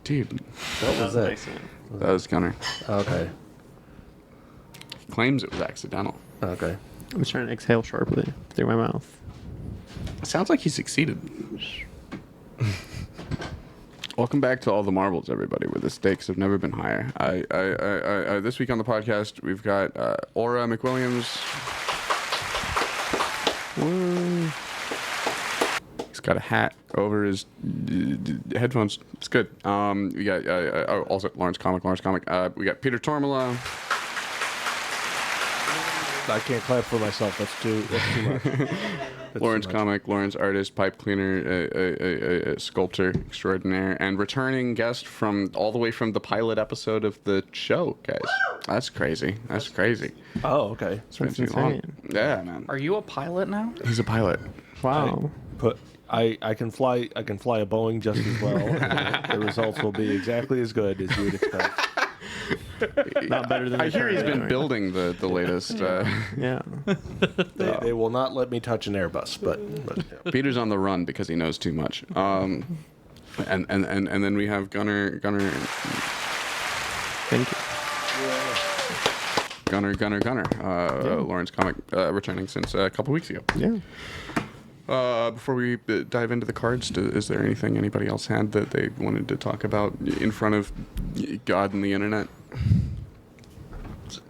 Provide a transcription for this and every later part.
Dude, What was that? that was Gunner. Okay. He claims it was accidental. Okay. I was trying to exhale sharply through my mouth. It sounds like he succeeded. Welcome back to All the Marbles, everybody, where the stakes have never been higher. This week on the podcast, we've got Aura McWilliams. Woo. He's got a hat over his headphones. It's good. We got also Lawrence Comic. We got Peter Tormala. I can't clap for myself. That's too much. Lawrence Comic, Lawrence Artist, pipe cleaner, sculptor extraordinaire, and returning guest from all the way from the pilot episode of the show, guys. That's crazy. That's crazy. Oh, okay. It's been That's too long. insane. Yeah, man. Are you a pilot now? He's a pilot. Wow. I can fly a Boeing just as well. The results will be exactly as good as you would expect. Not better than I the hear he's current been one. building the latest. Yeah. They will not let me touch an Airbus, but yeah. Peter's on the run because he knows too much. And then we have Gunner. Thank you. Gunner. Lawrence Comic, returning since a couple weeks ago. Yeah. Before we dive into the cards, is there anything anybody else had that they wanted to talk about in front of God and the internet?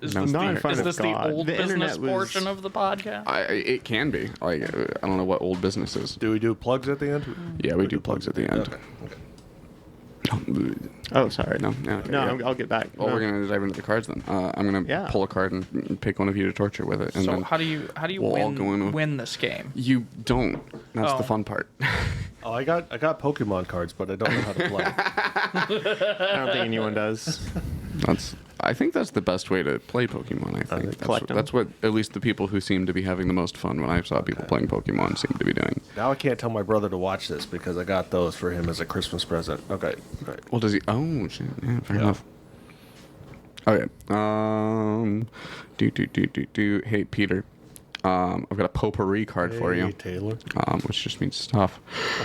Is No. this, Not in the, front is of this the God. old The business internet was- portion of the podcast? It can be. Like, I don't know what old business is. Do we do plugs at the end? Yeah, we do plugs at the end. Okay. Oh, sorry. No, okay, No, yeah. I'll get back. Well, No. we're gonna dive into the cards then. I'm gonna Yeah. pull a card and pick one of you to torture with it, and So then how do you we'll all go in with- win this game? you don't. That's the Oh. fun part. Oh, I got Pokemon cards, but I don't know how to play. I don't think anyone does. I think that's the best way to play Pokemon. I think collect 'em. that's what at least the people who seem to be having the most fun when I saw people playing Pokemon seem to be doing. Now I can't tell my brother to watch this because I got those for him as a Christmas present. Okay. Right. Well, does he? Oh, shit. Yeah, fair enough. Okay. Hey, Peter. I've got a potpourri card for you. Hey, Taylor. Which just means stuff.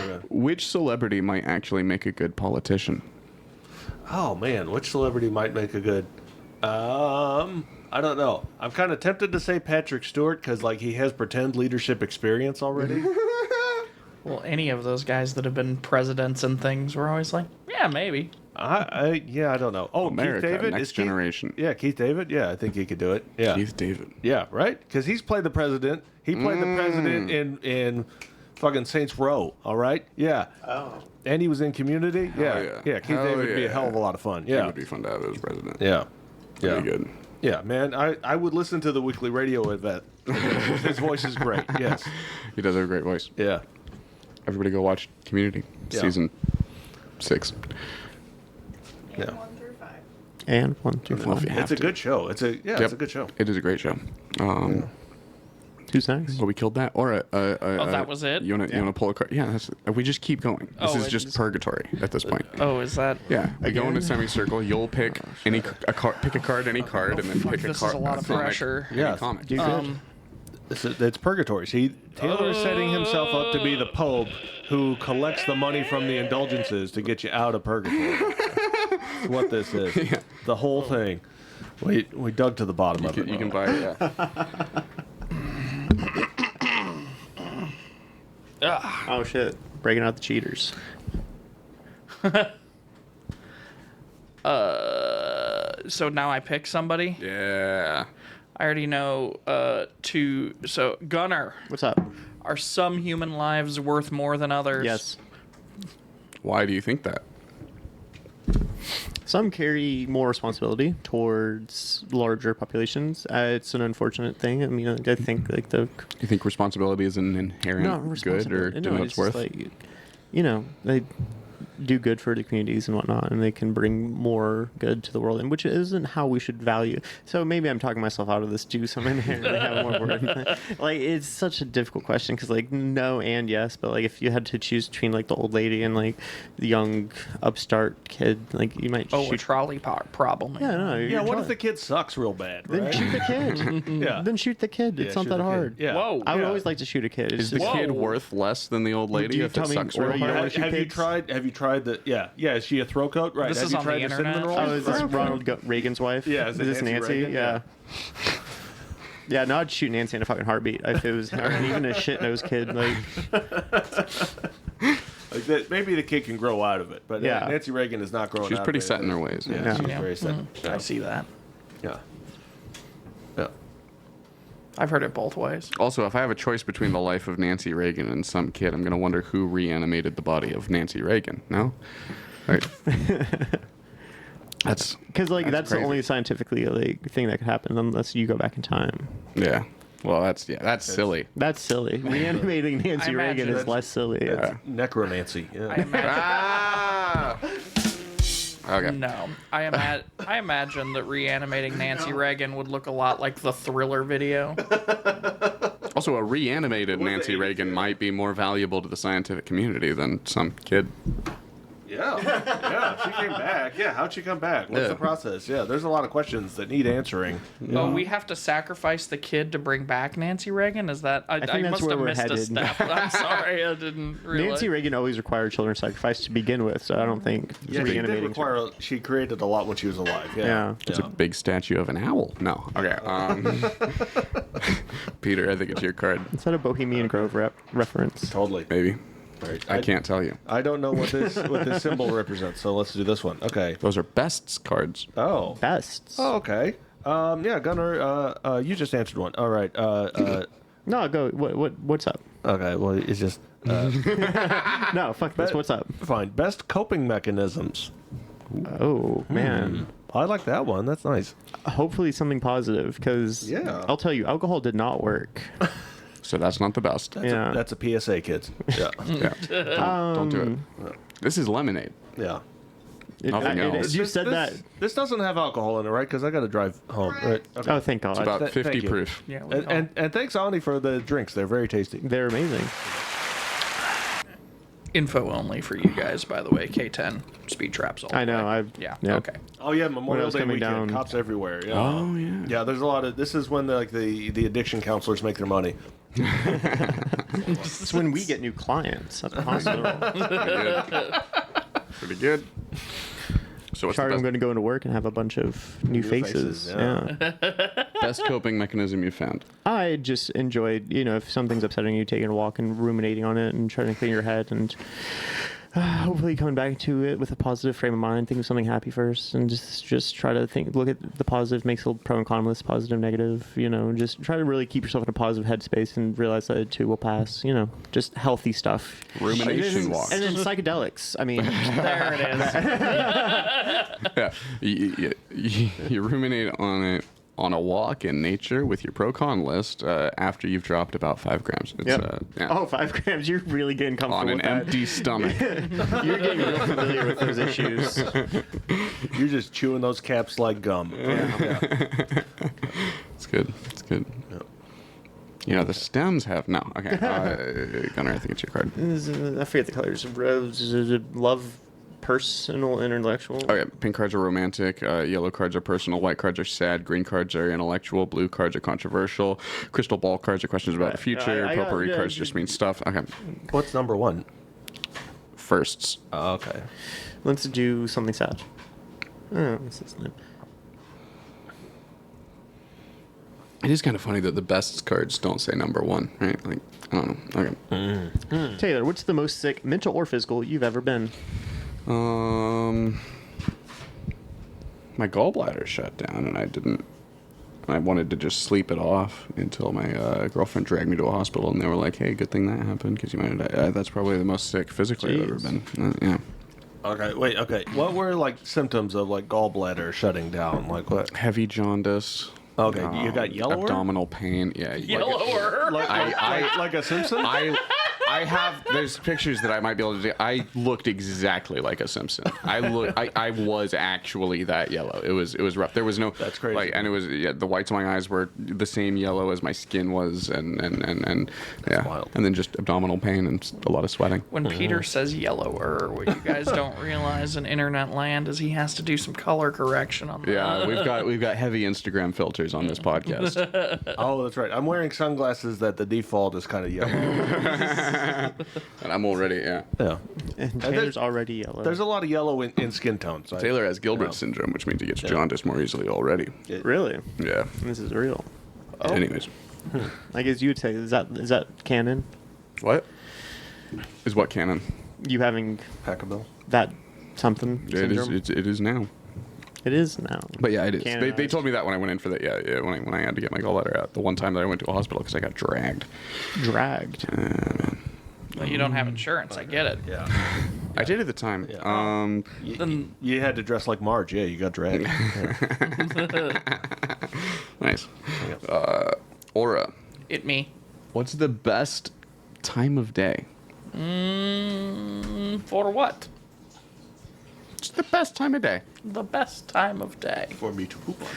Okay. Which celebrity might actually make a good politician? Oh man, which celebrity might make a good? I don't know. I'm kind of tempted to say Patrick Stewart because like he has pretend leadership experience already. Well, any of those guys that have been presidents and things were always like, yeah, maybe. I don't know. Oh, America, Keith David, next Is Keith- generation. Yeah, Keith David. Yeah, I think he could do it. Yeah, Keith David. yeah, right. Because he's played the president. He played the president in fucking Saints Row. All right. Yeah. Oh. And he was in Community. Yeah. yeah. Keith Hell David would be a yeah. hell of a lot of fun. It Yeah. would be fun to have as president. Yeah. Yeah. Pretty good. Yeah, man. I would listen to the weekly radio event. His voice is great. Yes. He does have a great voice. Yeah. Everybody go watch Community Yeah. season 6. Yeah. 1 through 5. And 1, 2, Well, if 5. you have It's a to. good show. It's a Yep. it's a good show. It is a great show. Who's next? Well, we killed that. Or that was it? You wanna pull a card? Yeah, we just keep going. This Oh, is it just just- purgatory at this point. Oh, is that? Yeah, we go in a Again? semicircle. You'll pick pick a card, any card, and then Fuck, pick a this card. is a lot of comic, pressure. any Yeah. comic. Do good. It's purgatory. See, Taylor is setting himself up to be the Pope who collects the money from the indulgences to get you out of purgatory. That's what this is. Yeah. The whole thing. We dug to the bottom of it. You can buy it. Yeah. Oh, shit. Breaking out the cheaters. So now I pick somebody. Yeah. I already know two. So Gunner, What's up? are some human lives worth more than others? Yes. Why do you think that? Some carry more responsibility towards larger populations. It's an unfortunate thing. I mean, I think like the You think responsibility is an inherent not good or responsibility. do what it's worth? Like, you know, they do good for the communities and whatnot, and they can bring more good to the world, and which isn't how we should value. So maybe I'm talking myself out of this juice. I'm inherently have more word. Like, it's such a difficult question because like no and yes, but like if you had to choose between like the old lady and like the young upstart kid, like you might Oh, a shoot. trolley problem. Yeah, no. Yeah, what if the kid sucks real bad, Then right? shoot the kid. Yeah. Then shoot the kid. Yeah, It's not shoot that the kid. hard. Yeah. Whoa. I would Yeah. always like to shoot a kid. It's Is the just, kid Whoa. worth less than the old lady you if tell it me- sucks or real you hard? wanna shoot Have you kids? tried tried the Is she a throat coat? Right. This Have is you on the tried cinnamon internet. rolls? Oh, is this Reagan's wife? Yeah, Is this Nancy? Reagan? Yeah. Yeah, no, I'd shoot Nancy in a fucking heartbeat if it was her, and even a shit-nosed kid. Like, Like that, maybe the kid can grow out of it, but Yeah. Nancy Reagan is not growing. She's out pretty of it. set in her ways. Yeah, Yeah. she's Yeah. very set. I see that. Yeah. Yeah. I've heard it both ways. Also, if I have a choice between the life of Nancy Reagan and some kid, I'm going to wonder who reanimated the body of Nancy Reagan. No? Right. That's because like that's the crazy. only scientifically like thing that could happen unless you go back in time. Yeah. Well, that's silly. That's silly. Reanimating Nancy Reagan imagine is less silly. That's necromancy. I Yeah. imagine. Ah! Okay. No, I imagine that reanimating Nancy Reagan would look a lot like the Thriller video. Also, a reanimated What Nancy the- Reagan might be more valuable to the scientific community than some kid. Yeah. She came back. Yeah. How'd she come back? What's Yeah. the process? Yeah. There's a lot of questions that need answering. Oh, we have to sacrifice the kid to bring back Nancy Reagan? Is that I think that's must where have we're missed a headed. step. I'm sorry, I didn't realize. Nancy Reagan always required children sacrifice to begin with, so I don't think Yeah, she did reanimating. require. She created a lot when she was alive. Yeah. Yeah. It's a big statue of an owl. No. Okay. Peter, I think it's your card. Is that a Bohemian Grove reference? Totally. Maybe. Right. I can't tell you. I don't know what this symbol represents, so let's do this one. Okay. Those are bests cards. Oh. Bests. Oh, okay. Yeah, Gunnar, you just answered one. All right. No, go. What's up? Okay. Well, it's just No, fuck this. What's up? fine. Best coping mechanisms. Oh man. I like that one. That's nice. Hopefully something positive, because Yeah. I'll tell you, alcohol did not work. So that's not the best. Yeah. That's a PSA, kids. Yeah. Yeah. Don't do it. This is lemonade. Yeah. Nothing else. You said that. This doesn't have alcohol in it, right? Because I got to drive home. Right. Okay. Oh, thank God. About Thank 50 you. proof. Yeah, And thanks, Ani, for the drinks. They're very tasty. They're amazing. info only for you guys, by the way. K10 speed traps all. I know. the way. I've Yeah. yeah. Okay. Oh yeah, When I Memorial was Day coming weekend, down- cops everywhere. Yeah. Oh, yeah. Yeah, there's a lot of. This is when the addiction counselors make their money. It's when we get new clients at the hospital. Pretty good. So what's Sorry, I'm the going to go into work and have a bunch of new faces. faces, yeah. best coping mechanism you found? I just enjoyed, if something's upsetting you, taking a walk and ruminating on it and trying to clear your head and hopefully coming back to it with a positive frame of mind, think of something happy first and just try to look at the positive, makes a pro and con list, positive, negative, just try to really keep yourself in a positive headspace and realize that it too will pass, just healthy stuff. Rumination walks. And then psychedelics. I mean, There it is. Yeah, you ruminate on a walk in nature with your pro-con list after you've dropped about 5 grams. It's, Yep. yeah. Oh, 5 grams. You're really getting comfortable On an with that. empty stomach. You're getting real familiar with those issues. You're just chewing those caps like gum. Yeah. It's good. It's good. The stems have no. Okay, Gunnar, I think it's your card. I forget the colors. Rose, love, personal, intellectual. Okay, pink cards are romantic, yellow cards are personal, white cards are sad, green cards are intellectual, blue cards are controversial, crystal ball cards are questions about the future, I got- potpourri yeah, cards just mean stuff. Okay, What's number 1? firsts. Oh, okay. Let's do something sad. Oh, what's this name? It is kind of funny that the best cards don't say number 1, right? Like, I don't know. Okay. Taylor, what's the most sick, mental or physical, you've ever been? My gallbladder shut down, and I wanted to just sleep it off until my girlfriend dragged me to a hospital, and they were like, "Hey, good thing that happened because you might have died." That's probably the most sick physically I've ever Jeez. been. Yeah. Okay, wait, okay. What were symptoms of gallbladder shutting down? What? Heavy jaundice. Okay, you got yellower? Abdominal pain. Yeah. Yellower. Like a Simpson? I have. There's pictures that I might be able to do. I looked exactly like a Simpson. I was actually that yellow. It was rough. There was no. That's crazy. And it was the whites of my eyes were the same yellow as my skin was, and yeah, wild. and then just abdominal pain and a lot of sweating. When Peter says yellower, what you guys don't realize in internet land is he has to do some color correction on that. Yeah, we've got heavy Instagram filters on this podcast. Oh, that's right. I'm wearing sunglasses that the default is kind of yellow. And I'm already, yeah. Yeah. And Taylor's already yellow. There's a lot of yellow in skin tones. Taylor has Gilbert syndrome, which means he gets jaundice more easily already. Really? Yeah. This is real. Anyways. I guess you would say, is that canon? What? Is what canon? You having Packabill. that something syndrome? It is now. It is now. But yeah, it is. They Canonized. told me that when I went in for that. Yeah, when I had to get my gallbladder out. The one time that I went to a hospital because I got dragged. Dragged. Well, you don't have insurance. I get it. Yeah. I did at the time. Yeah. Then You had to dress like Marge. Yeah, you got dragged. Nice. Aura. it me. What's the best time of day? For what? It's the best time of day. The best time of day. For me to poop on.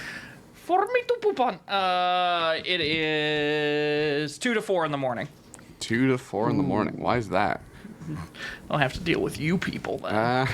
For me to poop on. It is 2 to 4 in the morning. 2 to 4 in the morning. Why is that? I'll have to deal with you people then.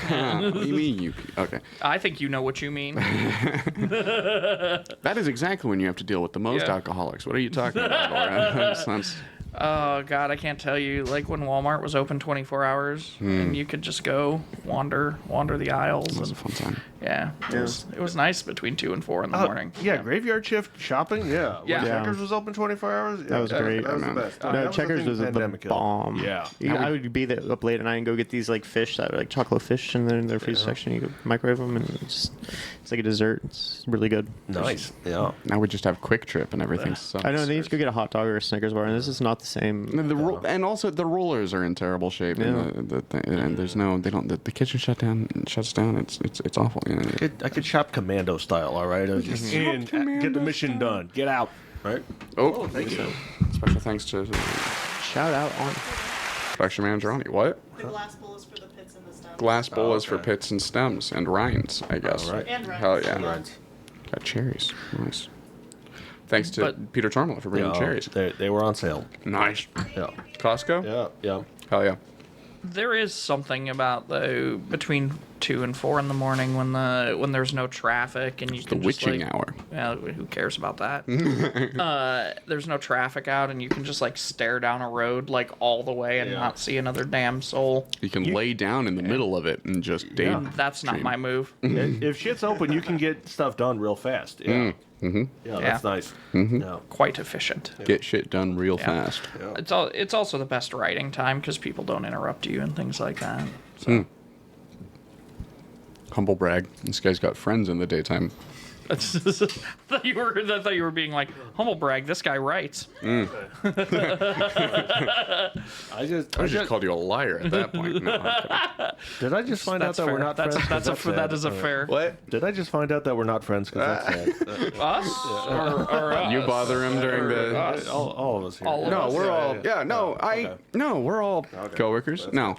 What do you mean you? Okay. I think you know what you mean. That is exactly when you have to deal with the most Yeah. alcoholics. What are you talking about, Laura? That's- Oh God, I can't tell you. Like when Walmart was open 24 hours, and you could just go wander the aisles. that was a And, fun time. yeah, it was nice between 2 and 4 in the morning. Yeah, graveyard shift shopping. Yeah. Yeah. When Checkers was open 24 hours. Yeah, That was great. That was man. the best. No, That was the Checkers thing was the pandemic killed. bomb. Yeah. I would be there up late at night and go get these like fish that are like chocolate fish in their freezer section. You go microwave them and it's like a dessert. It's really good. Nice. Yeah. Now we just have Quick Trip and everything sucks. I know. They need to go get a hot dog or a Snickers bar, and this is not the same. And also the rollers are in terrible shape. Yeah. And there's no, they don't. The kitchen shuts down. It's awful. You know. I could shop commando style. All right. I was just in, get the mission done. Get out. Right. Oh, Thank you. special thanks to Shout out on. production manager Ronnie. What? The glass bowl is for the pits and the stems. Glass bowl is for okay. pits and stems and rinds, I guess. All right. And rinds. Hell yeah. Rinds. Got cherries. Nice. Thanks to But- Peter Tormala for bringing Yeah, cherries. They were on sale. Nice. Yeah. Costco? Yeah. Yeah. Hell yeah. There is something about though between 2 and 4 in the morning when there's no traffic and you The can just witching like, hour. yeah, who cares about that? There's no traffic out and you can just like stare down a road like all the way and Yeah. not see another damn soul. You can lay down in the middle of it and just daydream. That's not my move. If shit's open, you can get stuff done real fast. Yeah. Yeah, that's Yeah. nice. Yeah. Quite efficient. Get shit done real Yeah. fast. It's also the best writing time because people don't interrupt you and things like that. Humble brag. This guy's got friends in the daytime. I thought you were being like humble brag. This guy writes. I just I just called you a liar at that point. No, I'm kidding. did I just find out That's that fair. we're not friends? 'Cause That sad. is a fair. What? Did I just find out that we're not friends? Because that's sad. Us or us? You bother him during the. Us. all of us here. All of No, us. we're all. yeah. Yeah, no, no, we're all coworkers. No,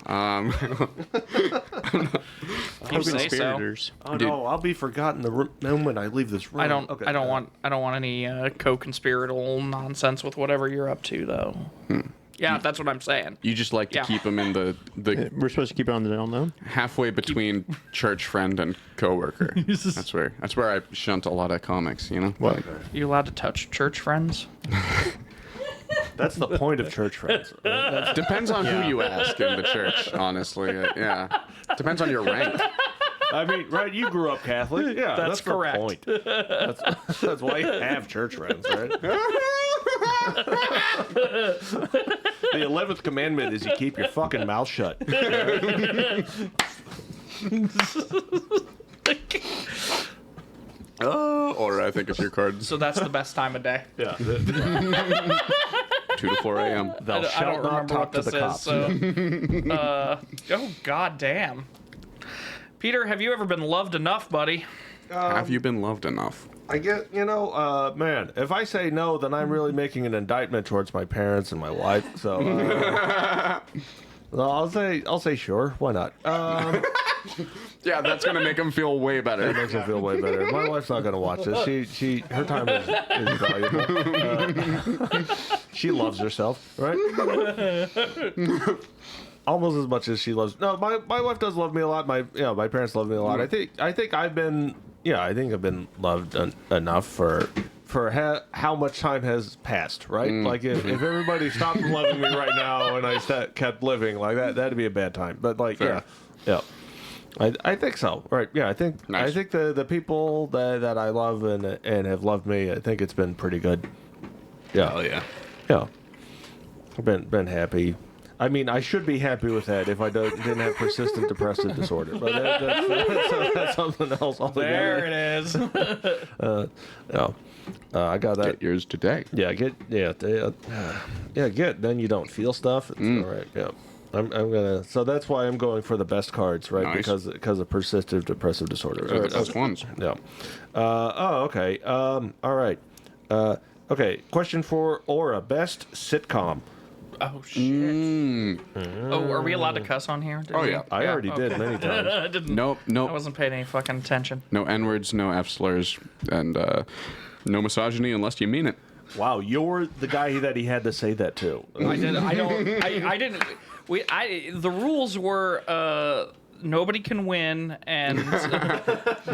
You say so. Conspirators. Oh Dude. no, I'll be forgotten the moment I leave this room. I don't. Okay. I don't want any co-conspiratorial nonsense with whatever you're up to, though. Yeah, that's what I'm saying. you just like to Yeah. keep him in the We're supposed to keep it on the down low. halfway between church friend and coworker. That's where I shunt a lot of comics. You know. What? You allowed to touch church friends? That's the point of church friends. Depends on who you ask in the church. Honestly, yeah. Depends on your rank. I mean, right? You grew up Catholic. Yeah, That's the correct. point. That's why you have church friends, right? The 11th commandment is you keep your fucking mouth shut. Or I think it's your cards. So that's the best time of day. Yeah. 2 to 4 a.m. Thou I don't shalt not remember talk what to this the is. cops. So, oh god damn. Peter, have you ever been loved enough, buddy? Have you been loved enough? I get, man, if I say no, then I'm really making an indictment towards my parents and my wife. So, well, I'll say sure. Why not? Yeah, that's gonna make him feel way better. It makes me feel way better. My wife's not gonna watch this. Her time is valuable. She loves herself, right? Almost as much as she loves. No, my wife does love me a lot. My parents love me a lot. I think I've been loved enough for how much time has passed, right? Like if everybody stopped loving me right now and I kept living like that, that'd be a bad time. But like, Fair. yeah. I think so. Right. Yeah, I think Nice. the people that I love and have loved me, I think it's been pretty good. Yeah. Hell yeah. Yeah. I've been happy. I mean, I should be happy with that if I didn't have persistent depressive disorder. But that's something else altogether. There it is. I got that. Get yours today. Yeah, get. Then you don't feel stuff. It's all right. Yeah. I'm gonna. So that's why I'm going for the best cards, right? Nice. Because of persistent depressive disorder. Those are the best ones. Yeah. Okay. All right. Okay. Question for Aura. Best sitcom. Oh shit. Oh, are we allowed to cuss on here? Did Oh, we? yeah. I already did many times. I didn't. Nope. I wasn't paying any fucking attention. No N-words, no F slurs, and no misogyny unless you mean it. Wow, you're the guy that he had to say that to. I did. I don't. I didn't. The rules were nobody can win, and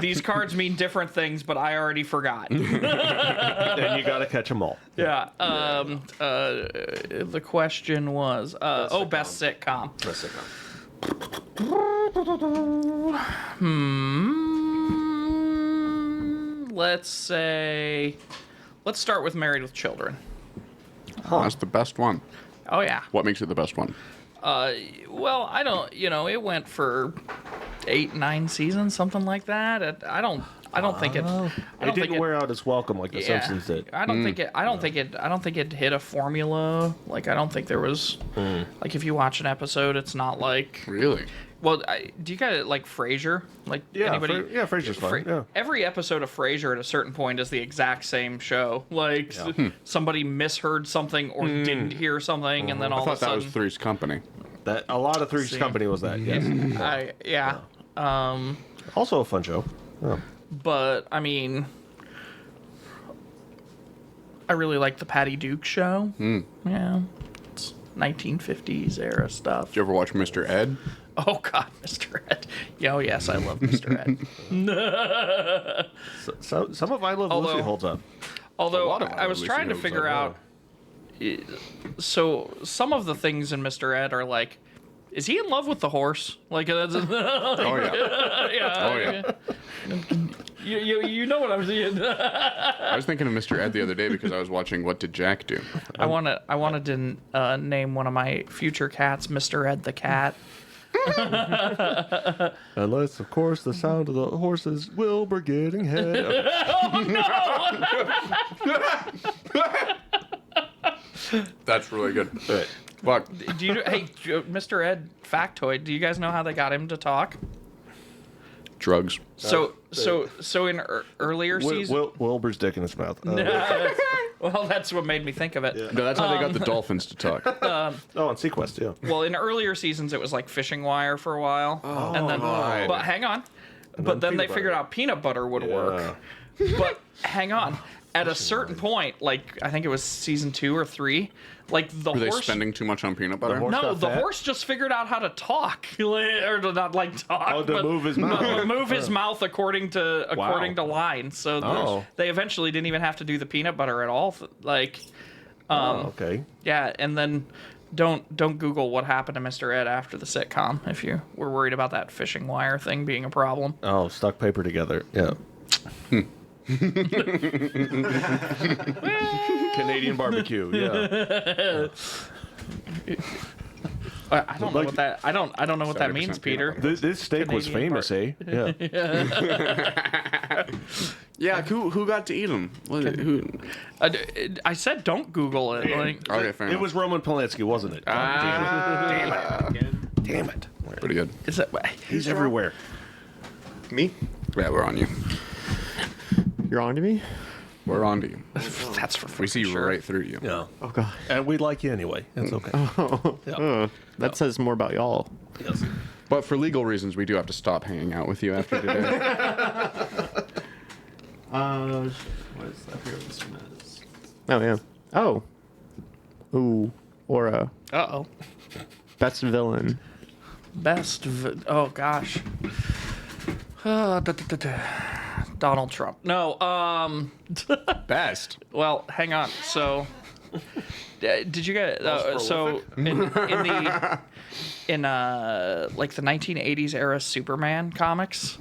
these cards mean different things, but I already forgot. And you got to catch them all. Yeah. The question was, best sitcom. Best sitcom. Let's start with Married with Children. That's the best one. Oh yeah. What makes it the best one? Well, I don't. It went for 8-9 seasons, something like that. I don't think it. I It don't think didn't wear out its welcome like The Simpsons did. I don't think it. I don't think it hit a formula. Like I don't think there was. Like if you watch an episode, it's not like. Really? Well, do you guys like Frasier? Like anybody? Frasier's fun. Yeah. Every episode of Frasier at a certain point is the exact same show. Like somebody misheard something or didn't hear something, and then all I thought of a sudden. that was Three's Company. That a lot of Three's Company was that. Yes. Yeah. Also a fun show. Yeah. But I mean, I really like the Patty Duke show. Yeah, it's 1950s era stuff. Did you ever watch Mr. Ed? Oh God, Mr. Ed. Oh yes, I love Mr. Ed. So some of I Love Lucy holds up. Although lot of I was Lucy trying to holds figure up, out. So some of the things in Mr. Ed are like, is he in love with the horse? Like, Oh yeah. yeah. Oh yeah. You know what I'm saying. I was thinking of Mr. Ed the other day because I was watching What Did Jack Do? I wanted to name one of my future cats Mr. Ed the cat. Unless, of course, the sound of the horses Wilbur getting head. That's really good. Right. Fuck. Do you? Hey, Mr. Ed factoid. Do you guys know how they got him to talk? Drugs. So in earlier seasons. Wilbur's dick in his mouth. Well, that's what made me think of it. No, that's how they got the dolphins to talk. on Sequest, yeah. Well, in earlier seasons, it was like fishing wire for a while, and then. But hang on. But then they peanut figured butter. out peanut butter would work. But hang on. At a certain point, like I think it was season 2 or 3, like the Were they horse. spending too much on peanut butter? horse- No, got the fat? horse just figured out how to talk, or not like talk, Oh, to but move his mouth. move his mouth according to lines. So they eventually didn't even have to do the peanut butter at all. Like, Okay. yeah, and then don't Google what happened to Mr. Ed after the sitcom if you were worried about that fishing wire thing being a problem. Oh, stuck paper together. Yeah. Canadian barbecue. Yeah. I don't know what that. I don't know what that 70% means, peanut Peter. butter. This steak was Canadian famous, eh? Yeah. Yeah, who got to eat them? Who? I said don't Google it. Like, Okay, fair It enough. was Roman Polanski, wasn't it? Damn it. Pretty good. is that He's everywhere. Me? Yeah, we're on you. You're on to me? We're on to you. That's for We see sure. right through you. Yeah. Oh, God. And we like you anyway. It's okay. That says more about y'all. Yes. But for legal reasons, we do have to stop hanging out with you after today. What is that? Here this one is. Oh, yeah. Oh. Ooh. Aura. Uh-oh. Best villain. Oh gosh. Donald Trump. No. Best. Well, hang on. So, did you get so in like the 1980s era Superman comics,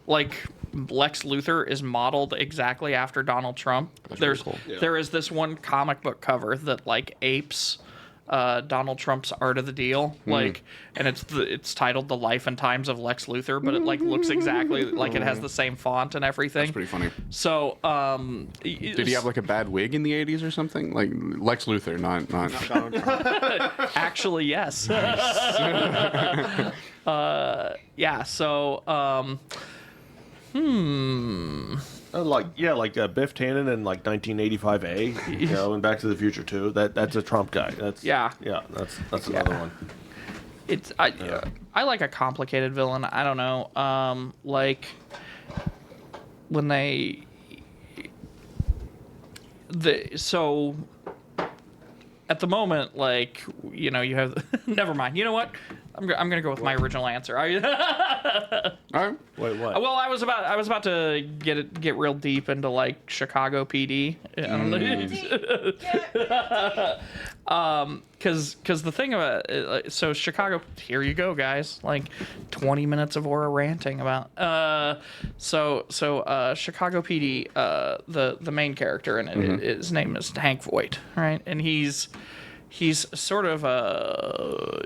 like Lex Luthor is modeled exactly after Donald Trump. really cool. There is this one comic book cover that like apes Donald Trump's Art of the Deal, like, and it's titled "The Life and Times of Lex Luthor," but it like looks exactly like it has the same font and everything. That's pretty funny. So, Did he have like a bad wig in the 80s or something? Like Lex Luthor, not. Donald Trump. Actually, yes. Yeah. So, Like Biff Tannen in like 1985A, you know, and Back to the Future 2. That's a Trump guy. That's Yeah. That's another one. It's I like a complicated villain. I don't know. Like when so at the moment, like, you know, you have never mind. You know what? I'm gonna go with my original answer. All right. Wait, what? Well, I was about to get real deep into like Chicago PD. Because the thing about so Chicago, here you go, guys. Like 20 minutes of Aura ranting about. So Chicago PD. The main character in it, his name is Hank Voight, right? And he's sort of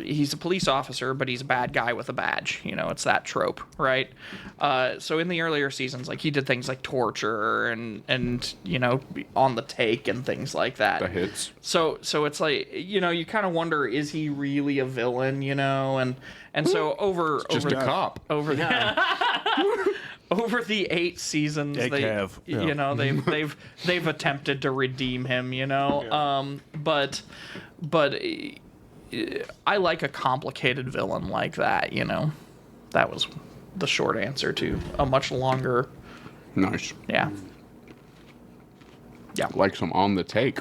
he's a police officer, but he's a bad guy with a badge. You know, it's that trope, right? So in the earlier seasons, like he did things like torture and you know, on the take and things like that. The hits. So it's like, you know, you kind of wonder, is he really a villain? You know, and so over Just over a cop. over the over the 8 seasons, They they have, yeah. you know, they've attempted to redeem him, you know, but I like a complicated villain like that, you know. That was the short answer to a much longer. Nice. Yeah. Like some on the take.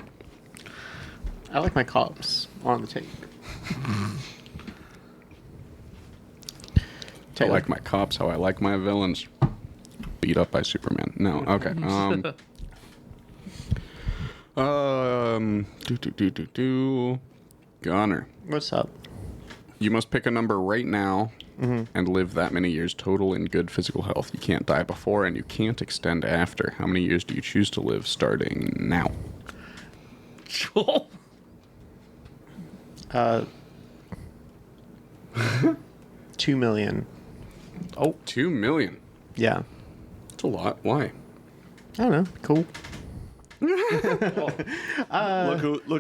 I like my cops on the tape. I like my cops how I like my villains. Beat up by Superman. No, okay. Gunner. What's up? You must pick a number right now and live that many years total in good physical health. You can't die before and you can't extend after. How many years do you choose to live starting now? 2 million. Oh, 2 million. Yeah. That's a lot. Why? I don't know. Cool. Look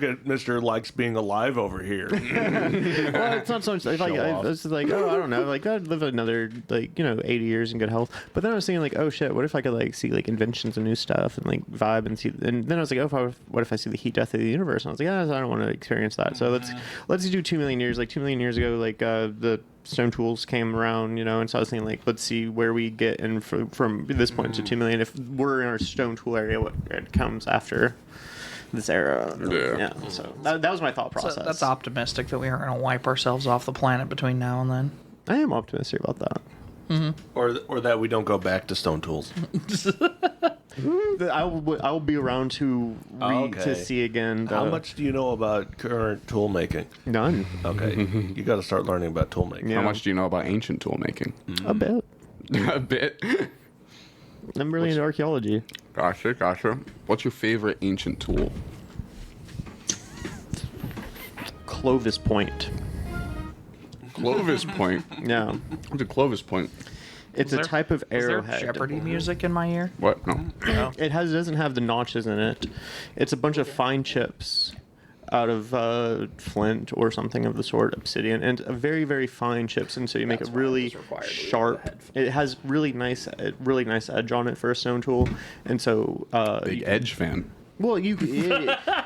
at Mr. Likes Being Alive over here. Well, it's not so much like off. it's like, oh, I don't know, like I'd live another, like, you know, 80 years in good health. But then I was thinking like, oh shit, what if I could like see like inventions and new stuff and like vibe and see, and then I was like, oh, what if I see the heat death of the universe? And I was like, I don't want to experience that. So let's do 2 million years. Like 2 million years ago, like the stone tools came around, you know, and so I was thinking like, let's see where we get in from this point to 2 million. If we're in our stone tool area, what comes after this era? Yeah. So that was my thought process. So that's optimistic that we aren't going to wipe ourselves off the planet between now and then. I am optimistic about that. Or that we don't go back to stone tools. I will be around to to see again. How much do you know about current tool making? None. Okay, you got to start learning about tool making. Yeah. How much do you know about ancient tool making? A bit. A bit. I'm really into archaeology. Gotcha. What's your favorite ancient tool? Clovis point. Clovis point. Yeah. What's a Clovis point? It's a type of Is there arrowhead. Jeopardy music in my ear? What? No. It doesn't have the notches in it. It's a bunch of fine chips out of flint or something of the sort, obsidian, and a very, very fine chips, and so you make That's it why it really was required to use the sharp. headphones. It has really nice edge on it for a stone tool, and so Big Edge fan. well, you can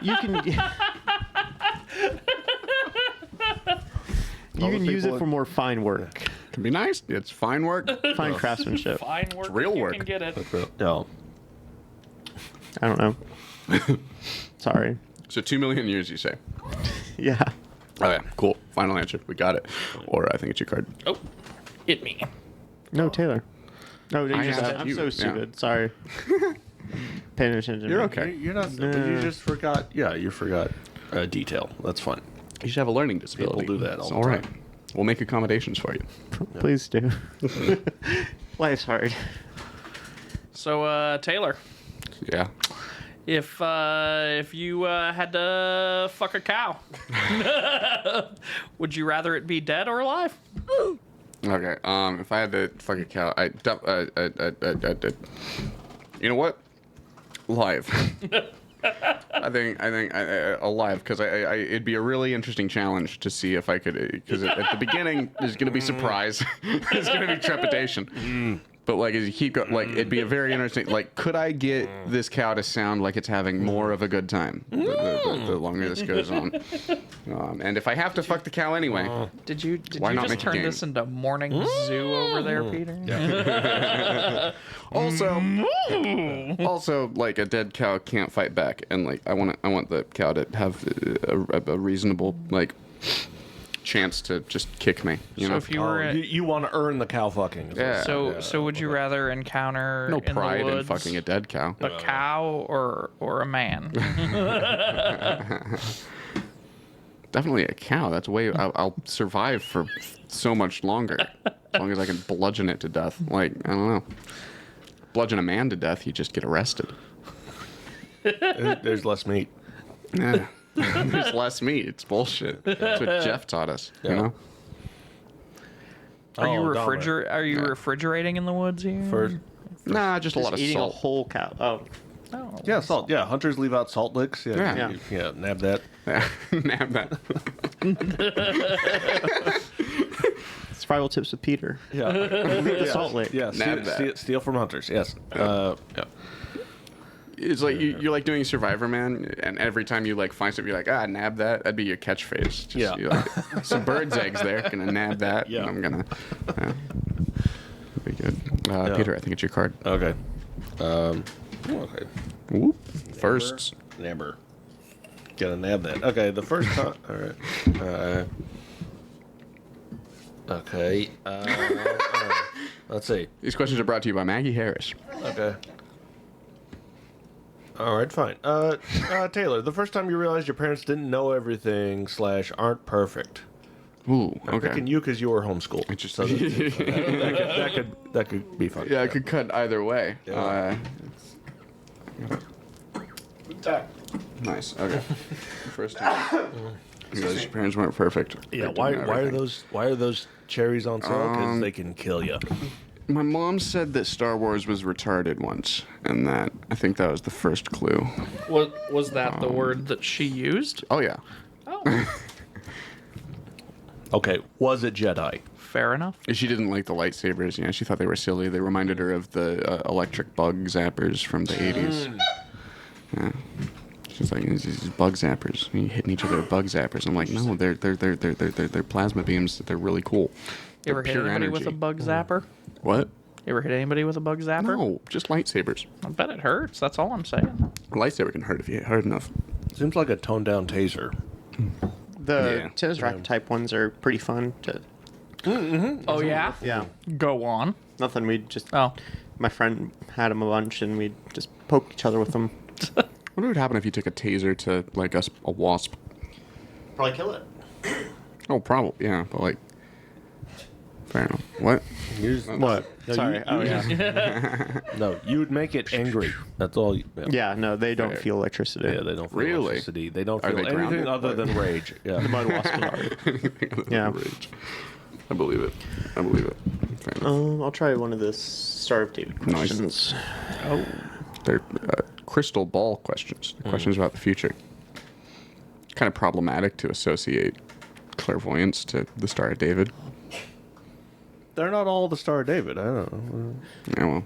you can use it for more fine work, Can be nice. It's fine work. fine craftsmanship. Fine work. real if you work. can get it. No. I don't know. Sorry. So 2 million years, you say? Yeah. Oh yeah, cool. Final answer. We got it. Or I think it's your card. Oh, hit me. No, Taylor. No, I you just, asked I'm you, so yeah. stupid. Sorry. Paying attention. You're man. okay. You're not stupid. You just forgot. Yeah, you forgot a detail. That's fine. You should have a learning disability. People do that all It's the all right. time. We'll make accommodations for you. Please do. Life's hard. So, Taylor, Yeah. if you had to fuck a cow, would you rather it be dead or alive? Okay. If I had to fuck a cow, you know what? Live. I think alive, because it'd be a really interesting challenge to see if I could, because at the beginning there's gonna be surprise, there's gonna be trepidation, but like as you keep going, like it'd be a very interesting, like could I get this cow to sound like it's having more of a good time the longer this goes on, and if I have to fuck the cow anyway, Did you Why not just make a turn game? this into morning zoo over there, Peter? also like a dead cow can't fight back, and like I want the cow to have a reasonable like chance to just kick me, you So know. if you were at, You want to earn the cow fucking. Yeah. so would you rather encounter No in pride the in woods fucking a dead cow. a cow or a man? Definitely a cow. That's way. I'll survive for so much longer, as long as I can bludgeon it to death. Like I don't know, bludgeon a man to death, you just get arrested. There's less meat. Yeah. There's less meat. It's bullshit. That's what Jeff taught us. You Yeah. know. Are you Dominic. refrigerating in the woods here? Nah, just a lot of Eating salt. a whole cow. Oh, Oh. Yeah, salt. Yeah, hunters leave out salt licks. Yeah, Yeah. yeah. Nab that. Nab that. survival tips with Peter. Yeah, The salt lick. yeah. Nab that. Steal from hunters. Yes. Yeah. It's like you're like doing Survivor, man, and every time you like find something, you're like, nab that. That'd be your catchphrase. Just, Yeah. you're like, some bird's eggs there. Gonna nab that. Yeah. And I'm gonna. Be good. Yeah. Peter, I think it's your card. Okay. Okay. Whoop. Firsts. Nabber. Gotta nab that. Okay, the first time. All right. Okay. All right. Let's see. These questions are brought to you by Maggie Harris. Okay. All right, fine. Taylor, the first time you realized your parents didn't know everything / aren't perfect. Ooh. I'm Okay. picking you because you were homeschooled. Interesting. That could be fun. Yeah, I could cut either way. Yeah. Nice. Okay. First time. Because your parents weren't perfect. Yeah. They Why didn't know are everything. those cherries on sale? Because they can kill you. My mom said that Star Wars was retarded once, and that I think that was the first clue. Was that the word that she used? Oh yeah. Oh, Okay. Was it Jedi? fair enough. She didn't like the lightsabers. Yeah, she thought they were silly. They reminded her of the electric bug zappers from the 80s. Yeah. She's like, these bug zappers. You hitting each other with bug zappers. I'm like, no, they're plasma beams. They're really cool. You ever They're hit pure anybody with a energy. bug zapper? What? You ever hit anybody with a bug zapper? No, just lightsabers. I bet it hurts. That's all I'm saying. A lightsaber can hurt if you hit hard enough. Seems like a toned down taser. The Yeah. tennis racket type ones are pretty fun to. Oh yeah. Yeah. Go on. Nothing. We just. Oh. My friend had them a bunch, and we just poke each other with them. I wonder what would happen if you took a taser to like a wasp. Probably kill it. Oh, probably, yeah, but like, fair enough. What? What? No, Sorry. you- Oh yeah. No, you would make it angry. That's all. Yeah. No, they don't Fair. feel electricity. Yeah, they don't feel Really? electricity. They don't Are feel they anything grounded? other than rage. Yeah. Mud wasp are. Yeah. I believe it. I believe it. Fair enough. I'll try one of the Star of David Nice. questions. Oh. They're crystal ball questions. They're questions about the future. Kind of problematic to associate clairvoyance to the Star of David. They're not all the Star of David. I don't know. Yeah, well,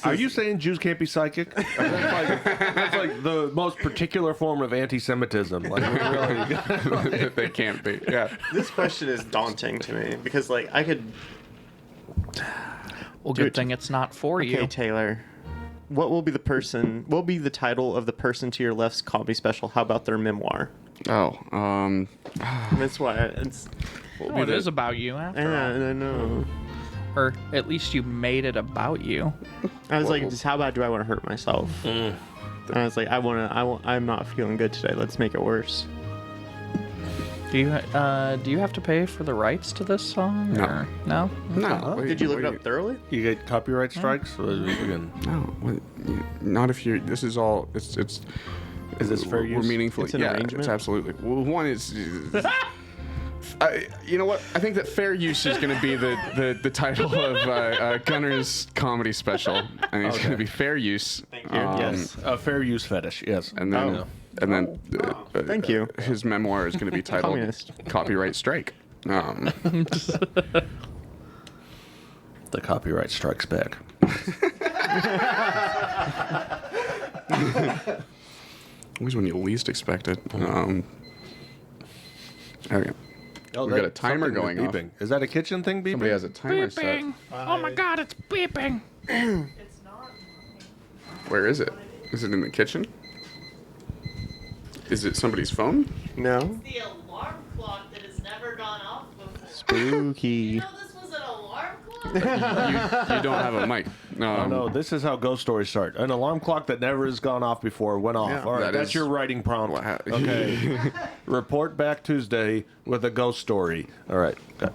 Are you saying Jews can't be psychic? That's like the most particular form of anti-Semitism. Like, we really, they can't be. Yeah. This question is daunting to me because, like, I could. Well, Do good it. thing it's not for Okay, you. Taylor. What will be the person? What will be the title of the person to your left's comedy special? How about their memoir? Oh, That's why it's. No, it is about you after all. I know. Or at least you made it about you. I was like, just how bad do I want to hurt myself? And I was like, I'm not feeling good today. Let's make it worse. Do you have to pay for the rights to this song? No. Or? No? no. Did you look it up thoroughly? You get copyright strikes? Or again, No, not if you're. This is all. It's. is this fair We're use? meaningfully. It's an yeah, arrangement? it's absolutely. Well, one is. You know what? I think that fair use is going to be the title of Gunner's comedy special. I mean, it's going to be fair use. Thank you. Yes, a fair use fetish. Yes, And then, Thank you. His memoir is going to be titled Communist. "Copyright Strike." the copyright strikes back. Always when you least expect it. Okay. Oh, We've got a timer something going is off. beeping. Is that a kitchen thing beeping? Somebody has a timer set. Beeping! Oh my god, it's beeping! It's not. Where is it? Is it in the kitchen? Is it somebody's phone? No. The alarm clock that has never gone off before. Spooky. You know this was an alarm clock? You don't have a mic. Oh, no, this is how ghost stories start. An alarm clock that never has gone off before went off. Yeah. All right, That that's is- your writing prompt. Wow. Okay. Report back Tuesday with a ghost story. All right. Okay.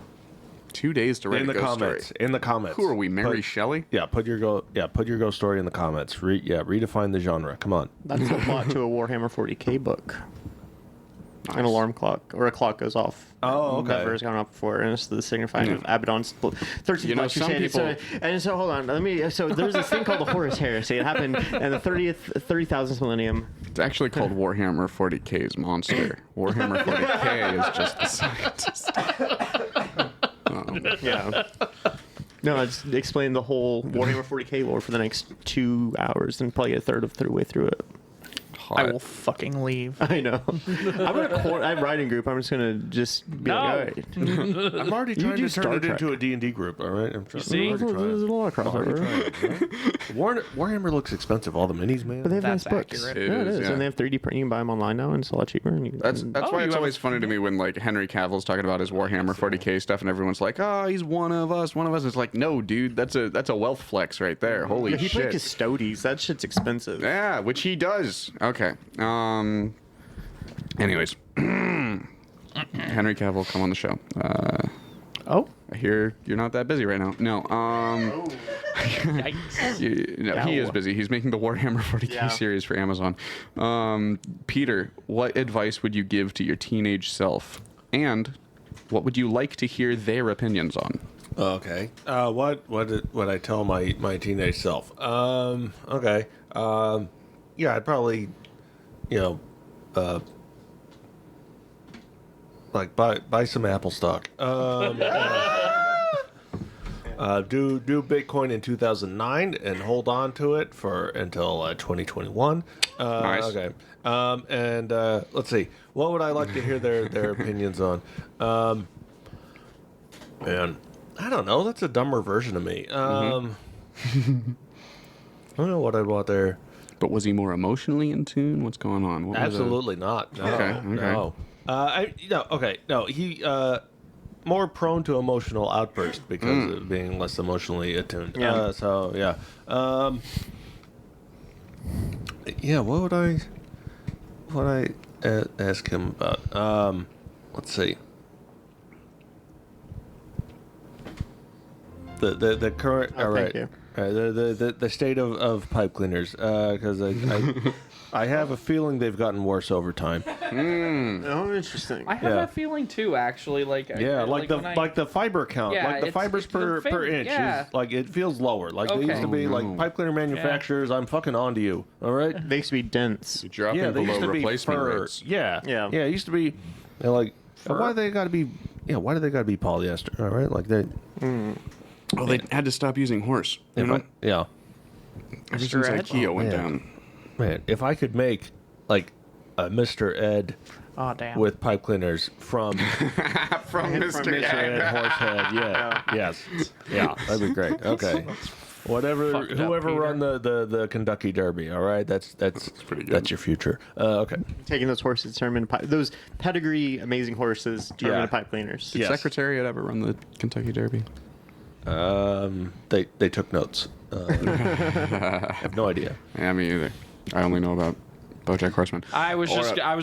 2 days to write In a the ghost comments. story. In the comments. Who are we, Mary Put- Shelley? Yeah, put your ghost story in the comments. Redefine the genre. Come on. That's the plot to a Warhammer 40k book. An alarm clock, or a clock goes off. Oh, okay. Never has gone off before, and it's the signifying of Abaddon's 13th You know, lecture some standard. people- And so, hold on. So there's this thing called the Horus Heresy. It happened in the 30,000th millennium. It's actually called Warhammer 40k's Monster. Warhammer 40k is just the scientist. Yeah. No, it's explained the whole Warhammer 40k lore for the next 2 hours, and probably a third of the way through it. I will fucking leave. I know. I'm writing group. I'm just gonna be No. like, all right. I'm already trying do to Star turn it Trek. into a D&D group, all right? I'm trying, see? I'm already There's a trying. lot of crossover. Warhammer looks expensive. All the minis, man. But they have That's nice books. accurate. Yeah, It it is, is. yeah. And they have 3D print. You can buy them online now, and it's a lot cheaper. And you, That's Oh, why you it's have always funny to me when like Henry Cavill's talking about his Warhammer 40k stuff, and everyone's like, "Oh, he's one of us, one of us." It's like, no, dude, that's a wealth flex right there. Holy he played shit! Custodes. That shit's expensive. Yeah, which he does. Okay. Anyways, Henry Cavill, come on the show. Oh, I hear you're not that busy right now. No. Yikes. He is busy. He's making the Warhammer 40k Yeah. series for Amazon. Peter, what advice would you give to your teenage self? And what would you like to hear their opinions on? Okay. What would I tell my teenage self? Okay. Yeah, I'd probably, like buy some Apple stock. Do Bitcoin in 2009 and hold on to it until 2021. Nice. Okay. And let's see. What would I like to hear their opinions on? Man, I don't know. That's a dumber version of me. I don't know what I'd want there. But was he more emotionally in tune? What's going on? What was it? Absolutely not. No, Okay. No. No. He more prone to emotional outbursts because of being less emotionally attuned. Yeah. So yeah. Yeah. What would I ask him about? Let's see. The current. Oh, all right. thank you. The state of pipe cleaners, because I have a feeling they've gotten worse over time. oh, interesting. I have Yeah. that feeling too, actually. Yeah, like the fiber count, Yeah, like the it's- fibers it's per the inch yeah. is like it feels lower. Like they used Okay. to be like pipe cleaner manufacturers. I'm fucking on to you. All right. They used to be dense. You're dropping Yeah, they used below to be replacement fur. rates. Yeah, Yeah. yeah. It used to be like why do they got to be? Yeah, why do they got to be polyester? All right, like they. Well, they had to stop using horse. You know, Yeah, ever Mr. since Ed? IKEA went man. down. man. If I could make like a Mr. Ed Oh, damn. with pipe cleaners from From Mr. Mr. Ed Horsehead, yeah, yes, yeah, that'd be great. Okay. Whatever, Fucked up, whoever Peter. run the Kentucky Derby, all right, that's pretty good. That's your future. Okay. Taking those horses, turn them into pipe. Those pedigree, amazing horses, turn them Yeah. into pipe cleaners. Did Yes. Secretariat ever run the Kentucky Derby? They took notes. I have no idea. Yeah, me either. I only know about BoJack Horseman. I was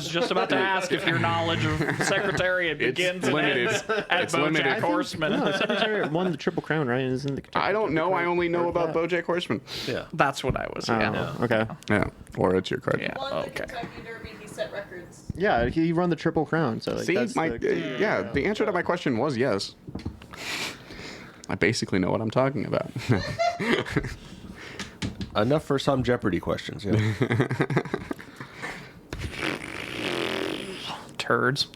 just about to ask if your knowledge of Secretariat begins and limited. ends at It's limited. BoJack Horseman. No, Secretariat won the Triple Crown, right? Isn't the I don't know. I only know about BoJack Horseman. Yeah. That's what I was. Yeah. Oh, okay. Yeah, or it's your card. Yeah. Won the Okay. Kentucky Derby, he set records. Yeah, he won the Triple Crown. So like, See, that's yeah, the answer to my question was yes. I basically know what I'm talking about. Enough for some Jeopardy questions. Yeah. Turds.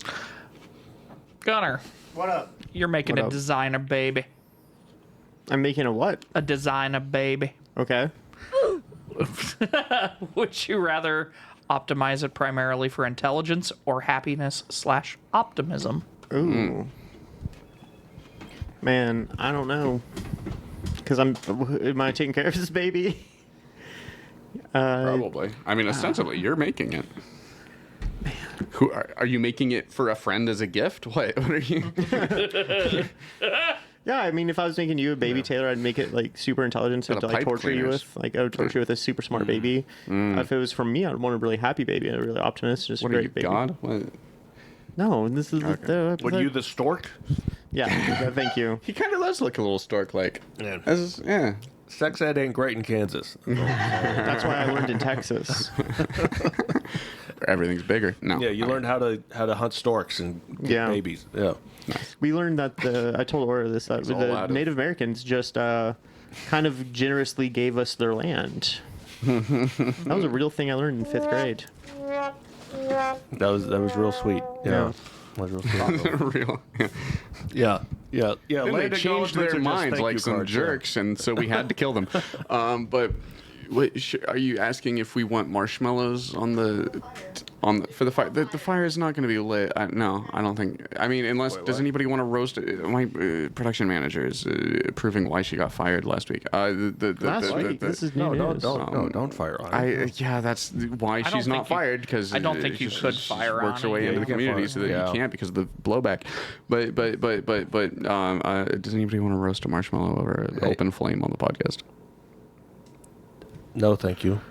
Gunner, What up? you're making What a up? designer baby. I'm making a what? A designer baby. Okay. Would you rather optimize it primarily for intelligence or happiness / optimism? Ooh. Man, I don't know. Because am I taking care of this baby? Probably. I mean, ostensibly, you're making it. Who are you making it for a friend as a gift? What are you? Yeah, I mean, if I was making you a baby, Taylor, I'd make it like super intelligent so Got to a like pipe torture you cleaners. with. Like I would torture you with a super smart baby. If it was from me, I'd want a really happy baby, a really optimist, just What a are great you, baby. God? What? No, this is What are you, the stork? Yeah, thank you. He kind of does look a little stork-like. Yeah. Yeah. Sex ed ain't great in Kansas. That's why I learned in Texas. Everything's bigger. No. Yeah, you learned how to hunt storks and get Yeah. babies. Yeah. We learned that I told Aura this, that all the out of- Native Americans just kind of generously gave us their land. That was a real thing I learned in 5th grade. That was real sweet. Yeah. That was real sweet. Real. Yeah. Yeah. Yeah. Yeah. Then late they changed acknowledgements their are just minds thank like you some cards, yeah. jerks, and so we had to kill them. But are you asking if we want marshmallows on the for the fire? The fire is not going to be lit. No, I don't think. I mean, unless does anybody want to roast it? My production manager is proving why she got fired last week. Last week, this is new No, news. don't fire on it. Yeah, that's why don't she's not think you- fired because I don't think you could fire works on her it. way Yeah, into you the can't community fire. so that Yeah. you can't because of the blowback. But does anybody want to roast a marshmallow over an Hey. open flame on the podcast? No, thank you.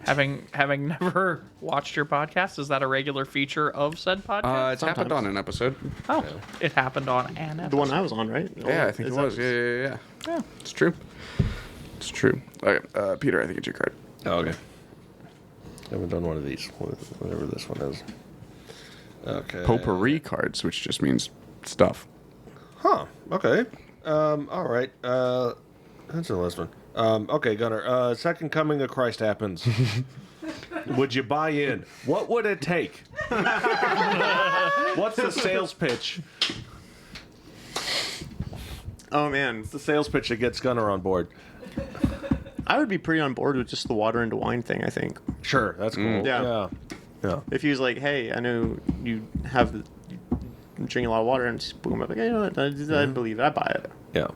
Having never watched your podcast, is that a regular feature of said podcast? It's happened on an episode. Oh, it happened on an episode. The one I was on, right? Yeah, I think it was. Yeah. It's true. It's true. Okay, Peter, I think it's your card. Oh, okay. Haven't done one of these. Whatever this one is. Okay. Potpourri cards, which just means stuff. Huh. Okay. All right. That's the last one. Okay, Gunnar. Second coming of Christ happens. Would you buy in? What would it take? What's the sales pitch? Oh man, It's the sales pitch that gets Gunnar on board. I would be pretty on board with just the water into wine thing. I think Sure, that's cool. Yeah. Yeah. if he was like, "Hey, I know you have you drink a lot of water," and just boom, I'm like, you know what? I believe it. I buy it. Yeah.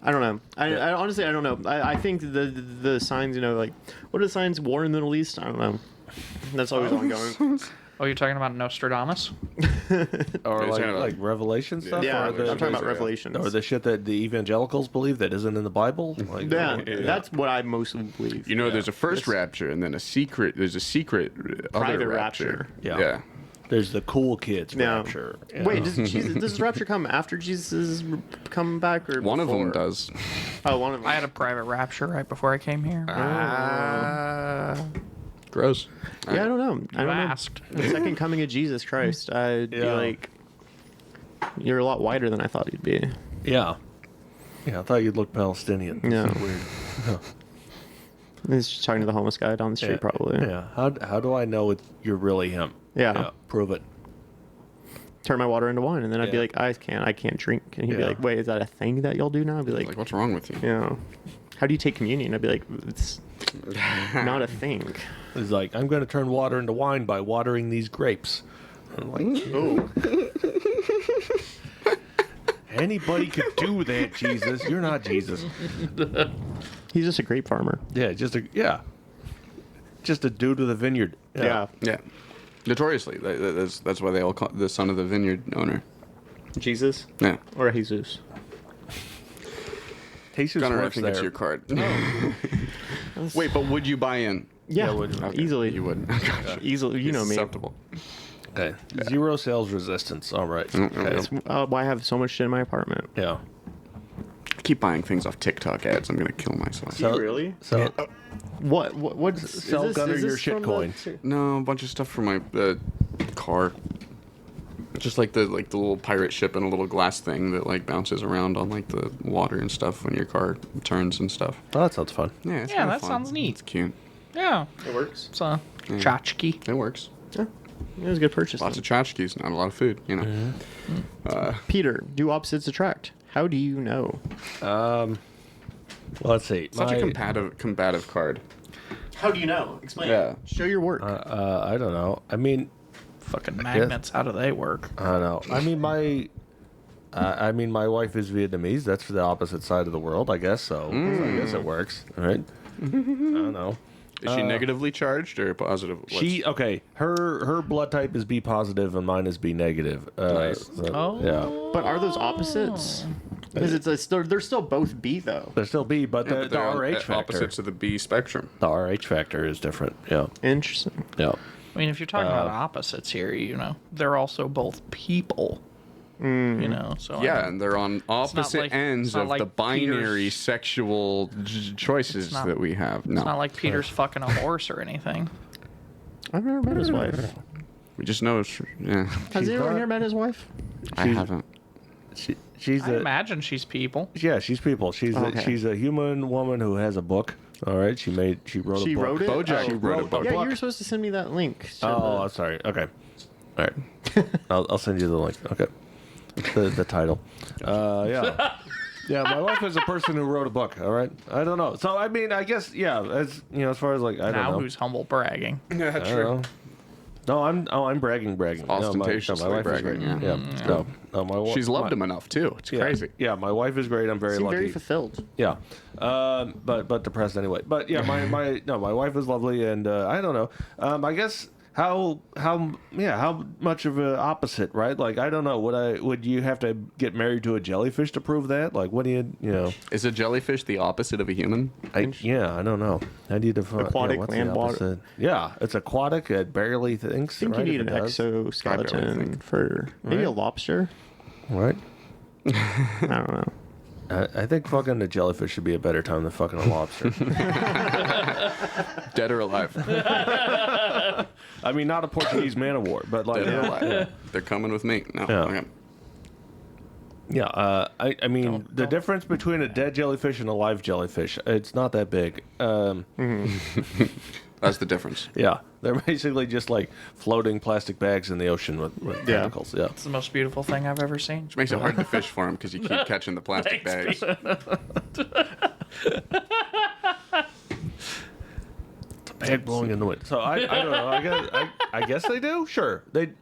I don't know. I honestly I don't know. I think the signs, like what are the signs? War in the Middle East. I don't know. That's always ongoing. Oh, you're talking about Nostradamus? Or It's kind of like Revelation stuff? Yeah, or I'm the, talking about yeah. Revelations. or the shit that the evangelicals believe that isn't in the Bible? Like, Yeah, that's what I mostly believe. You know, there's a first rapture and then a secret. There's a secret Private other rapture. Yeah. There's the cool kids Yeah. rapture. Yeah. Wait, does rapture come after Jesus is come back or One of them before? does. Oh, one of them. I had a private rapture right before I came here. Gross. Yeah, I don't know. I You don't know. asked. The second coming of Jesus Christ, I'd be Yeah. like, you're a lot whiter than I thought you'd be. Yeah. Yeah, I thought you'd look Palestinian. Yeah. This is weird. He's just talking to the homeless guy down the street, Yeah. probably. Yeah. How do I know you're really him? Yeah. Prove it. Turn my water into wine, and then I'd be Yeah. like, I can't drink. And he'd be Yeah. like, wait, is that a thing that y'all do now? I'd be like, Like, what's wrong with you? yeah. How do you take communion? I'd be like, it's not a thing. He's like, I'm going to turn water into wine by watering these grapes. I'm like, oh. Anybody could do that, Jesus. You're not Jesus. He's just a grape farmer. Yeah, just a dude with a vineyard. Yeah. Yeah. Notoriously, that's why they all call the son of the vineyard owner. Jesus Yeah. or Jesus. Jesus Gunnar, I works think there. it's your card. Wait, but would you buy in? Yeah, would- Okay, easily. You would. Gotcha. Easily. You know me. Acceptable. Okay. Zero sales resistance. All right. Mm, Okay. Why I have so much shit in my apartment? Yeah. I keep buying things off TikTok ads. I'm gonna kill myself. So- really? So What's Sell Gunnar your shitcoin. No, a bunch of stuff for my car. Just like the little pirate ship and a little glass thing that like bounces around on like the water and stuff when your car turns and stuff. Oh, that sounds fun. Yeah, it's Yeah, kinda that fun. sounds neat. It's cute. Yeah, It works. it's a tchotchke. It works. Yeah. It was a good purchase. Lots then. of tchotchkes, not a lot of food. You know. Peter, do opposites attract? How do you know? Well, let's see. Such a combative card. How do you know? Explain. Yeah. Show your work. I don't know. I mean, Fucking magnets. How do they work? I don't know. I mean, my wife is Vietnamese. That's the opposite side of the world, I guess. So I guess it works, right? I don't know. Is she negatively charged or positive? Her blood type is B positive and mine is B negative. Nice. Yeah, But are those opposites? Because they're still both B though. they're still B, but Yeah, the but they're on RH factor, opposites of the B spectrum. the RH factor is different. Yeah, Interesting. yeah. I mean, if you're talking about opposites here, they're also both people. So I Yeah, mean, and they're on opposite like- ends it's not of like the binary Peter's- sexual choices not- that we have. No, it's not like Peter's fucking a horse or anything. I've never met his wife. we just know. Yeah, Has She's anyone not- here met his wife? I haven't. She's I imagine she's people. yeah, she's people. She's Okay. she's a human woman who has a book. All right, she wrote a book. She wrote it? BoJack Oh. wrote a book. Yeah, you were supposed to send me that link. to Oh, the- I'm sorry. Okay. All right. I'll send you the link. Okay. The title. Yeah. Yeah, my wife is a person who wrote a book. All right. I don't know. So I mean, I guess as as far as like I Now don't know. who's humble bragging? Yeah, I don't know. No, I'm bragging. Ostentatiously my wife bragging, is great. yeah. No, my wife. She's loved him enough too. It's crazy. Yeah, my wife is great. I'm very Seem lucky. very fulfilled. Yeah, but depressed anyway. But yeah, my wife is lovely, and I don't know. I guess how much of an opposite, right? Like I don't know. Would you have to get married to a jellyfish to prove that? Like what do you know? Is a jellyfish the opposite of a human? I don't know. How do you define Aquatic, what's the land, water. opposite? Yeah, it's aquatic. It barely thinks. I think right, you need if an it does. exoskeleton think. for maybe a Right. lobster. Right. I don't know. I think fucking a jellyfish should be a better time than fucking a lobster. Dead or alive? I mean, not a Portuguese man of war, but like, Dead or alive? They're coming with me. No. Yeah. Okay. yeah. I mean, the difference between a dead jellyfish and a live jellyfish, it's not that big. That's the difference. Yeah, they're basically just like floating plastic bags in the ocean with tentacles. Yeah. It's the most beautiful thing I've ever seen. Which makes it hard to fish for him because you keep catching the plastic bags. Bag blowing in the wind. So I don't know. I guess they do. Sure. They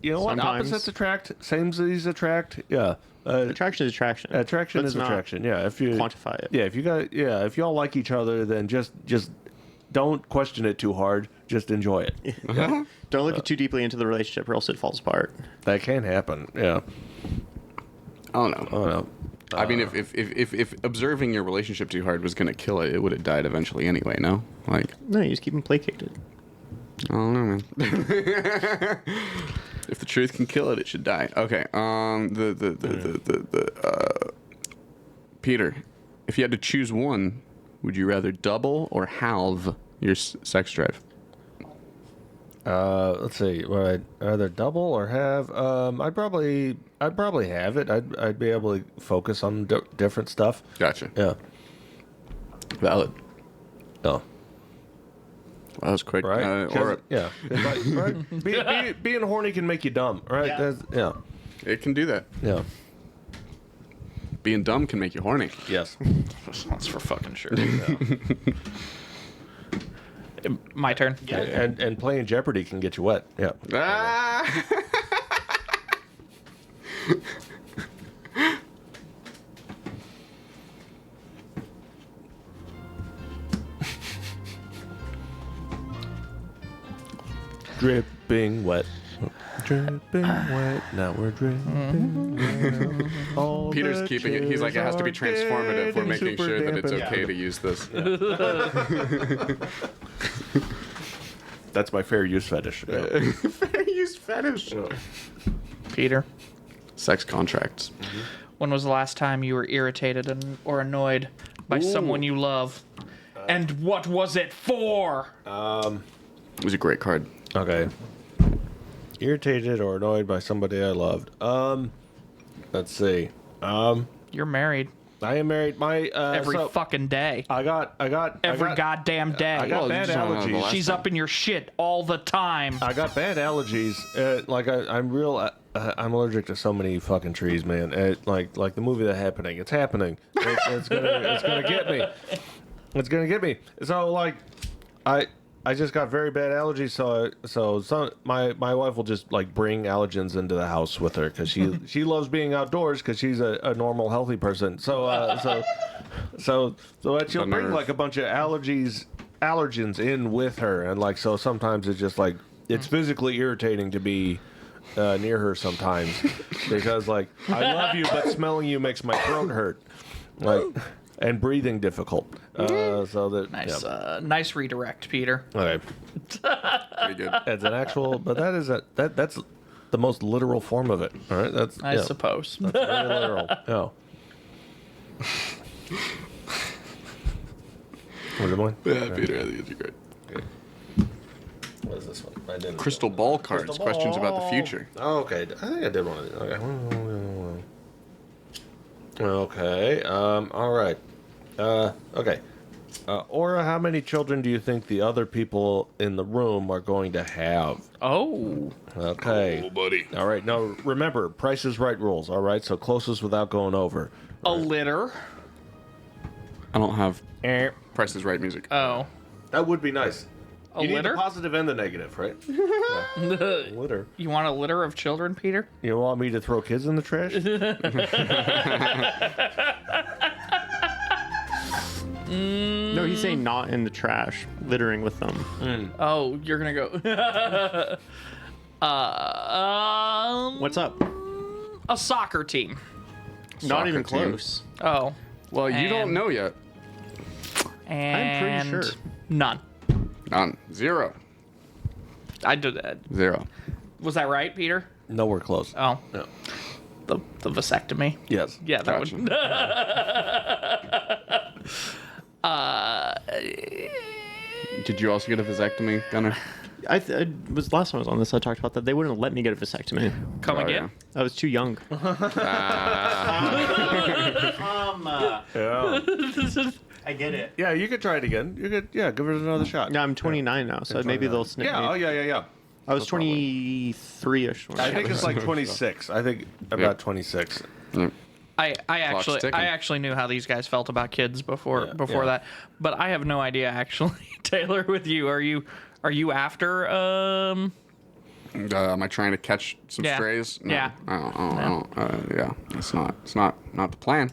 you know what? Sometimes. Opposites attract. Samesies attract. Yeah. Attraction is attraction. Attraction Let's is not attraction. Yeah. If you quantify it. Yeah. If you got. Yeah. If y'all like each other, then just don't question it too hard. Just enjoy it. Don't look too deeply into the relationship, or else it falls apart. That can happen. Yeah. I don't know. Oh no. I mean, if observing your relationship too hard was going to kill it, it would have died eventually anyway, no? Like, No, you just keep them placated. I don't know, man. If the truth can kill it, it should die. Okay. Peter, if you had to choose one, would you rather double or halve your sex drive? Let's see. Would I rather double or have? I'd probably have it. I'd be able to focus on different stuff. Gotcha. Yeah. Valid. Oh. That was quick. Right. Or Yeah. It's like, right. Being horny can make you dumb. Right. Yeah. Yeah. it can do that. Yeah. Being dumb can make you horny. Yes. That's for fucking sure. My turn. And playing Jeopardy can get you wet. Yeah. Ah! dripping wet. Dripping wet. Now we're dripping wet. All Peter's the keeping it. He's like, it has to be chairs are transformative. We're getting making super sure that it's dampened. okay to use this. That's my fair use fetish. Yeah. Fair use fetish. Peter, Sex contracts. when was the last time you were irritated or annoyed by someone you love? And what was it for? It was a great card. Okay. Irritated or annoyed by somebody I loved. Let's see. You're married I am married. My every so fucking day. I got Every goddamn day. I got Well, you bad just don't know the allergies. last She's up in your shit all the time. I got bad allergies. I'm real. I'm allergic to so many fucking trees, man. Like the movie The Happening. It's happening. It's gonna get me. It's gonna get me. So like, I just got very bad allergies. So my wife will just like bring allergens into the house with her because she loves being outdoors because she's a normal healthy person. So she'll bring nerve. like a bunch of allergens in with her, and like so sometimes it's just like it's physically irritating to be near her sometimes because like I love you, but smelling you makes my throat hurt, like and breathing difficult. So that Nice, yeah. nice redirect, Peter. Okay. Pretty good. It's an actual, but that's the most literal form of it. All right, that's I yeah, suppose. that's very literal. Yeah. Where's it going? Yeah, Peter, I think it's great. What is this one? I didn't. Crystal ball cards. Crystal Questions about the ball. future. Oh, okay. I think I did one of these. Okay. Okay. All right. Okay. Aura, how many children do you think the other people in the room are going to have? Oh. Okay. Oh, buddy. All right. Now, remember, Price is Right rules, all right? So closest without going over. A litter. I don't have Price is Right music. Oh. That would be nice. A You need litter? the positive and the negative, right? Yeah. Litter. You want a litter of children, Peter? You want me to throw kids in the trash? No, he's saying not in the trash, littering with them. Oh, you're gonna go. What's up? A soccer team. Not even Soccer team. close. Oh. Well, you don't And- know yet. And pretty sure. None. None. Zero. I did that. Zero. Was that right, Peter? Nowhere close. Oh, No. the vasectomy. Yes. Yeah, that Gotcha. would. Did you also get a vasectomy, Gunnar? I was last time I was on this. I talked about that. They wouldn't let me get a vasectomy. Come Oh, again. I was too young. Yeah. I get it. Yeah, you could try it again. You could, yeah, give it another shot. No, I'm 29 now, so maybe they'll snip Yeah, oh me. yeah. I was 23ish. when I got think the it's like 26. I think about 26. I actually ticking. I actually knew how these guys felt about kids before Yeah, before yeah. that, but I have no idea actually. Taylor, with you, are you after Am I trying to catch some Yeah. strays? No. Yeah. I don't. Yeah. It's not the plan.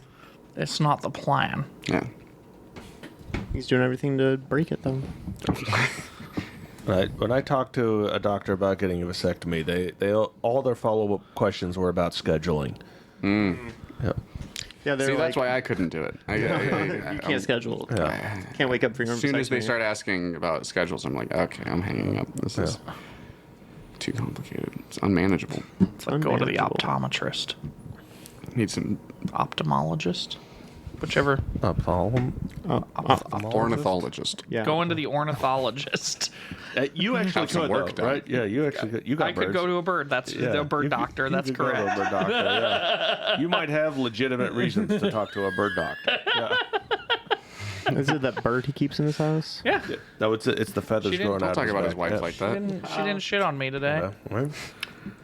It's not the plan. Yeah. He's doing everything to break it, though. Right. When I talked to a doctor about getting a vasectomy, they all their follow-up questions were about scheduling. Yeah. Yeah, they're See, like, that's why I couldn't do it. you can't schedule. Yeah. Can't wake up for your As soon as they vasectomy. start asking about schedules, I'm like, okay, I'm hanging up. This is too complicated. It's unmanageable. It's like going to the Unmanageable. optometrist, Need some ophthalmologist, whichever. ornithologist. Yeah. Going to the ornithologist. You actually Have some could, work though, done. right? Yeah, you actually you got I could birds. go to a bird. That's the bird You could- doctor. you That's could go to correct. a bird doctor, yeah. You might have legitimate reasons to talk to a bird doctor. Yeah. Is it that bird he keeps in his house? Yeah. No, it's the feathers She didn't- growing Don't out. talk of about his back. wife Yeah. like She that. didn't shit on me today. Yeah, right?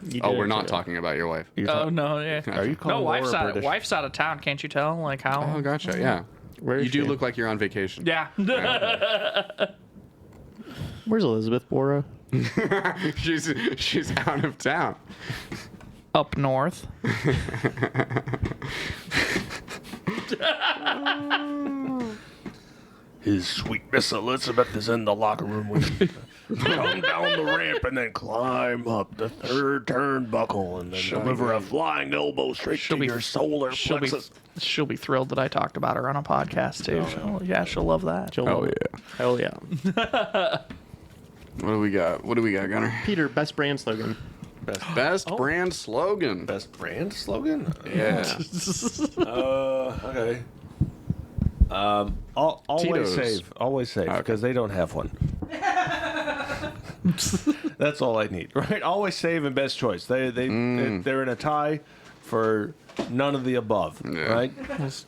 You Oh, did we're it, not too. talking about your wife. You Oh talk- no, yeah. Are you No, calling wife's Laura out. British? Wife's out of town. Can't you tell? Like how? Oh, gotcha. Yeah. Where is You do she? look like you're on vacation. Yeah. Where's Elizabeth Bora? she's out of town. Up north. His sweet Miss Elizabeth is in the locker room with me. Come down the ramp and then climb up the third turnbuckle and then deliver a flying elbow straight to your solar plexus. She'll be thrilled that I talked about her on a podcast too. She'll love that. Oh yeah. Hell yeah. What do we got? What do we got, Gunner? Peter, best brand slogan. Best brand slogan. Best brand slogan? Yeah. Okay. Always Tito's. save. Always save, because they don't have one. That's all I need, right? Always save and best choice. They're in a tie for none of the above, right?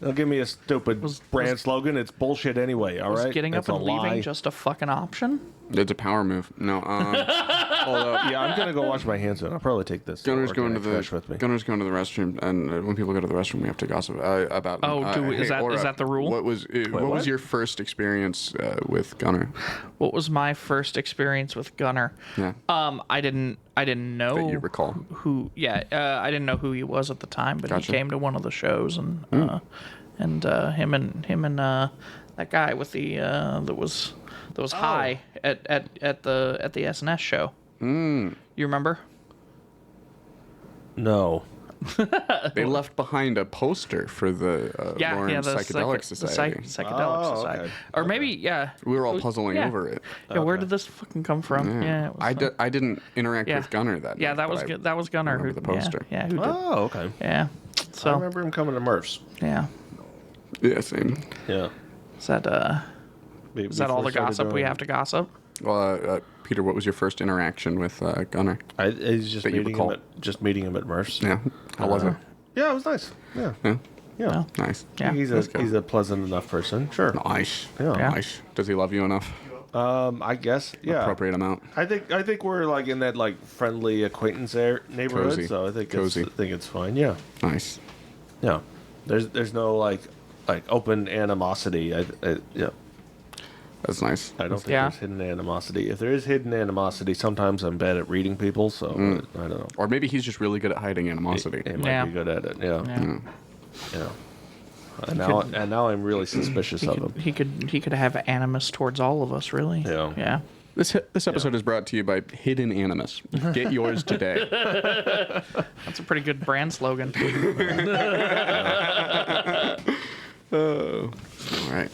Don't give me a stupid brand slogan. It's bullshit anyway, all right? Was getting That's up and a lie. leaving just a fucking option? It's a power move. No. Although Yeah, I'm going to go wash my hands soon. I'll probably take this. Gunner's going to organic trash with me. Gunner's going to the restroom, and when people go to the restroom, we have to gossip about. Oh, is that the rule? What was what? your first experience with Gunner? What was my first experience with Gunner? Yeah. I didn't know That you recall. who. Yeah, I didn't know who he was at the time, but Gotcha. he came to one of the shows, and him and that guy with the that was high at the SNS show. You remember? No. They left behind a poster for the Lawrence the Psychedelic Society. Psychedelic Oh, Society, okay. or maybe We were all puzzling yeah. over it. Yeah, where did this fucking come from? Yeah, it was, I didn't interact yeah. with Gunner that yeah, night, that but was I- that was Gunner remember who the poster. Yeah, who did? Oh, okay. Yeah. I So remember him coming to Murph's. yeah, Yeah, same. Yeah. is that all the gossip we have to gossip? Well, Peter, what was your first interaction with Gunner? He's just That you meeting him recall. meeting him at Murph's. Yeah. How was it? Yeah, it was nice. Yeah. Yeah. Yeah. Well, Nice. yeah. He's a pleasant enough person. Sure. Nice. Yeah. Yeah. Nice. Does he love you enough? I guess. Yeah. Appropriate amount. I think we're like in that like friendly acquaintance neighborhood, Cozy. so I think Cozy. it's fine. Yeah. Nice. Yeah. There's no like open animosity. Yeah. That's nice. I don't think Yeah. there's hidden animosity. If there is hidden animosity, sometimes I'm bad at reading people, so I don't know. Or maybe he's just really good at hiding animosity. He might Yeah. be good at it. Yeah. Yeah. Yeah. And now I'm really suspicious of him. He could have animus towards all of us, really. Yeah. Yeah. This episode is brought to you by Hidden Animus. Get yours today. That's a pretty good brand slogan. All right.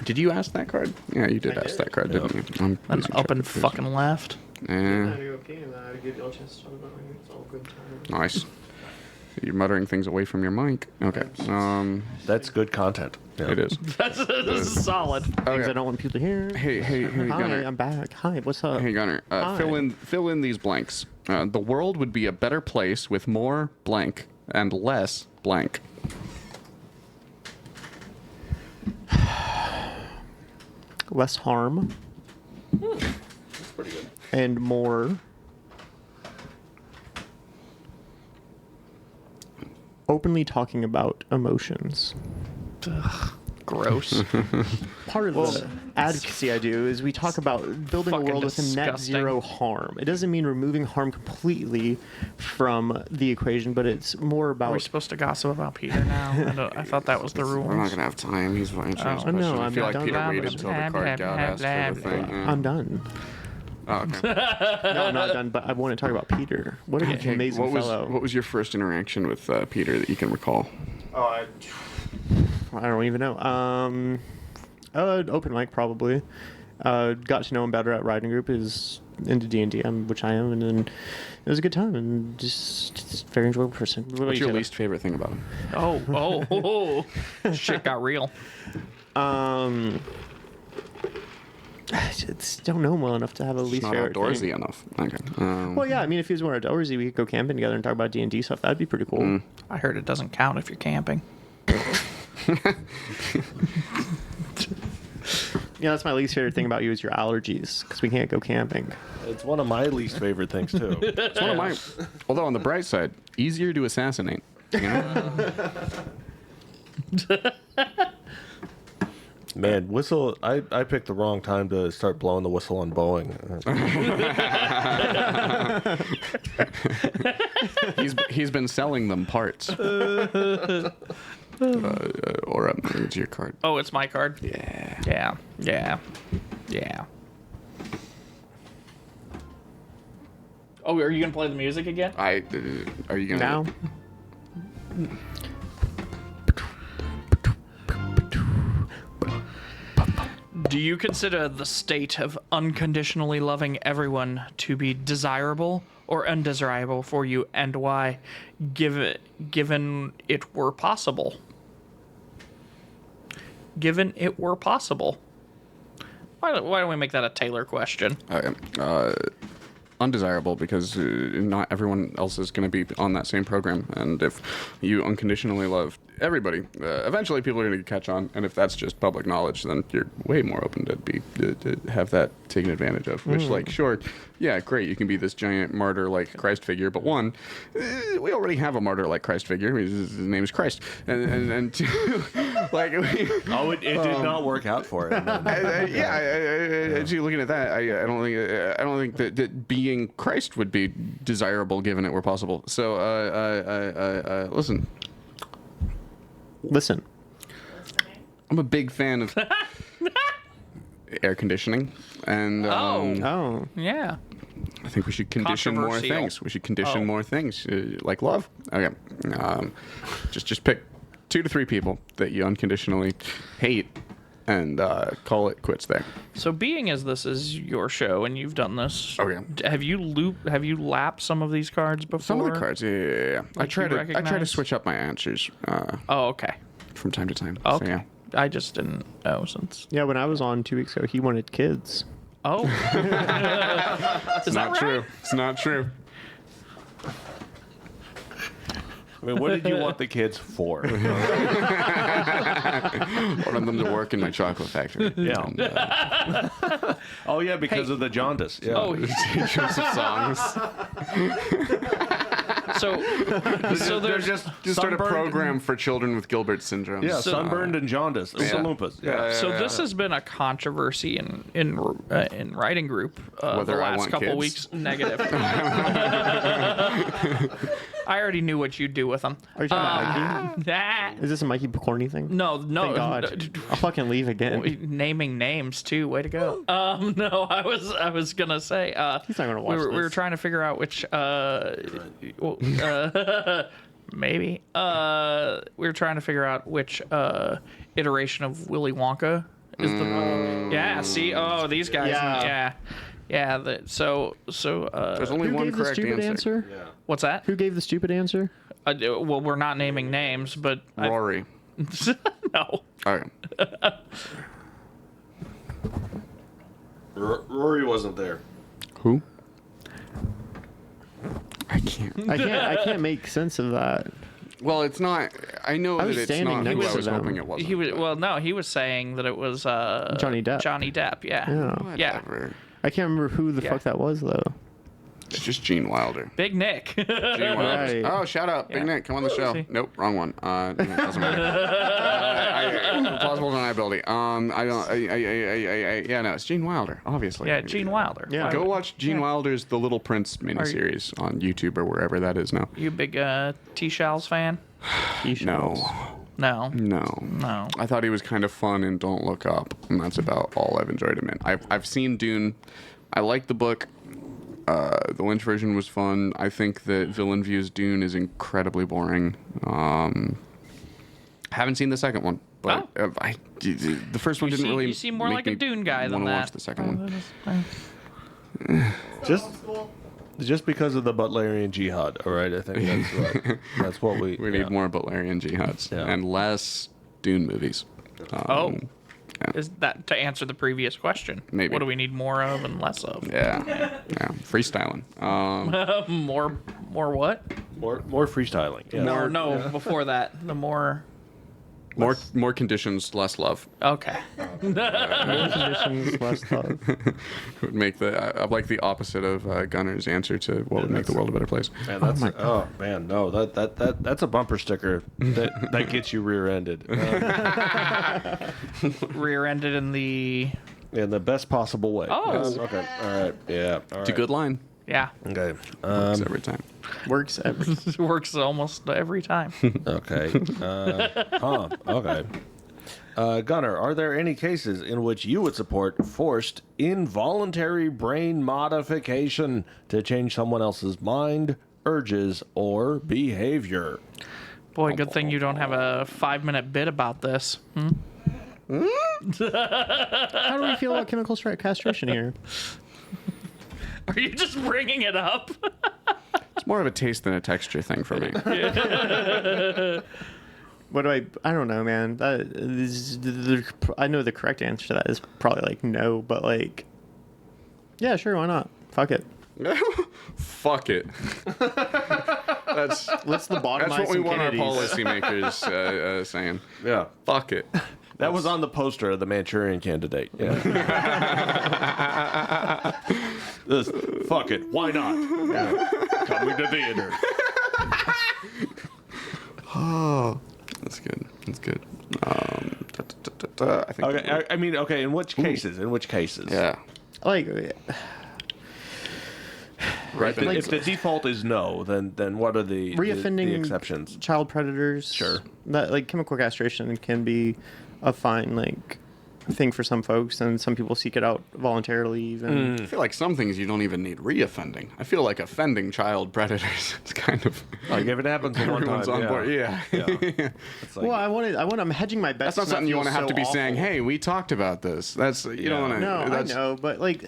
Did you ask that card? Yeah, you did ask that card, didn't you? I'm Then losing up track and of who's- fucking left. Eh, nice. You're muttering things away from your mic. Okay. That's good content. Yeah. It is. This is solid. Things Okay. I don't want people to hear. Hey, Hi, Gunner. I'm back. Hi, what's up? Hey, Gunner. Hi. Fill in these blanks. The world would be a better place with more blank and less blank. Less harm That's pretty good. and more openly talking about emotions. Gross. Part of the advocacy I do is we talk about building a Fucking world with a net disgusting. zero harm. It doesn't mean removing harm completely from the equation, but it's more Are we about supposed to gossip about Peter now? I thought that was the rule. We're not gonna have time. He's fine. Oh, no, I I'm feel not like Peter done. waited till the card got asked for the thing. Yeah. I'm done. Oh, okay. No, I'm not done, but I want to talk about Peter. What an amazing what was fellow. what was your first interaction with Peter that you can recall? I don't even know. Open mic probably. Got to know him better at riding group. Is into D&D, which I am, and then it was a good time and just a very enjoyable person. What about What's you, your Taylor? least favorite thing about him? Shit got real. I just don't know him well enough to have a It's least not favorite outdoorsy thing. enough. Okay. Well, yeah, I mean, if he was more outdoorsy, we could go camping together and talk about D&D stuff. That'd be pretty cool. I heard it doesn't count if you're camping. Yeah, that's my least favorite thing about you is your allergies, because we can't go camping. It's one of my least favorite things too. It's one of my. Although on the bright side, easier to assassinate. You know? Man, whistle. I picked the wrong time to start blowing the whistle on Boeing. he's been selling them parts. Or it's your card. Oh, it's my card. Yeah. Yeah. Yeah. Yeah. Oh, are you gonna play the music again? Are you gonna? Now, Do you consider the state of unconditionally loving everyone to be desirable or undesirable for you, and why, given it were possible? Given it were possible. Why don't we make that a Taylor question? Undesirable, because not everyone else is going to be on that same program, and if you unconditionally love everybody, eventually people are going to catch on, and if that's just public knowledge, then you're way more open to have that taken advantage of. Which, like, sure, yeah, great, you can be this giant martyr like Christ figure, but one, we already have a martyr like Christ figure. His name is Christ, and two, like, it did not work out for him. actually, looking at that, I don't think that being Christ would be desirable given it were possible. So, listen, listen. I'm a big fan of air conditioning, and Oh, Yeah. I think we should condition more Controversial. things. We should condition Oh. more things, like love. Okay, just pick 2 to 3 people that you unconditionally hate, and call it quits there. So, being as this is your show and you've done this, Okay. Have you lapped some of these cards before? Some of the cards, yeah. I Like try you to recognize? switch up my answers Oh, okay. from time to time. Okay. So, yeah. I just didn't know since. yeah. When I was on 2 weeks ago, he wanted kids. Oh. Is that Not right? true. It's not true. I mean, what did you want the kids for? Wanted them to work in my chocolate factory. Yeah. And, Oh yeah, because Hey. of the jaundice. Yeah. Oh, teachers of songs. so they're there's just Just start a sunburned program for children with Gilbert syndrome. Yeah, So- sunburned and jaundice. Salumpas. Yeah. So this has been a controversy in writing group the Whether I last want couple kids? weeks. Negative. I already knew what you'd do with them. Are you talking about Mikey? Ah, Is this a Mikey Picorni thing? no, Thank God. I'll fucking leave again. Naming names too. Way to go. No, I was gonna say. He's not gonna watch we were this. trying to figure out which. Maybe. We were trying to figure out which iteration of Willy Wonka is the. Yeah. See. Oh, these guys. Yeah. Yeah. So. There's only Who one gave the correct stupid answer? What's that? Who gave the stupid answer? Well, we're not naming names, but Rory. no. Okay. Rory wasn't there. Who? I can't. I can't make sense of that. Well, it's not. I know I that was it's standing not next who I to was them. hoping it wasn't. He was he was saying that it was Johnny Depp. Johnny Depp, yeah. Yeah. Whatever. I can't remember who the Yeah. fuck that was though. It's just Gene Wilder. Big Nick. Gene Wilder. Right. Oh, shout out, Big Yeah. Nick, come on the show. See? Nope, wrong one. No, it doesn't matter. Plausible deniability. I don't. Yeah, no, it's Gene Wilder, obviously. Yeah, Gene Wilder. Yeah. Go watch Gene Yeah. Wilder's The Little Prince miniseries on YouTube or wherever that is now. You a big T-Shells fan? No, No. no. No. I thought he was kind of fun in Don't Look Up, and that's about all I've enjoyed him in. I've seen Dune. I like the book. The Lynch version was fun. I think that Villain Views Dune is incredibly boring. Haven't seen the second one, but the first one didn't really. You seem more make like a me Dune guy than wanna that. watch the second one. Just Old school. just because of the Butlerian jihad. All right, I think that's what we. We need more Butlerian jihads Yeah. and less Dune movies. Oh. yeah. Is that to answer the previous question? Maybe. What do we need more of and less of? Yeah, freestyling. More what? more freestyling. Yeah. More no, before that. The more More conditions, less love. okay. Conditions, less love. Would make the like the opposite of Gunner's answer to what would make the world a better place. Man, that's, man, no, that's a bumper sticker that gets you rear-ended. Rear-ended in the In the best possible way. Oh. Yes, okay. All right. Yeah. All right. It's a good line. yeah. Okay. Works every time. Works every. Works almost every time. Okay. Okay. Gunnar, are there any cases in which you would support forced involuntary brain modification to change someone else's mind, urges, or behavior? Boy, good thing you don't have a 5-minute bit about this. How do we feel about chemical castration here? Are you just bringing it up? It's more of a taste than a texture thing for me. What do I don't know, man. I know the correct answer to that is probably like no, but like, yeah, sure, why not? Fuck it. Fuck it. That's Let's lobotomize that's what we some want our Kennedys. policymakers saying. Yeah. Fuck it. That was on the poster of the Manchurian Candidate. Yeah. Fuck it. Why not? Yeah. Coming to theater. Oh, that's good. That's good. I think. Okay. I mean, okay. In which cases? In which cases? Yeah. Like, Right. If, if the default is no, then what are the reoffending exceptions? child predators. Sure. That like chemical castration can be a fine like thing for some folks, and some people seek it out voluntarily. Even I feel like some things you don't even need reoffending. I feel like offending child predators is kind of Like if it happens one everyone's time, on board. Yeah. It's like, well, I'm hedging my bets. That's not to something you feel want to have so to be awful. saying, "Hey, we talked about this." That's you don't want to. No, I know, but like,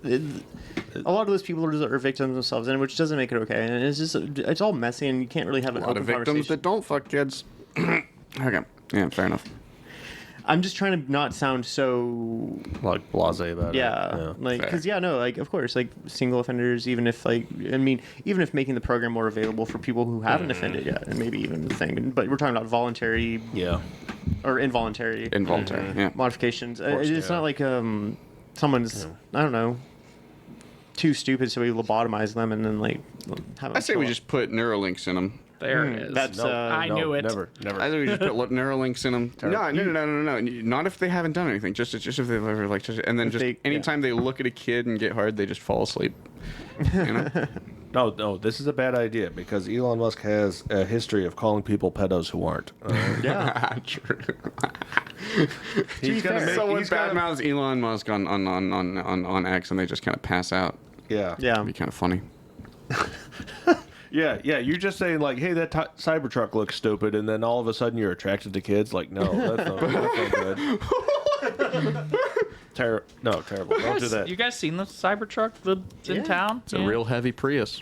a lot of those people are victims themselves, and which doesn't make it okay. And it's all messy, and you can't really have an A lot open of victims conversation. that don't fuck kids. Okay. Yeah. Fair enough. I'm just trying to not sound so like blasé about yeah, it. like Fair. because like of course, like single offenders, even if even if making the program more available for people who haven't offended yet, and maybe even the thing, but we're talking about voluntary Yeah. or involuntary Involuntary. Yeah. modifications. Forced, It's yeah. not like someone's I don't know too stupid, so we lobotomize them and then like have them I say show we up. just put Neuralinks in them. There it is. That's I knew it. Never. I think we just put Neuralinks in them. No. Not if they haven't done anything. Just if they've ever like, and then If just they- anytime they look at a kid and get hard, they just fall asleep. You know? No, this is a bad idea because Elon Musk has a history of calling people pedos who aren't. yeah. True. He's gonna make. Someone He's gonna, badmouths Elon Musk on X, and they just kind of pass out. yeah. Yeah. It'd be kind of funny. Yeah. You're just saying like, hey, that Cybertruck looks stupid, and then all of a sudden you're attracted to kids. Like, no, that's not good. No, terrible. Don't do that. You guys seen the Cybertruck that's in Yeah. town? It's a real heavy Prius.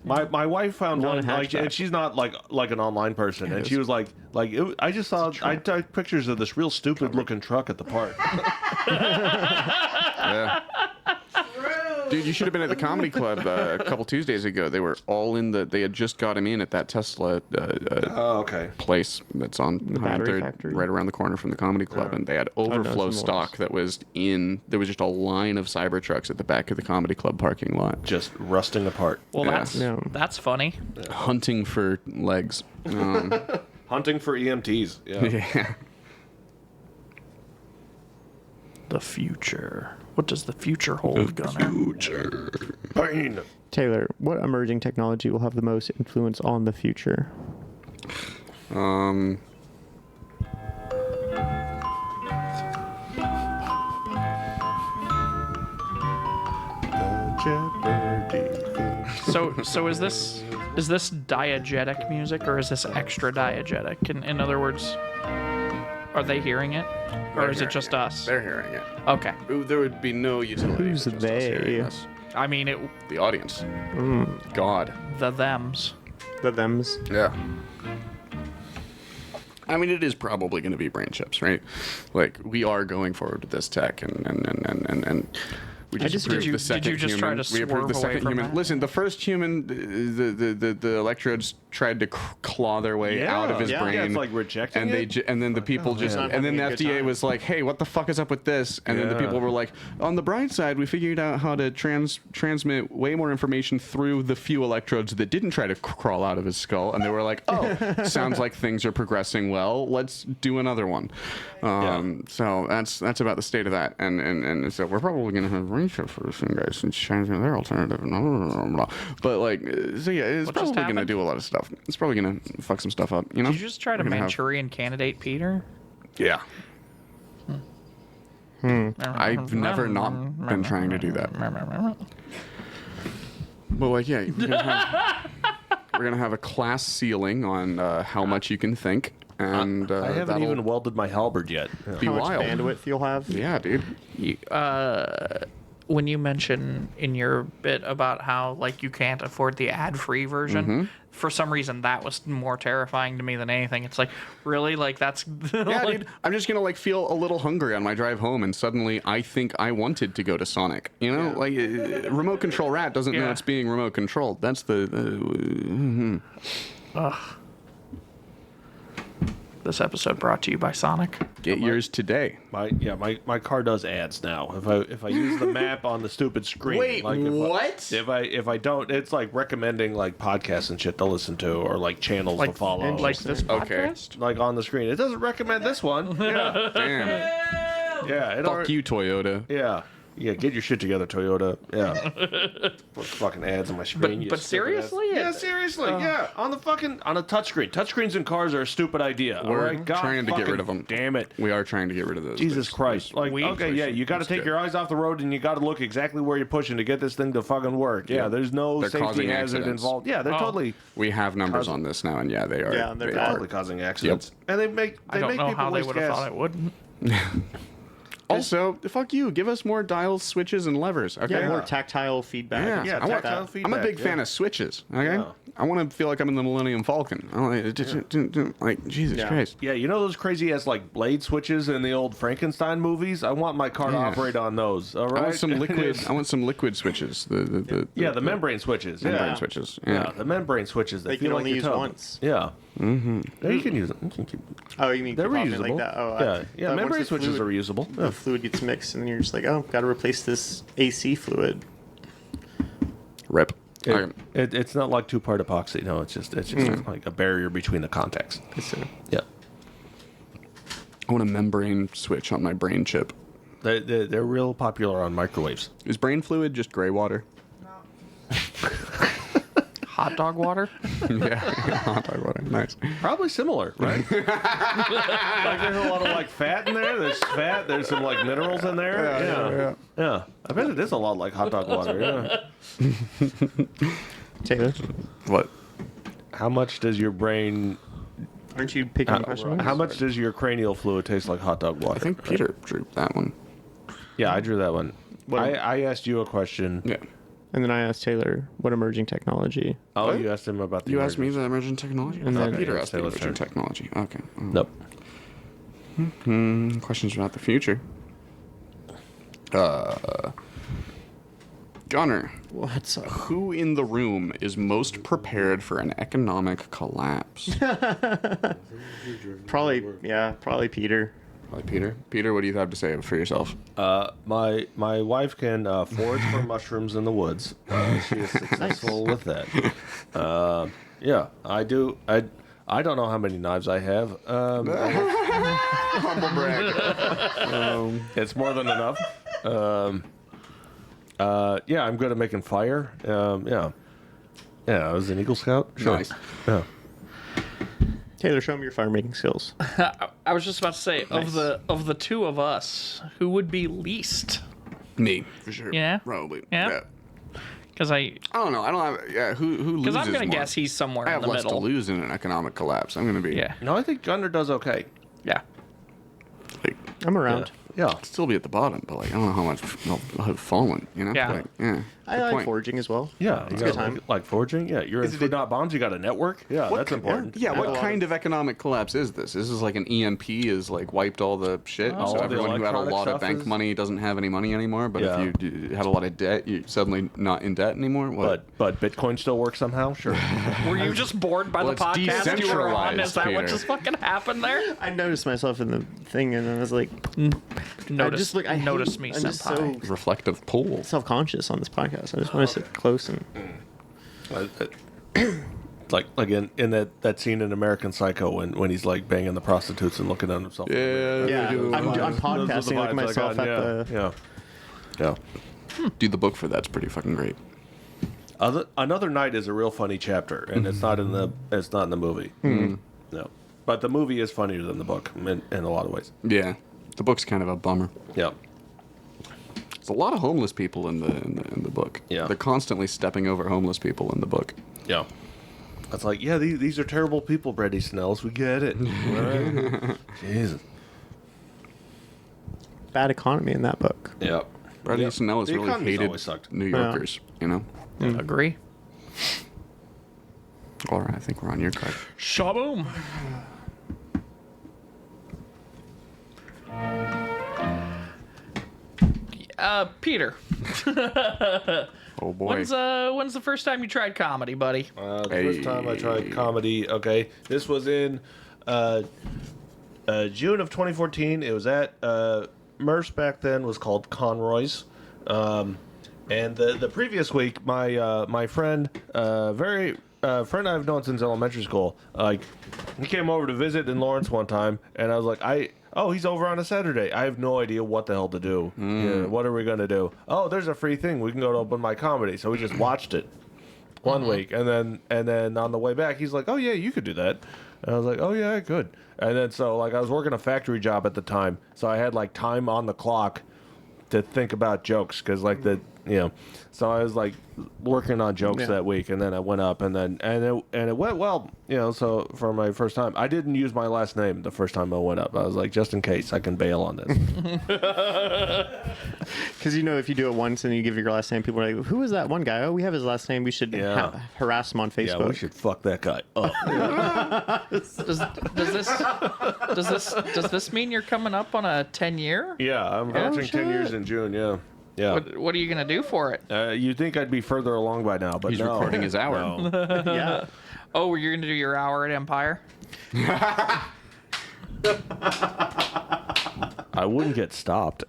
My wife found Not one, a like, hatchback. and she's not like an online person, and she was like I just saw I took pictures of this real stupid looking truck at the park. Yeah. Dude, you should have been at the comedy club a couple Tuesdays ago. They were all they had just got him in at that Tesla Oh, okay. place that's on battery 103rd, factory. right around the corner from the comedy club, and they had overflow some stock that was there was just a line of Cybertrucks at the back of the comedy club parking lot, Just rusting apart. Well, Yeah. that's funny. hunting for legs. Hunting for EMTs. Yeah. Yeah. The future. What does the future hold, Gunner? Pain. Taylor, what emerging technology will have the most influence on the future? So is this diegetic music or is this extra diegetic? In other words, are they hearing it, or is it just us? They're hearing it. Okay. There would be no utility. Who's for just us hearing they? this. I mean, The audience. God. the thems. The thems. Yeah. I mean, it is probably going to be brain chips, right? Like, we are going forward with this tech, and we just approved Did the second you just try human. to We approved the swerve away second from human. that? Listen, the first human, the electrodes tried to claw their way out of his yeah. brain. Yeah, it's like rejecting and it? and then the people just, man. and then the Having a good FDA time. was like, hey, what the fuck is up with this? And then the Yeah. people were like, on the bright side, we figured out how to transmit way more information through the few electrodes that didn't try to crawl out of his skull. And they were like, oh, sounds like things are progressing well. Let's do another one. So that's about the state of that. And so we're probably going to have brain chips for this thing, guys, and change their alternative. But like, so yeah, it's What just probably going to happened? do a lot of stuff. It's probably going to fuck some stuff up, you know? Did you just try to We're gonna have- Manchurian candidate Peter? Yeah. I've never not been trying to do that. But like, yeah, we're gonna have a class ceiling on how much you can think, and I haven't that'll even welded my halberd yet. be How much wild. bandwidth you'll have? Yeah, dude. When you mention in your bit about how like you can't afford the ad-free version, for some reason that was more terrifying to me than anything. It's like, really? Like that's Yeah, like, dude. I'm just gonna like feel a little hungry on my drive home, and suddenly I think I wanted to go to Sonic. You know, like remote control rat doesn't know Yeah. it's being remote controlled. That's the. This episode brought to you by Sonic. Get yours today. My car does ads now. If I use the map on the stupid screen. Wait, like what? If I don't, it's like recommending like podcasts and shit to listen to or like channels to follow. And like this Okay. podcast. like on the screen. It doesn't recommend this one. Yeah. Damn. Yeah. It Fuck already- you, Toyota. Yeah. Yeah, get your shit together, Toyota. Yeah. Put fucking ads on my screen. you But stupid ass. seriously? Yeah, seriously. Yeah. On a touchscreen. Touchscreens in cars are a stupid idea. We're all right? God trying to get fucking rid of them. Damn it. We are trying to get rid of those. Jesus things. Christ. Like, We- okay, yeah, you got to That's take good. your eyes off the road and you got to look exactly where you're pushing to get this thing to fucking work. Yeah, there's no They're safety causing hazard accidents. involved. Yeah, they're totally We have numbers on this now, and yeah, they are. Yeah, they're they bad. are. totally causing accidents. And they make I don't know people how they waste would have gas. thought it wouldn't. Also, fuck you. Give us more dials, switches, and levers. Okay. Yeah, more tactile feedback. Yeah, and Yeah, stuff like tactile that. feedback. I'm a big yeah. fan of switches. Okay. Yeah. I want to feel like I'm in the Millennium Falcon. Like Jesus Yeah. Christ. Yeah, you know those crazy ass like blade switches in the old Frankenstein movies? I want my car to Yeah. operate on those. All right. I want some liquid. I want some liquid switches. The membrane switches. membrane Yeah. switches. Yeah, Yeah. the membrane switches. They They feel can like only your use tub. once. Yeah. Mm-hmm. Yeah, you can use them. You can keep. Oh, you mean They're keep popping reusable. like that? Oh, Yeah. Membrane switches are reusable. The fluid gets mixed, and then you're just like, oh, got to replace this AC fluid. Rip. Okay. It's not like two-part epoxy. No, it's just like a barrier between the contacts. Yeah. I want a membrane switch on my brain chip. They're real popular on microwaves. Is brain fluid just gray water? Hot dog water? Yeah. Hot dog water. Nice. Probably similar, right? Like there's a lot of like fat in there. There's fat. There's some like minerals in there. Yeah. I bet it is a lot like hot dog water. Yeah. Taylor, What? How much does your brain? aren't you picking the question? How much does your cranial fluid taste like hot dog water? I think Peter drew that one. Yeah, I drew that one. What- I asked you a question. Yeah. And then I asked Taylor, what emerging technology? Oh, What? you asked him about the. You asked me the emergent technology? I And thought then- Peter Okay, asked the Taylor's emergent turn. technology. Okay. Nope. Questions about the future. Gunner, What's up? who in the room is most prepared for an economic collapse? Probably Peter. Probably Peter. Peter, what do you have to say for yourself? My wife can forage for mushrooms in the woods. She is successful with that. Yeah, I do. I don't know how many knives I have. Humble brag. It's more than enough. Yeah, I'm good at making fire. Yeah, I was an Eagle Scout. Sure. Nice. Yeah. Taylor, show me your fire making skills. I was just about to say, Nice. of the two of us, who would be least? Me, for sure. Yeah? Probably. Yeah? Because I don't know. I don't have. Yeah, who loses because I'm gonna more? guess he's somewhere I in have the less middle. to lose in an economic collapse. I'm gonna be. Yeah, No, I think Gunner does okay. yeah. Like, I'm around. Yeah. still be at the bottom, but like I don't know how much I'll have fallen. You know. Yeah. Like, yeah. I Good like point. foraging as well. Yeah, It's you a good got, time. like forging. Yeah, you're in Food Not Bombs. You got a network. Yeah, that's important. Yeah, I have a what lot kind of economic collapse is this? This is like an EMP is like wiped all the shit, All so the everyone who had a electronic lot of stuff bank is- money doesn't have any money anymore. But Yeah. if you had a lot of debt, you're suddenly not in debt anymore. What? But Bitcoin still works somehow. Sure. Were you just bored by Well, the it's podcast you were on? decentralized, Is that what Peter. just fucking happened there? I noticed myself in the thing, and I was like, Notice, I notice hate- me, I'm just senpai. so Reflective pool. self-conscious on this podcast. I just want to sit close and like in that scene in American Psycho when he's like banging the prostitutes and looking at himself. yeah. I'm Those are the podcasting like vibes I myself got, at the. yeah. Dude, the book for that's pretty fucking great. Another Night is a real funny chapter, and it's not in the movie. No. But the movie is funnier than the book in a lot of ways. Yeah, the book's kind of a bummer. Yeah. There's a lot of homeless people in the book. Yeah. They're constantly stepping over homeless people in the book. Yeah. It's like, yeah, these are terrible people, Brady Snells. We get it. Right? Jesus. Bad economy in that book. Yeah. Brady Yep. Snell has The really economy's hated always sucked. New Yorkers, you know? Agree. All right, I think we're on your card. Shaboom. Peter, Oh boy. when's the first time you tried comedy, buddy? The first time I tried comedy, okay, this was in June of 2014. It was at Murph's back then was called Conroy's. And the previous week, my friend, friend I've known since elementary school, like he came over to visit in Lawrence one time, and I was like, he's over on a Saturday. I have no idea what the hell to do. Yeah, what are we gonna do? Oh, there's a free thing. We can go to open mic comedy. So we just watched it one week, and then on the way back, he's like, oh yeah, you could do that. And I was like, oh yeah, I could. And then so like I was working a factory job at the time, so I had like time on the clock to think about jokes because like so I was like working on jokes that week, and then I went up, and it went well, so for my first time I didn't use my last name the first time I went up. I was like, just in case I can bail on this. Because if you do it once and you give your last name, people are like, "Who is that one guy? Oh, we have his last name. We should harass him on Facebook." Yeah, we should fuck that guy up. Does this mean you're coming up on a 10-year? Yeah, I'm approaching 10 years in June. Yeah. What are you gonna do for it? You'd think I'd be further along by now, but He's no. recording his hour. No. Yeah. Oh, you're gonna do your hour at Empire? I wouldn't get stopped.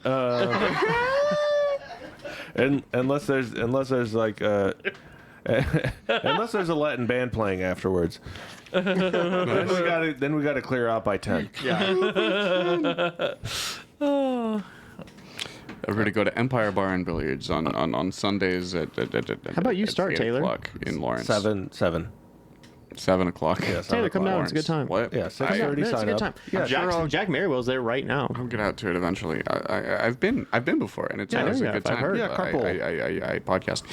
And unless there's like unless there's a Latin band playing afterwards. then we gotta clear out by 10. Yeah. We're going to go to Empire Bar and Billiards on Sundays at How about you start, 8 Taylor? o'clock in Lawrence. 7. 7 o'clock. Yeah, Taylor, come down. It's a good time. What? Yeah, 6:30 It's a sign good up. time. Yeah, Jack Merriwell's there right now. I'll get out to it eventually. I've been before, and it's Yeah, always yeah, a good I've time. heard. Yeah, carpool. I podcast.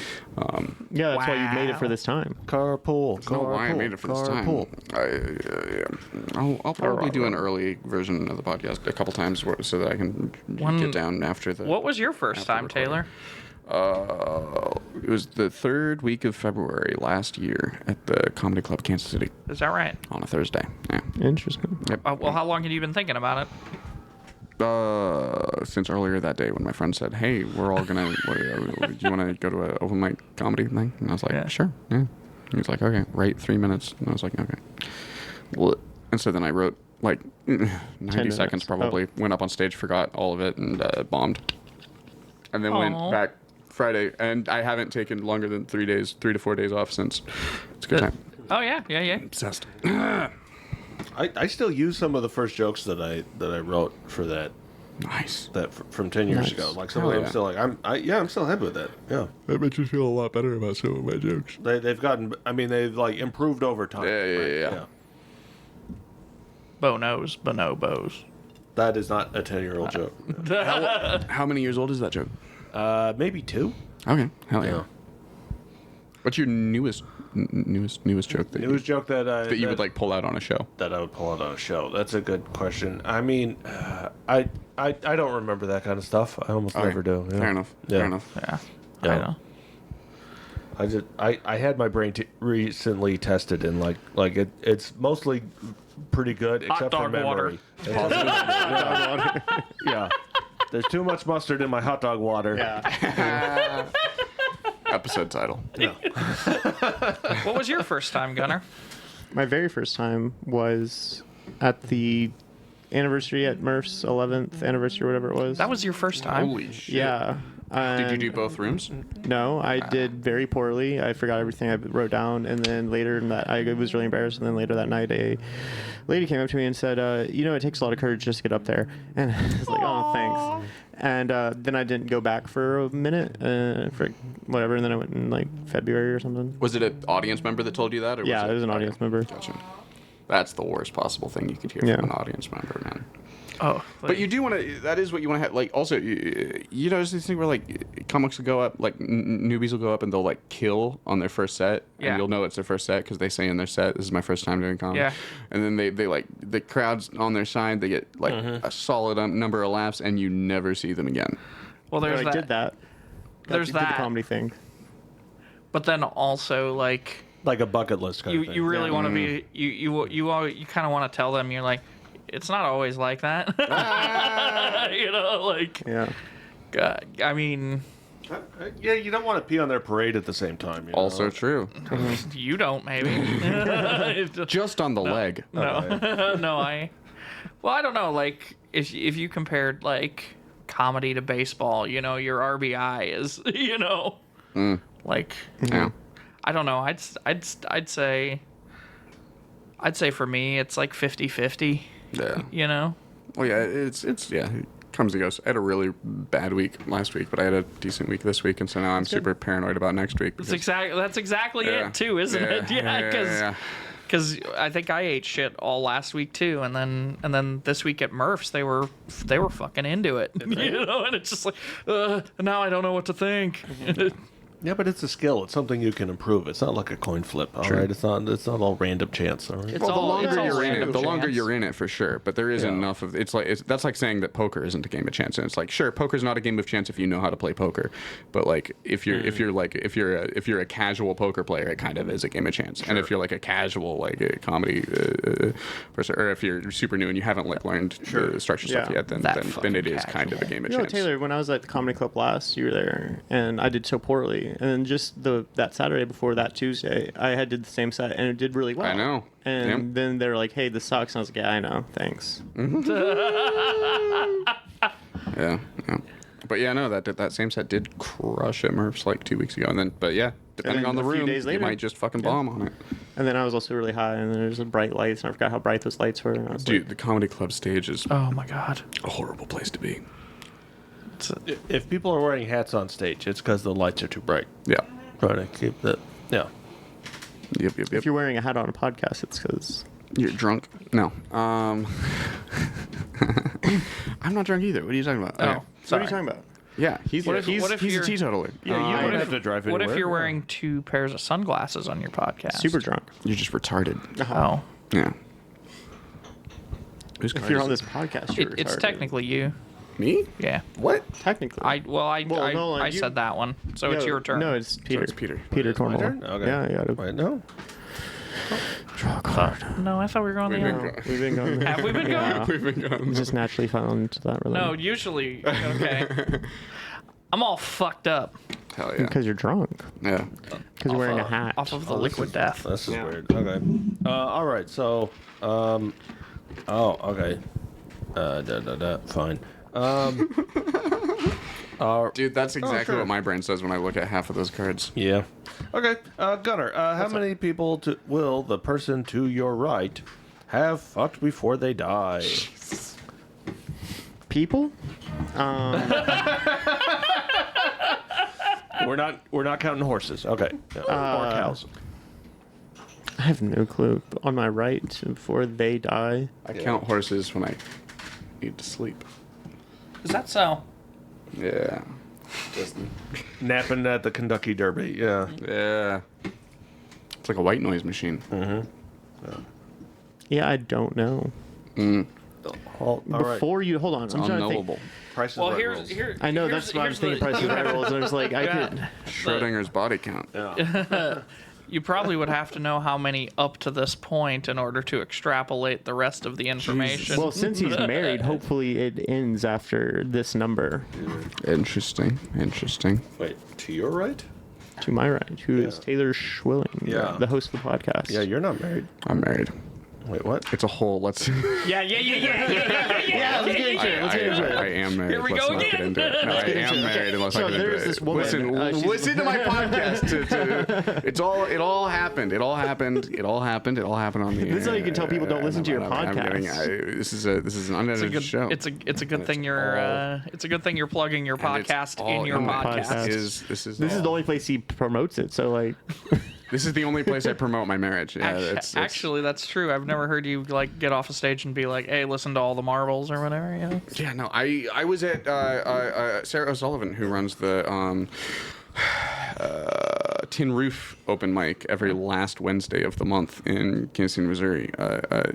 Yeah, that's why you made it for this time. Carpool. I don't know why I made it for this time. I'll probably do an early version of the podcast a couple times so that I can get down after the. What was your first time, recording. Taylor? It was the third week of February last year at the Comedy Club Kansas City Is that right? on a Thursday. Yeah. Interesting. Well, how long had you been thinking about it? Since earlier that day when my friend said, "Hey, we're all gonna. Do you want to go to an open mic comedy thing?" And I was like, Yeah. "Sure." Yeah. He was like, "Okay, write 3 minutes." And I was like, "Okay." Well, and so then I wrote like 90 seconds minutes. probably. Went up on stage, forgot all of it, and bombed. And then went Aw. back Friday, and I haven't taken longer than 3 to 4 days off since. It's a good time. Oh yeah. Obsessed. I still use some of the first jokes that I wrote for that Nice. from 10 years Nice. ago. Like some Hell of them yeah. still like I'm still happy with that. Yeah. That makes me feel a lot better about some of my jokes. They've gotten. I mean, they've like improved over time. Yeah. Bonos, bonobos. That is not a 10-year-old joke. How many years old is that joke? Maybe 2. Okay. Hell yeah. Yeah. What's your newest joke that Newest joke that you would like pull out on a show? that I would pull out on a show. That's a good question. I mean, I don't remember that kind of stuff. I almost never do. Yeah. Fair enough. Yeah. Fair enough. Yeah. Yeah. I know. I had my brain recently tested, and like it's mostly pretty good except for dog water. memory. Yeah. There's too much mustard in my hot dog water. Yeah. Episode title. What was your first time, Gunner? My very first time was at the anniversary at Murph's 11th anniversary, whatever it was. That was your first time. Holy shit. Yeah. Did you And do both rooms? No, I did very poorly. I forgot everything I wrote down, and then later in that, I was really embarrassed. And then later that night, a lady came up to me and said, "It takes a lot of courage just to get up there." And I was like, "Oh, thanks." And then I didn't go back for a minute, for whatever, and then I went in like February or something. Was it an audience member that told you that? Or Yeah, was it was an audience member. Gotcha. That's the worst possible thing you could hear Yeah. from an audience member, man. Oh, But you do want to. That is what you want to have. Like, also, you know, there's this thing where like comics will go up, like newbies will go up and they'll like kill on their first set, Yeah. and you'll know it's their first set because they say in their set, "This is my first time doing comedy." Yeah. And then they like the crowd's on their side. They get like a solid number of laughs, and you never see them again. well, there's I that. did that. There's Did that. the comedy thing. But then also like Like a bucket list kind of thing. you really Yeah. want to be you kind of want to tell them you're like it's not always like that. You know, like Yeah. God, I mean, Yeah, you don't want to pee on their parade at the same time. You know? Also true. you don't maybe. Just on the leg. No, no, well, I don't know. Like, if you compared like comedy to baseball, you know, your RBI is, you know, like, Yeah. I don't know. I'd say for me, it's like 50-50. Yeah. You know, Well, yeah. It's yeah. It comes and goes. I had a really bad week last week, but I had a decent week this week, and so now I'm super paranoid about next week. that's exactly Yeah. it too, isn't it? Yeah, yeah. because I think I ate shit all last week too, and then this week at Murph's they were fucking into it, you know, and it's just like now I don't know what to think. Yeah, but it's a skill. It's something you can improve. It's not like a coin flip. All right, it's not all random chance. All right. It's Well, the all- longer it's all you're in random it, the longer chance. you're in it for sure. But there is Yeah. enough of that's like saying that poker isn't a game of chance. And it's like sure, poker's not a game of chance if you know how to play poker, but like if you're a casual poker player, it kind of is a game of chance. And if you're like a casual like a comedy person, or if you're super new and you haven't like learned the structure stuff Yeah. yet, then That then it is fucking kind of a casual. game of You know, chance. Taylor, when I was at the comedy club last, you were there, and I did so poorly. And then just that Saturday before that Tuesday, I had did the same set, and it did really well. I know. And Yep. then they were like, "Hey, this sucks." And I was like, "Yeah, I know. Thanks." Yeah, yeah. But yeah, no, that same set did crush at Murph's like 2 weeks ago, and then yeah, depending then on the a few room, days you later- might just fucking bomb on it. And then I was also really high, and then there's the bright lights, and I forgot how bright those lights were. And I was Dude, like, the comedy club stage is Oh my god. a horrible place to be. If people are wearing hats on stage, it's because the lights are too bright. Yeah. Try to keep the Yep. if you're wearing a hat on a podcast, it's because You're drunk? No. I'm not drunk either. What are you talking about? Oh, Okay. what are sorry. you talking about? Yeah, he's What if he's a you're- teetotaler. Yeah, you don't have to drive What if anywhere. you're wearing 2 pairs of sunglasses on your podcast? Super drunk. You're just retarded. Oh, Yeah. Whose If card you're is on it? this podcast, you're it's retarded. technically you. Me? Yeah. What? technically. I said that one, so it's your turn. No, it's Peter. it's Peter. Peter My Cornwall. turn? Okay. Yeah, you gotta Wait, no. draw a card. No, I thought we were going the We've other. been one. We've been going. Have we been going? Yeah. We've been going. Just naturally fell into that rhythm. No, usually. Okay. I'm all fucked up Hell yeah. because you're drunk. Yeah. Because you're wearing a hat. off of the liquid death. This is weird. Okay. All right. So, okay. Fine. Dude, that's exactly sure. what my brain says when I look at half of those cards. Yeah. Okay. Gunnar, how many people will the person to your right have fucked before they die? People? We're not counting horses. Okay. Or cows. I have no clue. On my right, before they die. I count horses when I need to sleep. Is that so? Yeah. Just, Napping at the Kentucky Derby. Yeah. yeah. It's like a white noise machine. Yeah, I don't know. All right. Before you hold on, I'm trying to think. Unknowable. Price is Well, Right here's rules. here. I know here's- that's why I was here's thinking the- price of right rolls. And I was like, I Yeah. could. Schrodinger's body count. Yeah. You probably would have to know how many up to this point in order to extrapolate the rest of the information. Well, since he's married, hopefully it ends after this number. Interesting. Interesting. Wait, to your right? To my right, who is Yeah. Taylor Schwilling, Yeah. the host of the podcast. Yeah, you're not married. I'm married. Wait, what? It's a whole. Let's. yeah. Yeah, let's get into it. Let's get into it. I am married. Here we Let's go not get again. into it. No, I am married. Unless So I get into there's it. this woman, Listen, she's- listen to my podcast. It all happened. It all happened. It all happened. It all happened on the. This is how you can tell people don't listen to your podcast. This is an It's a unedited good. show. It's a good thing it's you're. all- It's a good thing you're plugging your And it's podcast all in your in the podcast. podcast. This is This is the only place he promotes it. So like, This is the only place I promote my marriage. Yeah, Actually, that's true. I've never heard you like get off a stage and be like, "Hey, listen to all the marbles" or whatever. You know? Yeah, no, I was at Sarah O'Sullivan, who runs the Tin Roof open mic every last Wednesday of the month in Kansas City, Missouri.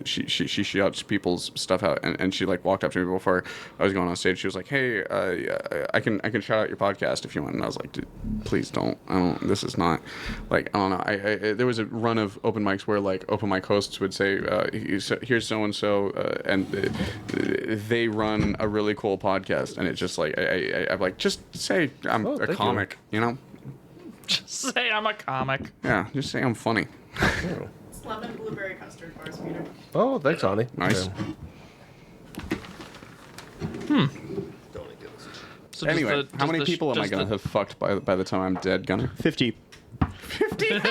She shouts people's stuff out, and she like walked up to me before I was going on stage. She was like, "Hey, I can shout out your podcast if you want." And I was like, "Dude, please don't. I don't. This is not like I don't know." I there was a run of open mics where like open mic hosts would say, "Here's so and so," and they run a really cool podcast, and it's just like I'm like, just say I'm a comic, you know. Just say I'm a comic. Yeah, just say I'm funny. It's lemon blueberry custard bars, Peter. Oh, thanks, honey. Nice. So Anyway, how many people am I going to have fucked by the time I'm dead, Gunner? 50. 50?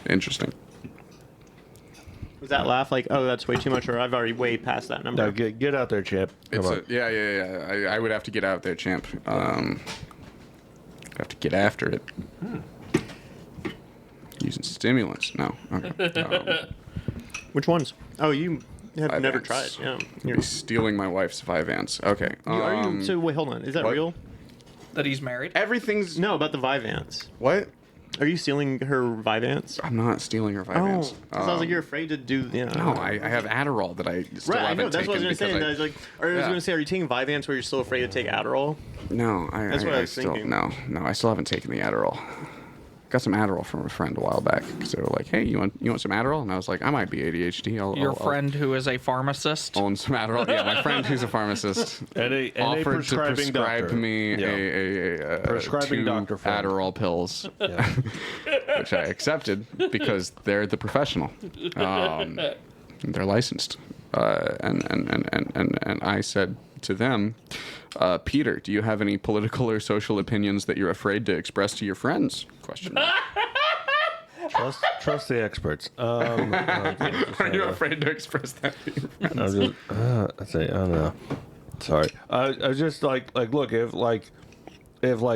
Interesting. Was that laugh like, oh, that's way too much, or I've already way past that number? No, get out there, champ. Come on. Yeah. I would have to get out there, champ. Have to get after it. Using stimulants. No. Okay. Which ones? Oh, you have Vyvanse. never tried. Yeah. You're stealing my wife's Vyvanse. Okay. Are you? So wait, hold on. Is that what? real? that he's married. Everything's... No, about the Vyvanse. What? Are you stealing her Vyvanse? I'm not stealing her Oh, Vyvanse. 'cause I was like, you're afraid to do. Yeah. No, I have Adderall that I still Right, I haven't know. That's what I was taken gonna say. I was like, or I was Yeah. gonna say, are you taking Vyvanse where you're still afraid to take Adderall? No, That's what I was still thinking. no, I still haven't taken the Adderall. Got some Adderall from a friend a while back because they were like, "Hey, you want some Adderall?" And I was like, "I might be ADHD. Your friend who is a pharmacist. I'll own some Adderall." Yeah, my friend who's a pharmacist And a offered to prescribing prescribe doctor. me Yeah. Prescribing 2 doctor friend. Adderall pills, which I accepted because they're the professional. They're licensed, and I said to them, Peter, do you have any political or social opinions that you're afraid to express to your friends? Question mark. Trust the experts. Are you afraid to express that to your friends? I say, I don't know. Sorry. I was just like, look, if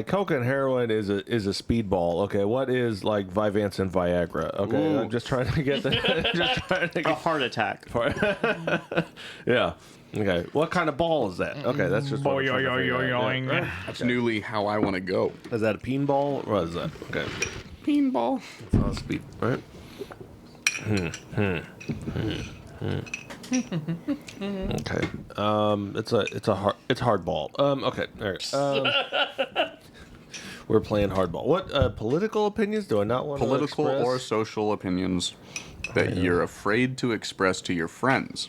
coke and heroin is a speedball, okay, what is like Vyvanse and Viagra? Okay, Ooh. I'm just trying to get A heart attack. Yeah. Okay. What kind of ball is that? Okay, that's just what I'm trying to figure out. Yeah, right. That's newly how I want to go. Is that a peen ball? What is that? Okay. Beanball. It's on speed, right? Okay. It's hardball. Okay. All right. We're playing hardball. What political opinions do I not want Political to express? or social opinions that you're afraid to express to your friends.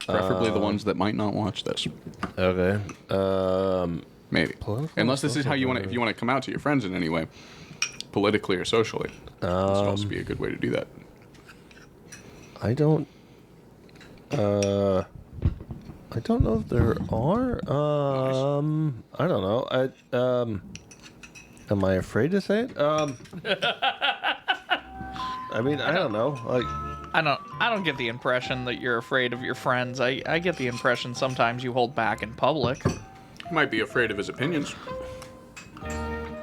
Preferably the ones that might not watch this. Okay. Maybe. Political Unless this is how you want to, social if you want to come out to your friends in any way, politically or socially. This would also be a good way to do that. I don't know if there are. I don't know. Am I afraid to say it? I mean, I don't know. Like, I don't get the impression that you're afraid of your friends. I get the impression sometimes you hold back in public. Might be afraid of his opinions.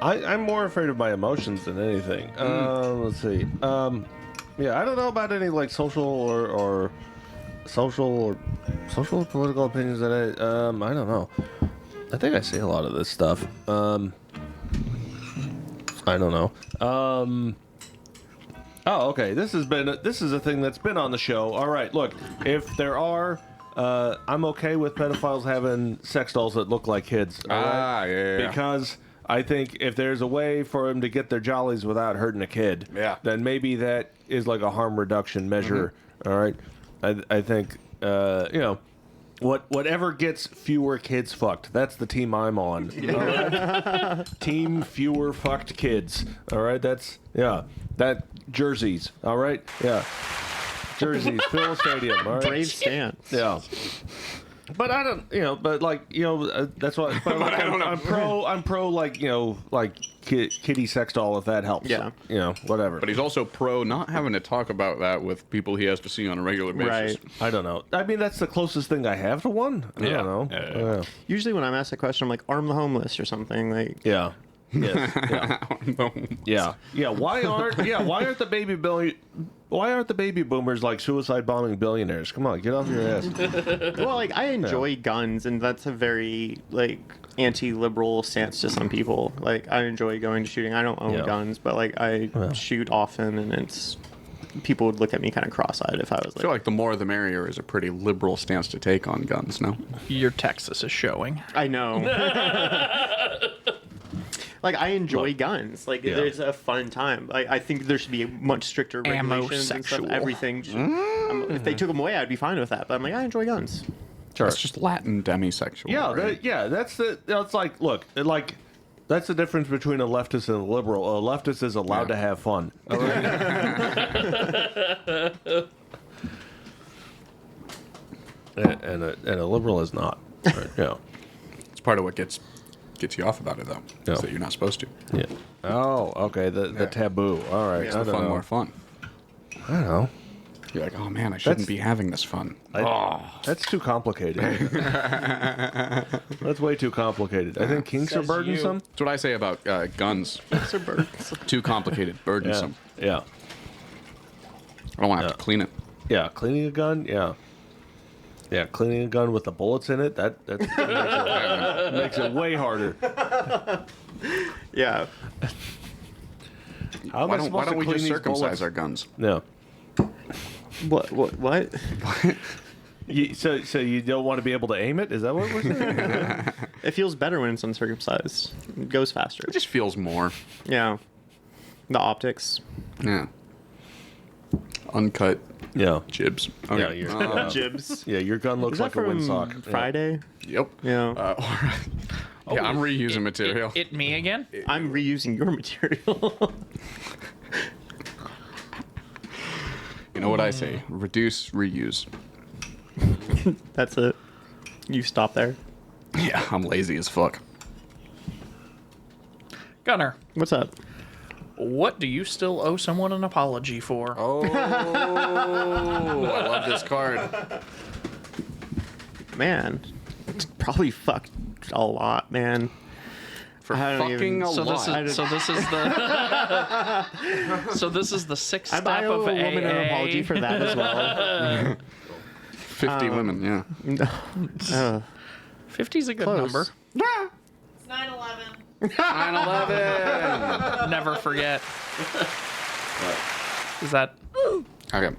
I'm more afraid of my emotions than anything. Let's see. Yeah, I don't know about any like social or political opinions that I don't know. I think I say a lot of this stuff. I don't know. Oh, okay. This is a thing that's been on the show. All right. Look, if there are, I'm okay with pedophiles having sex dolls that look like kids. All right? Yeah. Because I think if there's a way for them to get their jollies without hurting a kid, then maybe that is like a harm reduction measure. All right. I think whatever gets fewer kids fucked. That's the team I'm on. All right? Team fewer fucked kids. All right. That's that jerseys. All right. Yeah. Jerseys fill a stadium. All right. Brave stance. Yeah. But I don't, but like, that's what. But like, I'm pro, like, like kitty sex doll if that helps. Yeah. Whatever. But he's also pro not having to talk about that with people he has to see on a regular basis. Right. I don't know. I mean, that's the closest thing I have to one. I don't know. Yeah. Usually when I'm asked that question, I'm like, arm the homeless or something. Like, Yeah. Yes. Yeah. Why aren't the baby boomers like suicide bombing billionaires? Come on, get off your ass. Well, like I enjoy guns, and that's a very like anti-liberal stance to some people. Like I enjoy going to shooting. I don't own Yeah. guns, but like I shoot often, and it's people would look at me kind of cross-eyed if I was I feel like, like the more the merrier is a pretty liberal stance to take on guns, no? Your Texas is showing. I know. Like I enjoy guns. Like there's a fun time. Like I think there should be much stricter regulations and stuff. Amosexual. Everything. If they took them away, I'd be fine with that. But I'm like, I enjoy guns. Sure. It's just Latin demisexual. Yeah, right? that's the. It's like, look, like, that's the difference between a leftist and a liberal. A leftist is allowed to have fun. All right? and a liberal is not. Right? Yeah. It's part of what gets you off about it, though. Yeah. Is that you're not supposed to. Yeah. Oh, okay. The taboo. All right. Makes I the don't fun know. more fun. I don't know. You're like, oh man, I shouldn't That's- be having this fun. That's too complicated. That's way too complicated. I think kinks are Says burdensome. That's what I say about guns. It's a bird. Too complicated, burdensome. Yeah. I don't want to have Yeah. to clean it. Yeah. Cleaning a gun. Yeah. Yeah. Cleaning a gun with the bullets in it. That makes it way harder. Yeah. How am Why I don't supposed to we clean just these circumcise bullets? our guns? No. What? So you don't want to be able to aim it? Is that what we're saying? It feels better when it's uncircumcised. It goes faster. It just feels more. Yeah. The optics. Yeah. Uncut yeah. jibs. Yeah. Okay. Your, Jibs. yeah. Your gun looks Is that like a from windsock. Friday? Yep. Yeah. Yeah, I'm reusing material. It me again? I'm reusing your material. You know what I say? Reduce, reuse. That's it. You stop there. Yeah, I'm lazy as fuck. Gunner, What's up? what do you still owe someone an apology for? Oh, I love this card. Man. Probably fucked a lot, man. For I don't fucking even- a So lot. this is the so this is the sixth I step owe of a woman an apology AA. for that as well. 50 women, yeah. 50's a good Close. number. It's 9/11. 9/11. Never forget. Is that Okay.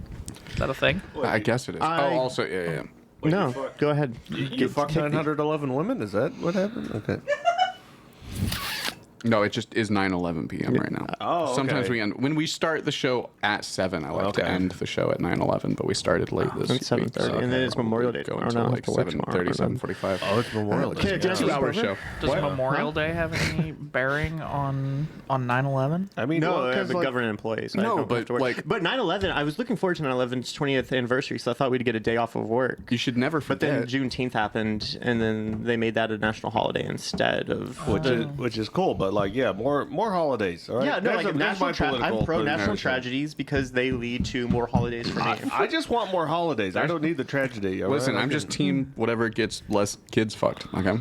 a thing? I guess it is. I- Oh, also, yeah. No, go ahead. You fucked 911 women? Is that what happened? Okay. No, it just is 9:11 p.m. right now. Oh, Sometimes okay. we end when we start the show at 7. I like to Okay. end the show at 9:11, but we started late this It's week. 7:30, and then it's Memorial Day Go tomorrow, until now I have like to work tomorrow. 7:30, 7:45. Oh, it's Memorial Day. Okay, can I ask you 2-hour this? show. Does Memorial Day have any bearing on 9/11? I mean, No, well, 'cause, I'm a like, government employee. So I No, don't have but, to work. like- but 9/11, I was looking forward to 9/11's 20th anniversary, so I thought we'd get a day off of work. You should never But then forget. Juneteenth happened, and then they made that a national holiday instead of. which is cool, but like, yeah, more holidays. All right. Yeah, no, There's like a- there's national. my political I'm pro national position. tragedies because they lead to more holidays for me. I just want more holidays. I don't need the tragedy. all Listen, right? I'm just team whatever gets less kids fucked. Okay.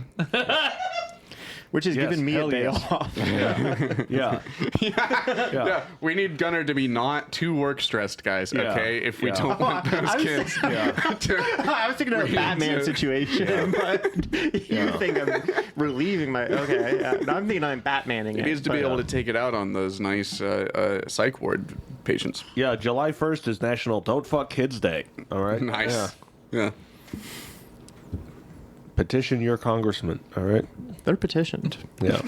Which has Yes, given me a hell day yes. off. Yeah. Yeah, we need Gunner to be not too work stressed, guys. Yeah. Okay, if we Yeah. don't want those I was- kids. to- I was thinking of a Batman situation, but you think I'm relieving my. Okay, yeah. No, I'm thinking I'm Batmaning He it. needs to be but, able to take it out on those nice psych ward patients. Yeah, July 1st is National Don't Fuck Kids Day. All right. Nice. Yeah. Petition your congressman. All right. They're petitioned. Yeah.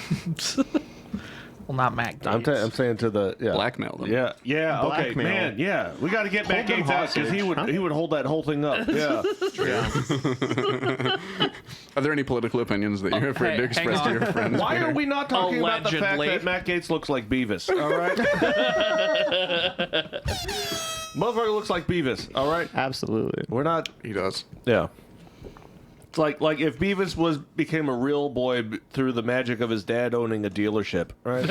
Well, not Matt Gates. I'm saying to the Blackmail them. Yeah. Yeah. Okay. Blackmail. Man. Yeah. We got to get Matt them Gates out because hostage, he would hold that whole thing up. Yeah. Are there any political opinions that you're afraid to Hey, hang express to on. your friends? Why are we not talking about the fact Allegedly. that Matt Gates looks like Beavis? All right. Motherfucker looks like Beavis. All right. Absolutely. We're not. He does. Yeah. It's like if Beavis became a real boy through the magic of his dad owning a dealership, right?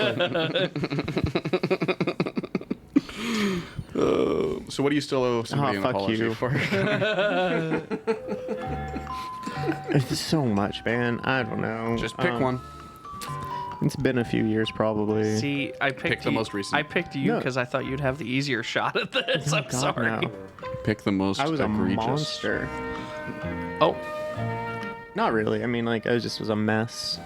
So what do you still owe somebody an fuck apology you. for? It's so much, man. I don't know. Just pick one. It's been a few years, probably. See, I picked the you- most recent. I picked you No. because I thought you'd have the easier shot at this. I'm God, sorry. no. Pick the most I was a egregious. monster. Oh, Not really. I mean, like, I just was a mess.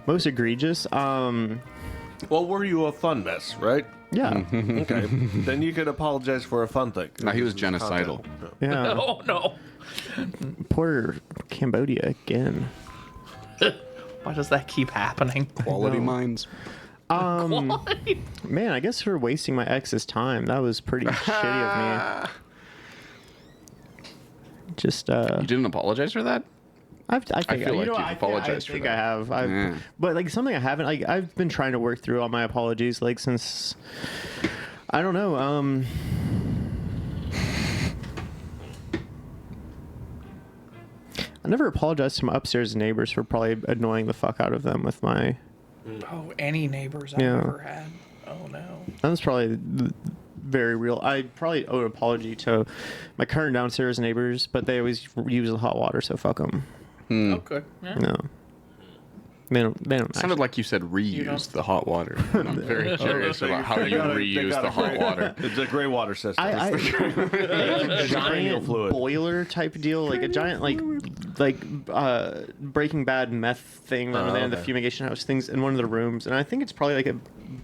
Most egregious? Well, were you a fun mess, right? Yeah. Okay. Then you could apologize for a fun thing. No, he was This is genocidal. content. Yeah. oh no. Poor Cambodia again. Why does that keep happening? Quality minds. Quality. Man, I guess for wasting my ex's time. That was pretty shitty of me. Just, You didn't apologize for that? I think feel like you've I apologized for think that. I have. Yeah. But like something I haven't. Like I've been trying to work through all my apologies. Like since I don't know. I never apologized to my upstairs neighbors for probably annoying the fuck out of them with my. Oh, any neighbors I've Yeah. ever had. Oh no. That was probably very real. I probably owe an apology to my current downstairs neighbors, but they always use the hot water, so fuck them. Okay. Yeah. No. They don't. They don't. Sounded like you said reuse the hot water. And I'm very curious about how you reuse the hot water. It's a gray water system. They have a It's cranial giant fluid. boiler type deal, like a giant like Breaking Bad meth thing that they had in the okay. fumigation house things in one of the rooms, and I think it's probably like a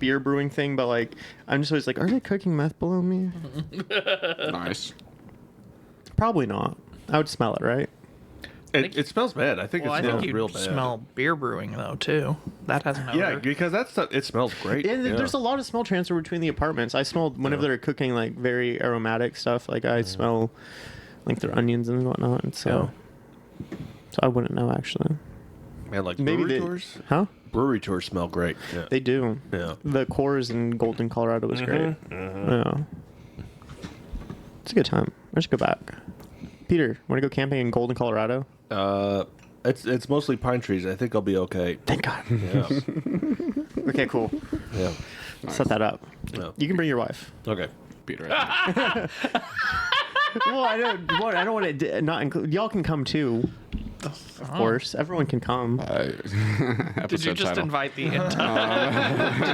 beer brewing thing, but like I'm just always like, are they cooking meth below me? Nice. Probably not. I would smell it, right? It smells bad. I think Well, it I smells think real you bad. smell beer brewing though too. That has an odor. Yeah, because it smells great. And yeah. there's a lot of smell transfer between the apartments. I smell whenever they're cooking like very aromatic stuff. Like I smell like their onions and whatnot. And so I wouldn't know actually. Man, like Maybe brewery they, tours. huh? Brewery tours smell great. Yeah. They do. Yeah. The Coors in Golden, Colorado was great. Yeah. It's a good time. I should go back. Peter, want to go camping in Golden, Colorado? It's mostly pine trees. I think I'll be okay. Thank God. Yeah. Okay, cool. Yeah. Set that up. Yeah. You can bring your wife. Okay. Peter. I Well, I don't want to not include. Y'all can come too. Of course, everyone can come. think. Did you just invite the entire?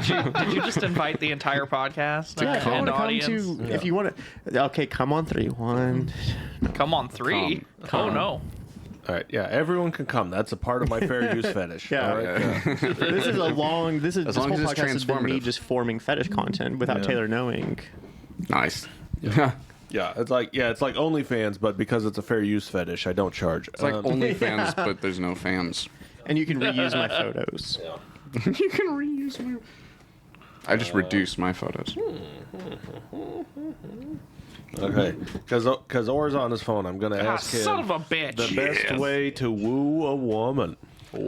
did you just invite the entire podcast Yeah, if you and want to come audience? to, if you want to, okay, come on 3. 1. Come on, 3. Come. Oh no. All right. Yeah. Everyone can come. That's a part of my fair use fetish. Yeah. All right. This is a long. This As whole long as it's podcast has been me transformative. just forming fetish content without Yeah. Taylor knowing. Nice. Yeah. It's like OnlyFans, but because it's a fair use fetish, I don't charge. It's like OnlyFans, but there's no fans. And you can reuse my photos. You can reuse my. I just reduced my photos. Okay. Because Or's on his phone. I'm gonna Ah, ask him son of a bitch. the best way to woo a woman. Ani,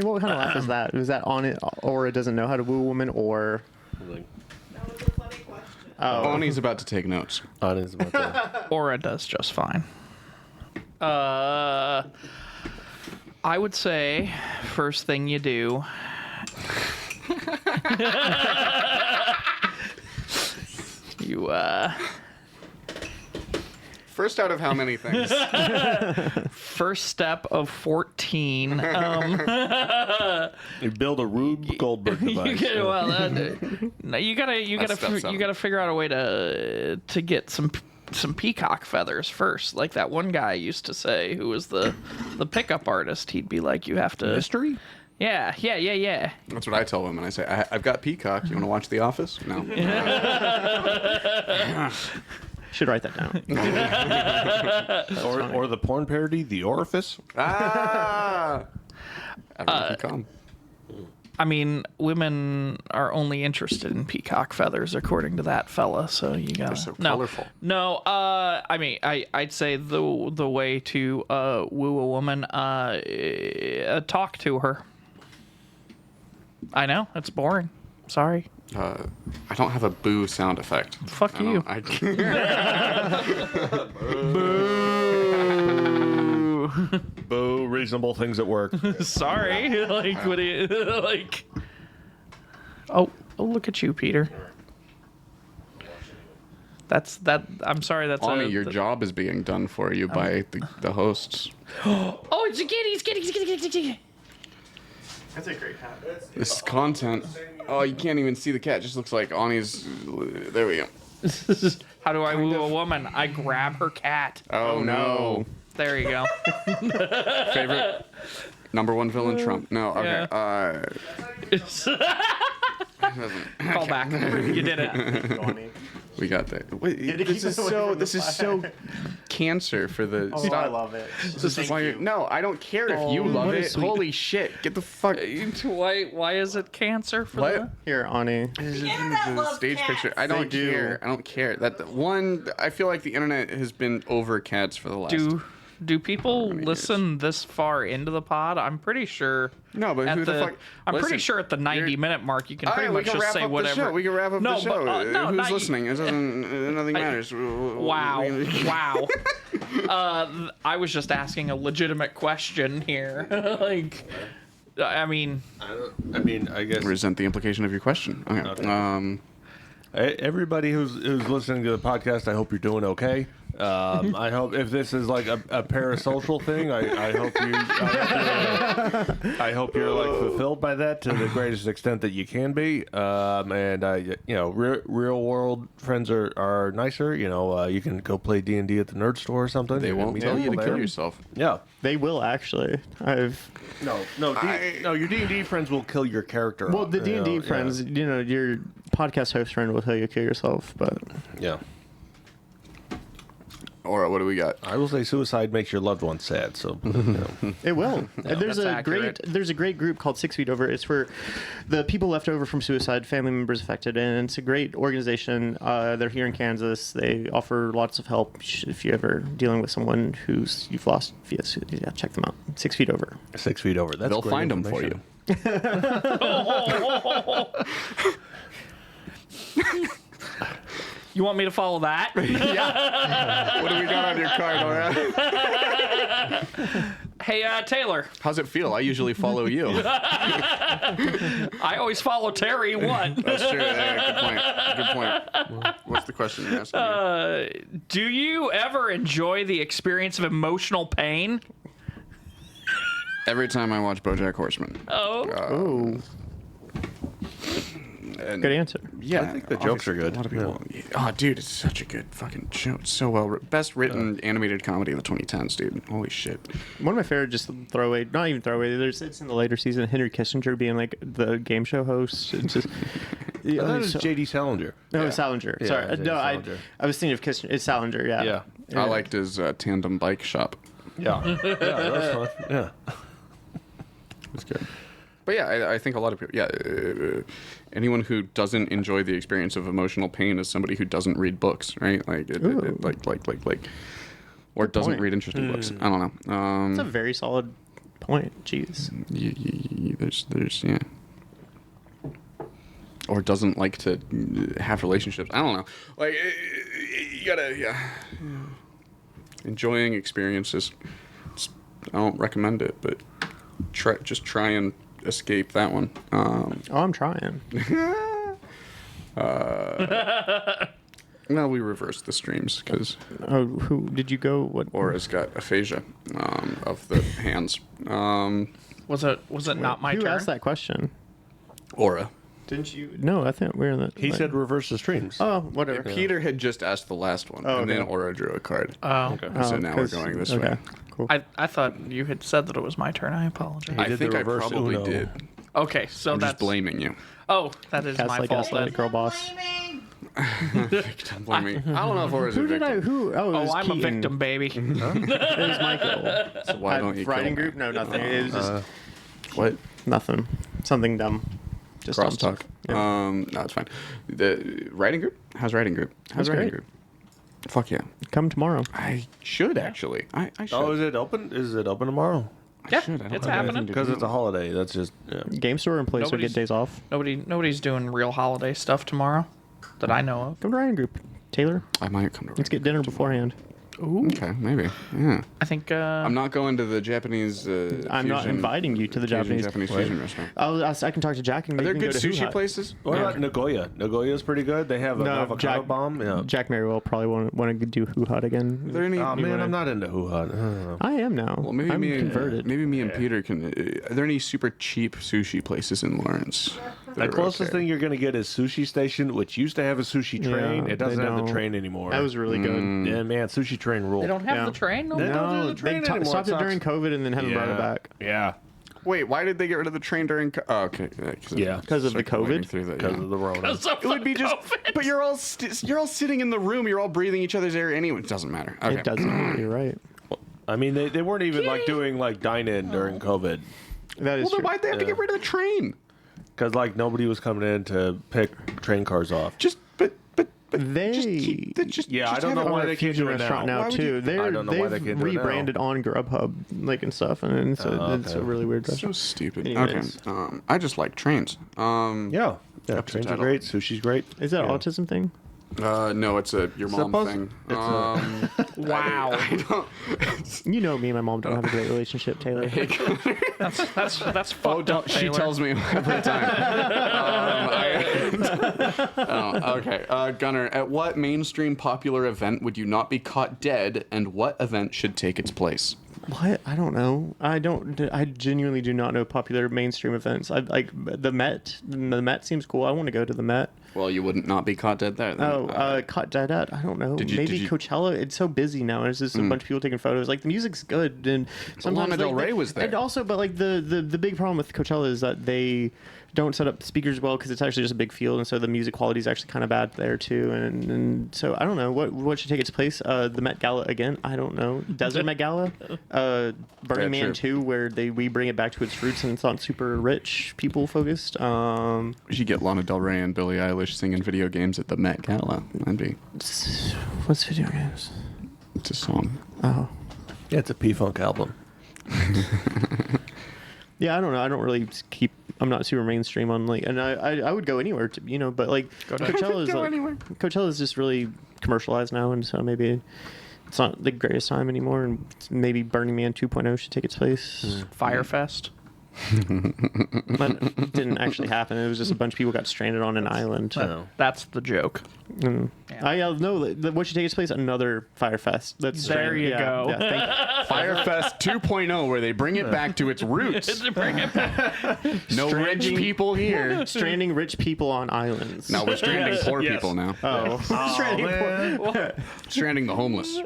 what kind of laugh is that? Was that on it, or it doesn't know how to woo a woman, or That was a funny question. Bonnie's about to take notes. On his Aura does just fine. I would say first thing you do. You First out of how many things? first step of 14. You build a Rube Goldberg You device. get, well, no, you gotta step 7. figure out a way to get some peacock feathers first. Like that one guy used to say, who was the pickup artist. He'd be like, you have to Mystery? Yeah. That's what I tell them when I say, I've got Peacock. You want to watch The Office? No. should write that down. Or the porn parody, The Orifice? Ah! Everyone can come. I mean, women are only interested in peacock feathers, according to that fella. So you gotta so no, colorful. no. I mean, I'd say the way to woo a woman, talk to her. I know it's boring. Sorry. I don't have a boo sound effect. Fuck I you. Boo, reasonable things at work. Sorry. Like what do you like? Oh, look at you, Peter. That's that. I'm sorry. That's Bonnie, your job is being done for you by the hosts. Oh, it's a kitty. It's kitty. That's a great hat. This is content. Oh, you can't even see the cat. It just looks like Ani's. There we go. How do I woo a woman? I grab her cat. Oh, no. There you go. Favorite number one villain, Trump. No, okay. Call back. You did it. We got that. Wait, this is so cancer for the. Oh, I love it. This is why no, I don't care if you love what a it. sweet- Holy shit! Get the fuck. Why is it cancer for What? Here, Ani. internet loves Stage cats. picture. I don't do. care. I don't care. That one. I feel like the internet has been over cats for the last. Do people listen this far into the pod? I'm pretty sure. No, but who the fuck? I'm pretty Listen, sure at the 90-minute mark, you can All pretty right, we much can just wrap say up whatever. the show. We can wrap up No, the show. but, no, Who's not- listening? It doesn't. Nothing matters. Wow. Wow. I was just asking a legitimate question here. I mean, I guess Resent the implication of your question. Okay. everybody who's listening to the podcast, I hope you're doing okay. I hope if this is like a parasocial thing, I hope you're like fulfilled by that to the greatest extent that you can be. Real world friends are nicer. You can go play D&D at the nerd store or something. They won't Meet tell you to people kill there. yourself. Yeah. They will actually. No, your D&D friends will kill your character. Well, off, the you D&D know, friends, your podcast host friend will tell you to kill yourself, but Yeah. All right, what do we got? I will say suicide makes your loved one sad. So. You know. it will. There's that's accurate. there's a great group called 6 Feet Over. It's for the people left over from suicide, family members affected, and it's a great organization. They're here in Kansas. They offer lots of help if you're ever dealing with someone you've lost via suicide. Yeah, check them out. 6 Feet Over. 6 feet over. That's They'll great find them for you. information. you want me to follow that? Yeah. What do we got on your card, all right? Hey, Taylor. How's it feel? I usually follow you. I always follow Terry. What? That's true. Yeah, good point. What's the question you're asking me? Do you ever enjoy the experience of emotional pain? Every time I watch BoJack Horseman. Oh, And good answer. Yeah, I think the jokes are good. A lot of people. Oh, dude, it's such a good fucking show. It's so well. Best written animated comedy of the 2010s, dude. Holy shit. One of my favorite, just throwaway, not even throwaway. It's in the later season. Henry Kissinger being like the game show host. It's just. I thought it was J.D. Salinger. No, it's Salinger. Yeah, Sorry, J.D. no, Salinger. I was thinking of Kissinger. It's Salinger. Yeah. Yeah. I liked his tandem bike shop. Yeah. Yeah, that was fun. Yeah. It was good. But yeah, I think a lot of people. Yeah, anyone who doesn't enjoy the experience of emotional pain is somebody who doesn't read books, right? Like, or doesn't point. read interesting books. I don't know. That's a very solid point. Jeez. There's yeah. Or doesn't like to have relationships. I don't know. Like, you gotta enjoying experiences. I don't recommend it, but try and escape that one. I'm trying. No, we reversed the streams because Oh, who did you go? What? Aura's got aphasia of the hands. Was it not my Who turn? asked that question? Aura. Didn't you? No, I think we're in the. He said reverse the streams. Oh, whatever. Peter had just asked the last one, Oh, and then okay. Aura drew a card. Oh, Okay. So Oh, now we're 'cause- going this okay, way. Cool. I thought you had said that it was my turn. I apologize. He I did think the I reverse probably Uno. did. Okay, so I'm that's just blaming you. Oh, that is my Gaslight, fault gaslight, then. girl boss. Blaming. Victim blaming. I don't know if Aura's Who a did I? victim. Who? Oh, it was Oh, I'm Keaton. a victim, baby. It was Michael. So why don't you kill Writing me? group? No, nothing. It was just What? nothing. Something dumb. Just dumb Crosstalk. stuff. Yeah. No, it's fine. The writing group? How's writing group? How's That's writing great. group? Fuck yeah. Come tomorrow. I should actually. I should. Oh, is it open? Is it open tomorrow? Yeah, should. I don't it's have happening. anything to Because it's a holiday. That's just. Yeah. Game store and place will Nobody's- get days off. Nobody's doing real holiday stuff tomorrow that I know of. Come to writing group. Taylor, I might come to. let's get dinner beforehand. Okay, maybe. Yeah. I think. I'm not going to the Japanese. I'm not inviting you to the Japanese. fusion restaurant. I can talk to Jack and Are there we can good go to sushi Hoo-Ha. places? What about Nagoya? Nagoya's pretty good. They have an No, avocado bomb. Yeah. Jack Merriwell probably want to do Hoo-Ha again. Are there any? Oh man, I'm not into hoo-ha. I don't know. I am now. Well, maybe I'm me converted. Maybe me and Peter can. Are there any super cheap sushi places in Lawrence? The closest thing you're going to get is Sushi Station, which used to have a sushi train. Yeah, It doesn't they have the don't. train anymore. That was really good. Yeah, man, Sushi Train ruled. they don't have Yeah. the train. No. They don't do No, the train anymore. stopped It it during sucks. COVID and then haven't brought it back Yeah. Wait, why did they get rid of the train during? Oh, okay. Yeah. because of the Circulating COVID. through that, Because yeah. of the Rona. It would be just, but you're all sitting in the room. You're all breathing each other's air anyway. It doesn't matter. Okay. It doesn't. You're right. I mean, they weren't even like doing like dine-in during COVID. That is Well, then true. why'd they have to get rid of the train? Because like nobody was coming in to pick train cars off. But They Yeah, I don't know have why a they can't fusion do it restaurant now. now, Why would too. you- I don't know why they They've can't do it now. rebranded on Grubhub like and stuff, and so it's a okay. really weird So restaurant. stupid. Anyways. Okay. I just like trains. Yeah. Episode Trains are title. great. Sushi's great. Is that Yeah. an autism thing? No, it's a your mom Supposed- thing. it's Wow. I don't. You know me and my mom don't have a great relationship, Taylor. That's Oh, fucked up. she Taylor. tells me every time. Okay. Gunnar, at what mainstream popular event would you not be caught dead, and what event should take its place? What? I don't know. I genuinely do not know popular mainstream events. I like the Met. The Met seems cool. I want to go to the Met. Well, you wouldn't not be caught dead there. Then. Oh, caught dead at? I don't know. Did you- Maybe did you- Coachella. It's so busy now. There's just a bunch of people taking photos. Like the music's good, and sometimes Lana Del like, Rey was there. And also, but like the big problem with Coachella is that they don't set up speakers well because it's actually just a big field, and so the music quality is actually kind of bad there too. And so I don't know what should take its place. The Met Gala again. I don't know. Desert Met Gala. Burning Yeah, Man true. 2, where we bring it back to its roots and it's not super rich people focused. We should get Lana Del Rey and Billie Eilish singing video games at the Met Gala. That'd be. What's video games? It's a song. Oh. Yeah, it's a P-Funk album. Yeah, I don't know. I don't really keep. I'm not super mainstream on like, and I would go anywhere to but like Coachella is like Coachella is just really commercialized now, and so maybe it's not the greatest time anymore, and maybe Burning Man 2.0 should take its place. Firefest. But it didn't actually happen. It was just a bunch of people got stranded on an island. That's the joke. Mm. Yeah. I no. What should take its place? Another Firefest. That's There you go. Yeah, thank Firefest 2.0, where they bring it back to its roots. Bring it back. No rich Stranding- people here. Stranding rich people on islands. No, we're stranding poor Yes. people now. Oh, Stranding the homeless.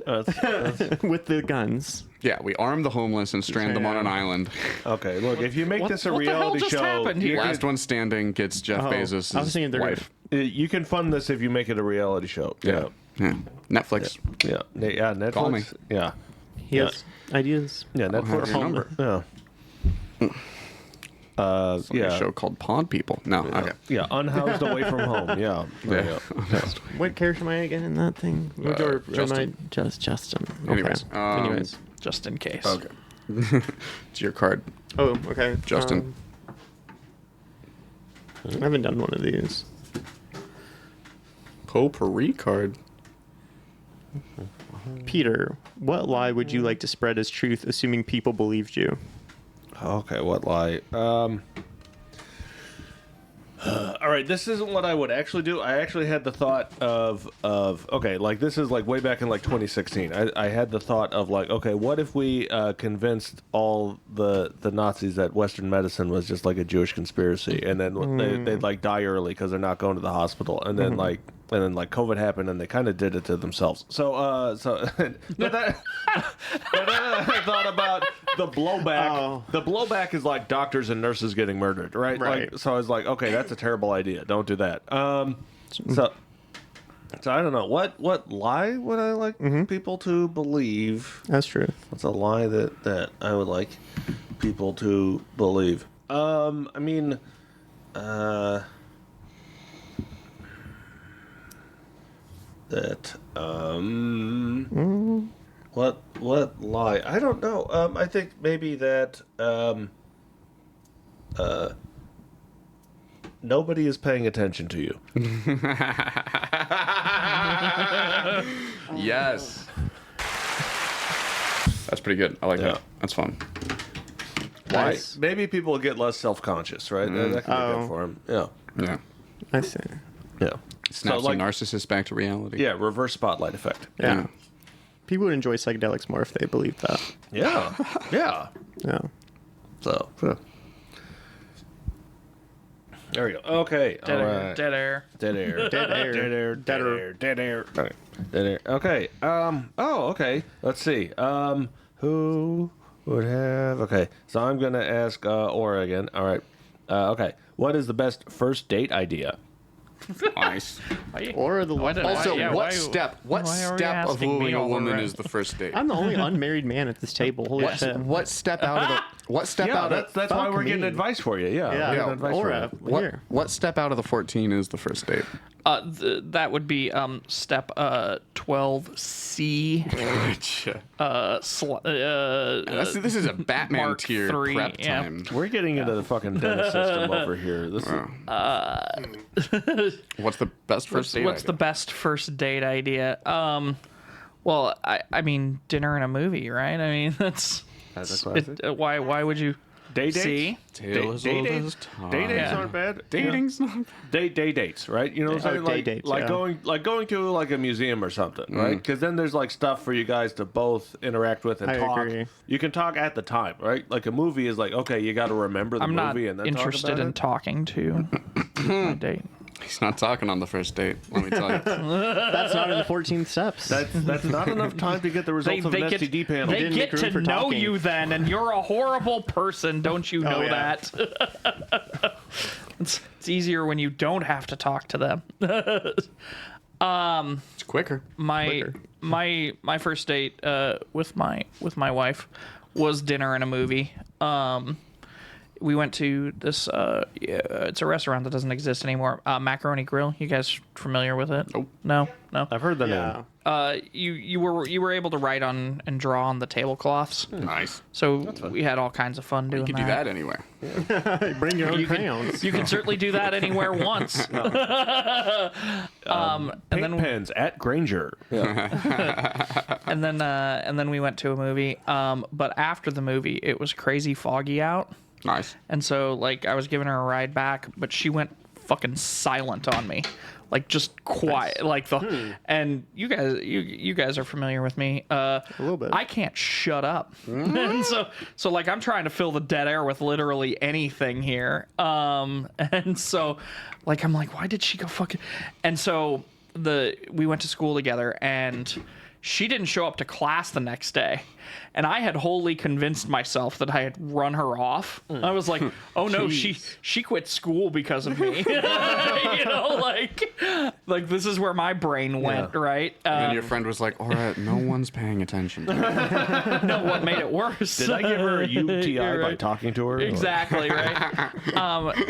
with the guns. Yeah, we arm the homeless and strand them on an island. Okay, look, if you make What- this a what the hell reality just show, happened here? Last one standing gets Jeff Oh, Bezos' I was thinking they're wife. you can fund this if you make it a reality show. Yeah. Yeah. Netflix. Yeah. Yeah. Netflix. Call me. Yeah. He has ideas. Yeah. I'll have Netflix. your number. Yeah. Like yeah. a show called Pod People. No, okay. Yeah. Unhoused away from home. Yeah. Yeah. What character am I again in that thing? Or am I Justin. just Justin? Okay. Anyways, Anyways. Just in case. Okay. It's your card. Oh, okay. Justin. I haven't done one of these. Potpourri card. Peter, what lie would you like to spread as truth, assuming people believed you? Okay, what lie? All right, this isn't what I would actually do. I actually had the thought of okay, like this is like way back in like 2016. I had the thought of like, okay, what if we convinced all the Nazis that Western medicine was just like a Jewish conspiracy, and then they'd like die early because they're not going to the hospital, and then like COVID happened, and they kind of did it to themselves. So but then I thought about the blowback. Oh. The blowback is like doctors and nurses getting murdered, right? Right. Like, so I was like, okay, that's a terrible idea. Don't do that. So I don't know what lie would I like people to believe? That's true. What's a lie that I would like people to believe? I mean, that what lie? I don't know. I think maybe that nobody is paying attention to you. Yes. That's pretty good. I like Yeah. that. That's fun. Why? Nice. Maybe people get less self-conscious, right? That can be Oh. good for them. Yeah. Yeah. I see. Yeah. Snaps like- the narcissist back to reality. Yeah, reverse spotlight effect. Yeah. People would enjoy psychedelics more if they believed that. Yeah. Yeah. Yeah. So. There we go. Okay. Dead all air. right. Dead air. Dead air. Dead air. Dead air. Dead air. Dead air. Okay. Dead air. Okay. Oh, okay. Let's see. Who would have? Okay. So I'm gonna ask Aura again. All right. Okay. What is the best first date idea? Nice. Or the Why did Also, yeah, what why- step? What why are you step of asking me wooing a all woman around? is the first date? I'm the only unmarried man at this table. Holy shit. What step out of the? What step Yeah, out of? that's why fuck we're getting me. advice for you. Yeah. Yeah. we're getting advice for Aura, you. here. What step out of the 14 is the first date? That would be step 12C. This is a Batman Mark tier 3, prep yeah. time. We're getting into the fucking dentist system over here. This is, What's the best first date? What's the idea? best first date idea? Well, I mean, dinner and a movie, right? I mean, that's classic. why would you Day dates? see? Tale as Day old dates? as time. Day dates Yeah. aren't bad. Dating's not. Day dates, right? You know what I'm saying? day Like, dates, like yeah. going to like a museum or something, right? Because then there's like stuff for you guys to both interact with and I talk. agree. You can talk at the time, right? Like a movie is like, okay, you got to remember the I'm not movie and then interested talk about in it. talking to my date. He's not talking on the first date. Let me tell you. That's not in the 14 steps. That's not enough time to get the results of an STD panel. they didn't get make room to for know talking. you then, and you're a horrible person. Don't you know yeah. that? It's easier when you don't have to talk to them. It's quicker. My first date with my wife was dinner and a movie. We went to this it's a restaurant that doesn't exist anymore, Macaroni Grill. You guys familiar with it? Nope. No. I've heard the name. yeah. You were able to write on and draw on the tablecloths. Nice. So we had all kinds of fun doing You could do that anywhere. Bring your own crayons. You can certainly do that anywhere once. And Paint pens at Granger. Yeah. and then we went to a movie. But after the movie, it was crazy foggy out. Nice. And so, like, I was giving her a ride back, but she went fucking silent on me, like just quiet, like the. And you guys are familiar with me. A little bit. I can't shut up, and so like I'm trying to fill the dead air with literally anything here. And so, like I'm like, why did she go fucking? And so we went to school together, and she didn't show up to class the next day. And I had wholly convinced myself that I had run her off. I was like, oh no, she quit school because of me. You know, like this is where my brain went, right? And your friend was like, "All right, no one's paying attention." No, what made it worse? Did I give her a UTI You're by right. talking to her? Exactly, right?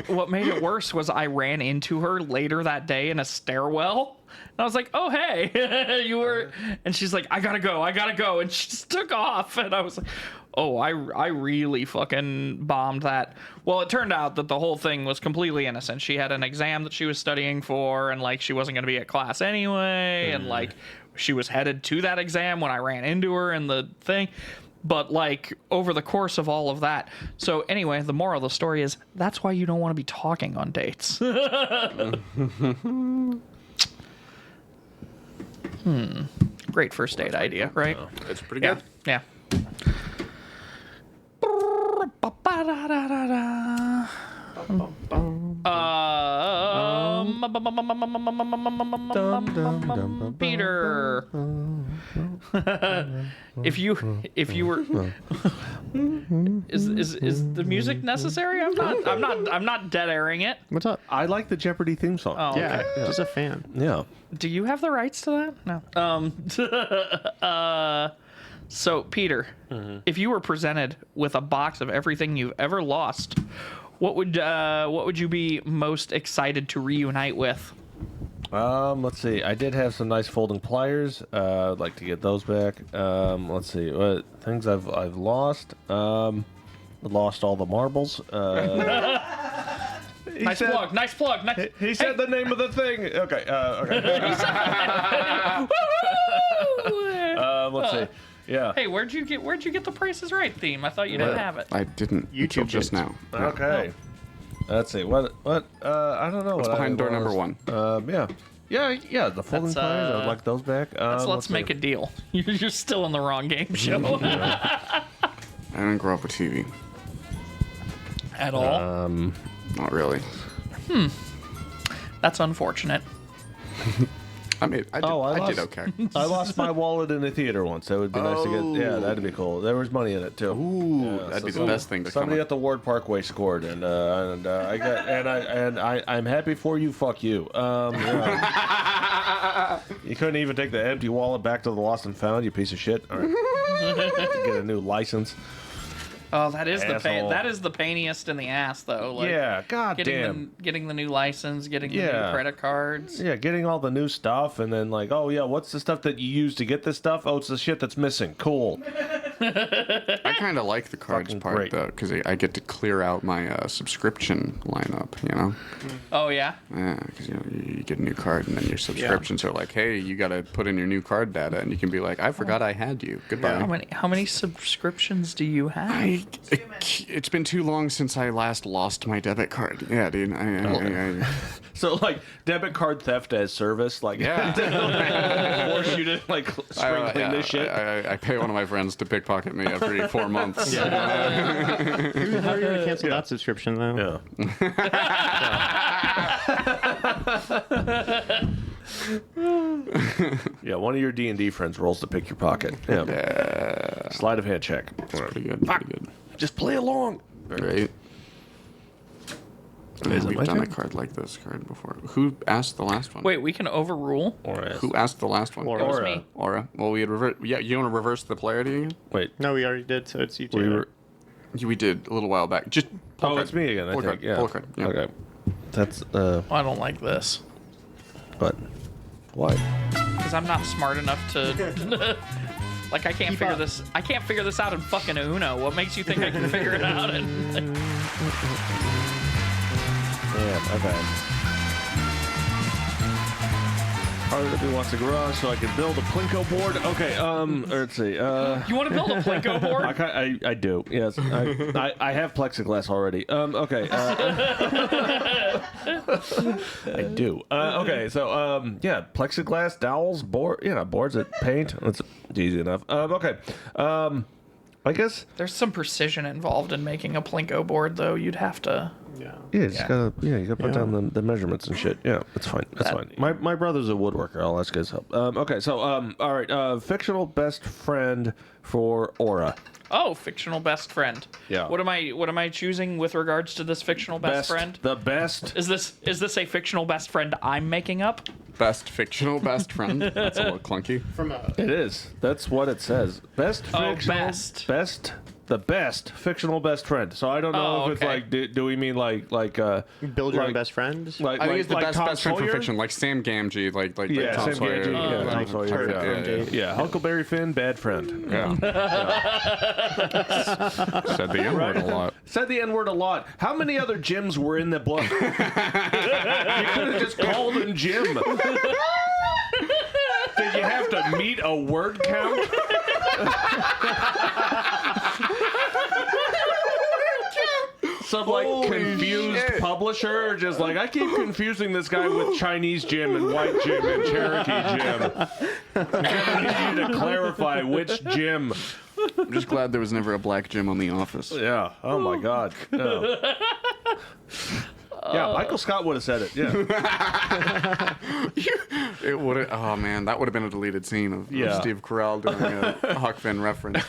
What made it worse was I ran into her later that day in a stairwell. And I was like, oh, hey, you were... And she's like, I gotta go. And she just took off. And I was like, oh, I really fucking bombed that. Well, it turned out that the whole thing was completely innocent. She had an exam that she was studying for, and, like, she wasn't going to be at class anyway. And, like, she was headed to that exam when I ran into her and the thing. But, like, over the course of all of that. So, anyway, the moral of the story is that's why you don't want to be talking on dates. Great first date idea, right? It's pretty Yeah. good. Yeah. Peter, if you were, is the music necessary? I'm not dead airing it. What's up? I like the Jeopardy theme song. Oh, Yeah, okay. just a fan. Yeah. Do you have the rights to that? No. So Peter, if you were presented with a box of everything you've ever lost, what would you be most excited to reunite with? Let's see. I did have some nice folding pliers. I'd like to get those back. Let's see. What things I've lost? Lost all the marbles. Nice plug. He said the name of the thing. Okay. Okay. Let's see. Yeah. Hey, where'd you get the Price is Right theme? I thought you didn't have it. I didn't until YouTube just did. now. Okay. Let's see. What? I don't know. What's what behind I door number was. 1? Yeah. The folding That's, pliers. I would like those back. Let's make a deal. You're still in the wrong game show I didn't grow up with TV. at all. Not really. That's unfortunate. I mean, I did okay. I lost my wallet in a theater once. That would be nice to get. Yeah, that'd be cool. There was money in it too. Ooh, Yeah, that'd be the some- best thing to come Somebody up. at the Ward Parkway scored, and I got I'm happy for you. Fuck you. Yeah. You couldn't even take the empty wallet back to the lost and found. You piece of shit. All right. Get a new license. Oh, that is Asshole. that is the painiest in the ass though. Like, Yeah. God damn. getting the new license, getting the new Yeah. credit cards. Yeah, getting all the new stuff, and then like, oh yeah, what's the stuff that you use to get this stuff? Oh, it's the shit that's missing. Cool. I kind of like the cards Fucking part great. though, because I get to clear out my subscription lineup. You know, Oh yeah. yeah, because you get a new card and then your subscriptions are like, hey, you got to put in your new card data, and you can be like, I forgot I had you. Goodbye. How many subscriptions do you have? It's been too long since I last lost my debit card. Yeah, dude. I So like debit card theft as service, like yeah. force you to like spring clean this shit. I pay one of my friends to pickpocket me every 4 months. How are you going to cancel that subscription, though? Yeah, one of your D&D friends rolls to pick your pocket. Yeah. Sleight of hand check. Pretty good. Pretty good. Just play along. Right. Is it We've my done a turn? card like this card before. Who asked the last one? Wait, we can overrule. Who asked the last one? Laura. It was Aura. me. Aura. Well, we had reversed. Yeah, you want to reverse the polarity again? Wait. No, we already did, so it's you two. We were, We did a little while back. Just pull a oh, card. it's me again, I Pull a think. card. Yeah. Pull a card. Yeah. Okay. That's, I don't like this but why? because I'm not smart enough to. Like I can't Keep figure up. this. I can't figure this out in fucking Uno. What makes you think I can figure it out? And Yeah, okay. RW wants a garage so I can build a Plinko board. Okay, let's see. you want to build a Plinko board? I do. Yes, I have plexiglass already. Okay. I do. Okay, so yeah, plexiglass dowels, boards that paint. That's easy enough. Okay. I guess. There's some precision involved in making a Plinko board, though. You'd have to. Yeah. Yeah, you just gotta put down the measurements and shit. Yeah, that's fine. That's fine. My brother's a woodworker. I'll ask his help. Okay, so all right. Fictional best friend for Aura. Oh, fictional best friend. Yeah. What am I choosing with regards to this fictional best friend? The best. Is this a fictional best friend I'm making up? Best fictional best friend. That's a little clunky. It is. That's what it says. Best Oh, fictional. best. The best fictional best friend. So I don't know Oh, if it's okay. like. Do we mean like Build your own like- best friend. like I think it's the like best Tom best friend for Sawyer? fiction, like Sam Gamgee, like Yeah, Tom Sam Sawyer. Gamgee, yeah, Tom Sawyer, perfect yeah, friend, Jade. Yeah, Huckleberry Finn, bad friend. Yeah. Said the N word a lot. Said the N word a lot. How many other Jims were in the book? You could have just called him Jim. Did you have to meet a word count? Some like confused publisher, just like I keep confusing this guy with Chinese Jim and White Jim and Cherokee Jim. I need you to clarify which Jim. I'm just glad there was never a black Jim on The Office. Yeah. Oh my God. No. Yeah, Michael Scott would have said it. Yeah. It would. Oh man, that would have been a deleted scene of Yeah. Steve Carell doing a Huck Finn reference.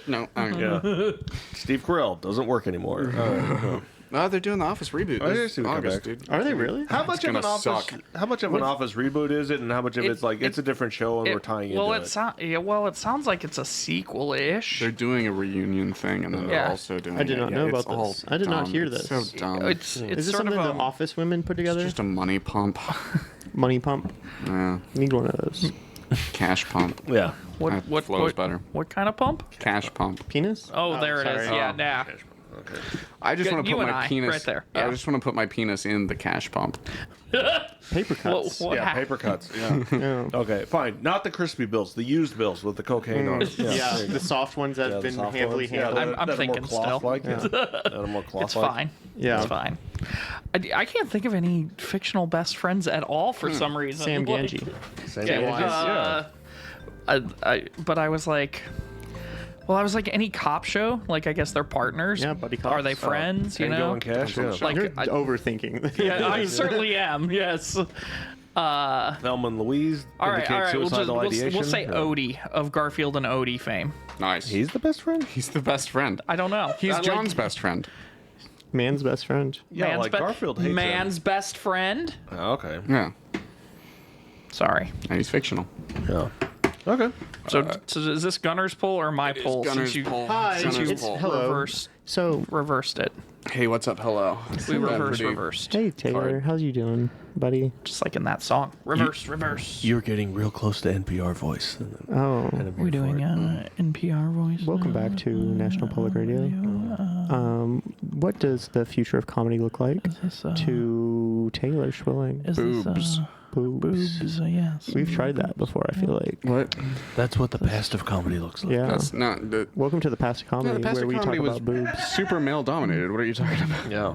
No. Yeah. Steve Carell doesn't work anymore. No, they're doing the Office reboot. I This see what August, come back. dude. Are they really? How much of gonna an office? suck. How much of an office reboot is it, and how much of it's like it's a different show and we're tying into it? It sounds like it's a sequel-ish. They're doing a reunion thing, and then they're Yeah. also doing. I did not know it's about all this. I did not dumb. hear It's this. so dumb. It's Is this sort something of the office women put together? just a money pump. Money pump. Yeah, Need one of those. cash pump. Yeah. That flows better. What kind of pump? Cash pump. Penis? Oh, there it is. sorry. Yeah, Oh. nah. Okay. I just Good, want to you put and my I, penis right there. I Yeah. just want to put my penis in the cash pump. Paper cuts. What Yeah, hap- paper cuts. Yeah. Yeah. Okay, fine. Not the crispy bills, the used bills with the cocaine on it. Yeah, the soft ones that have the been soft heavily ones. Yeah, handled. I'm that are thinking more still. cloth-like. Yeah. That are more cloth-like. It's fine. Yeah. It's fine. I can't think of any fictional best friends at all for some reason. Sam Like, Ganji. Same Yeah, ages, yeah. but I was like, well, I was like any cop show. Like I guess they're partners. Yeah, buddy cops. Are they friends? You Tango know. and Cash. Yeah. Like You're I, overthinking. yeah, I certainly am. Yes. Thelma and Louise. All right. Suicidal We'll ideation. say Yeah. Odie of Garfield and Odie fame. Nice. He's the best friend. He's the best friend. I don't know. He's I like- John's best friend. Man's best friend. Yeah, man's like Garfield hates man's best friend. him. Oh, okay. Yeah. Sorry. And he's fictional. Yeah. Okay. So, so is this Gunner's pull or my pull? Gunner's Since you pull. Hi, Gunner's it's pull. hello. So, reversed it. Hey, what's up? Hello. We reversed. hey Taylor, Hard. how's you doing, buddy? Just like in that song. Reverse. You're getting real close to NPR voice. Oh, We're doing NPR voice. welcome back to National Public Radio. What does the future of comedy look like to Taylor Schwilling? Boobs. Boobs. Yes. We've tried that before, I feel like. What? That's what the past of comedy looks like. Yeah. That's not the. Welcome to the past of comedy, The past where of we talk comedy was about boobs. super male dominated. What are you talking about? Yeah.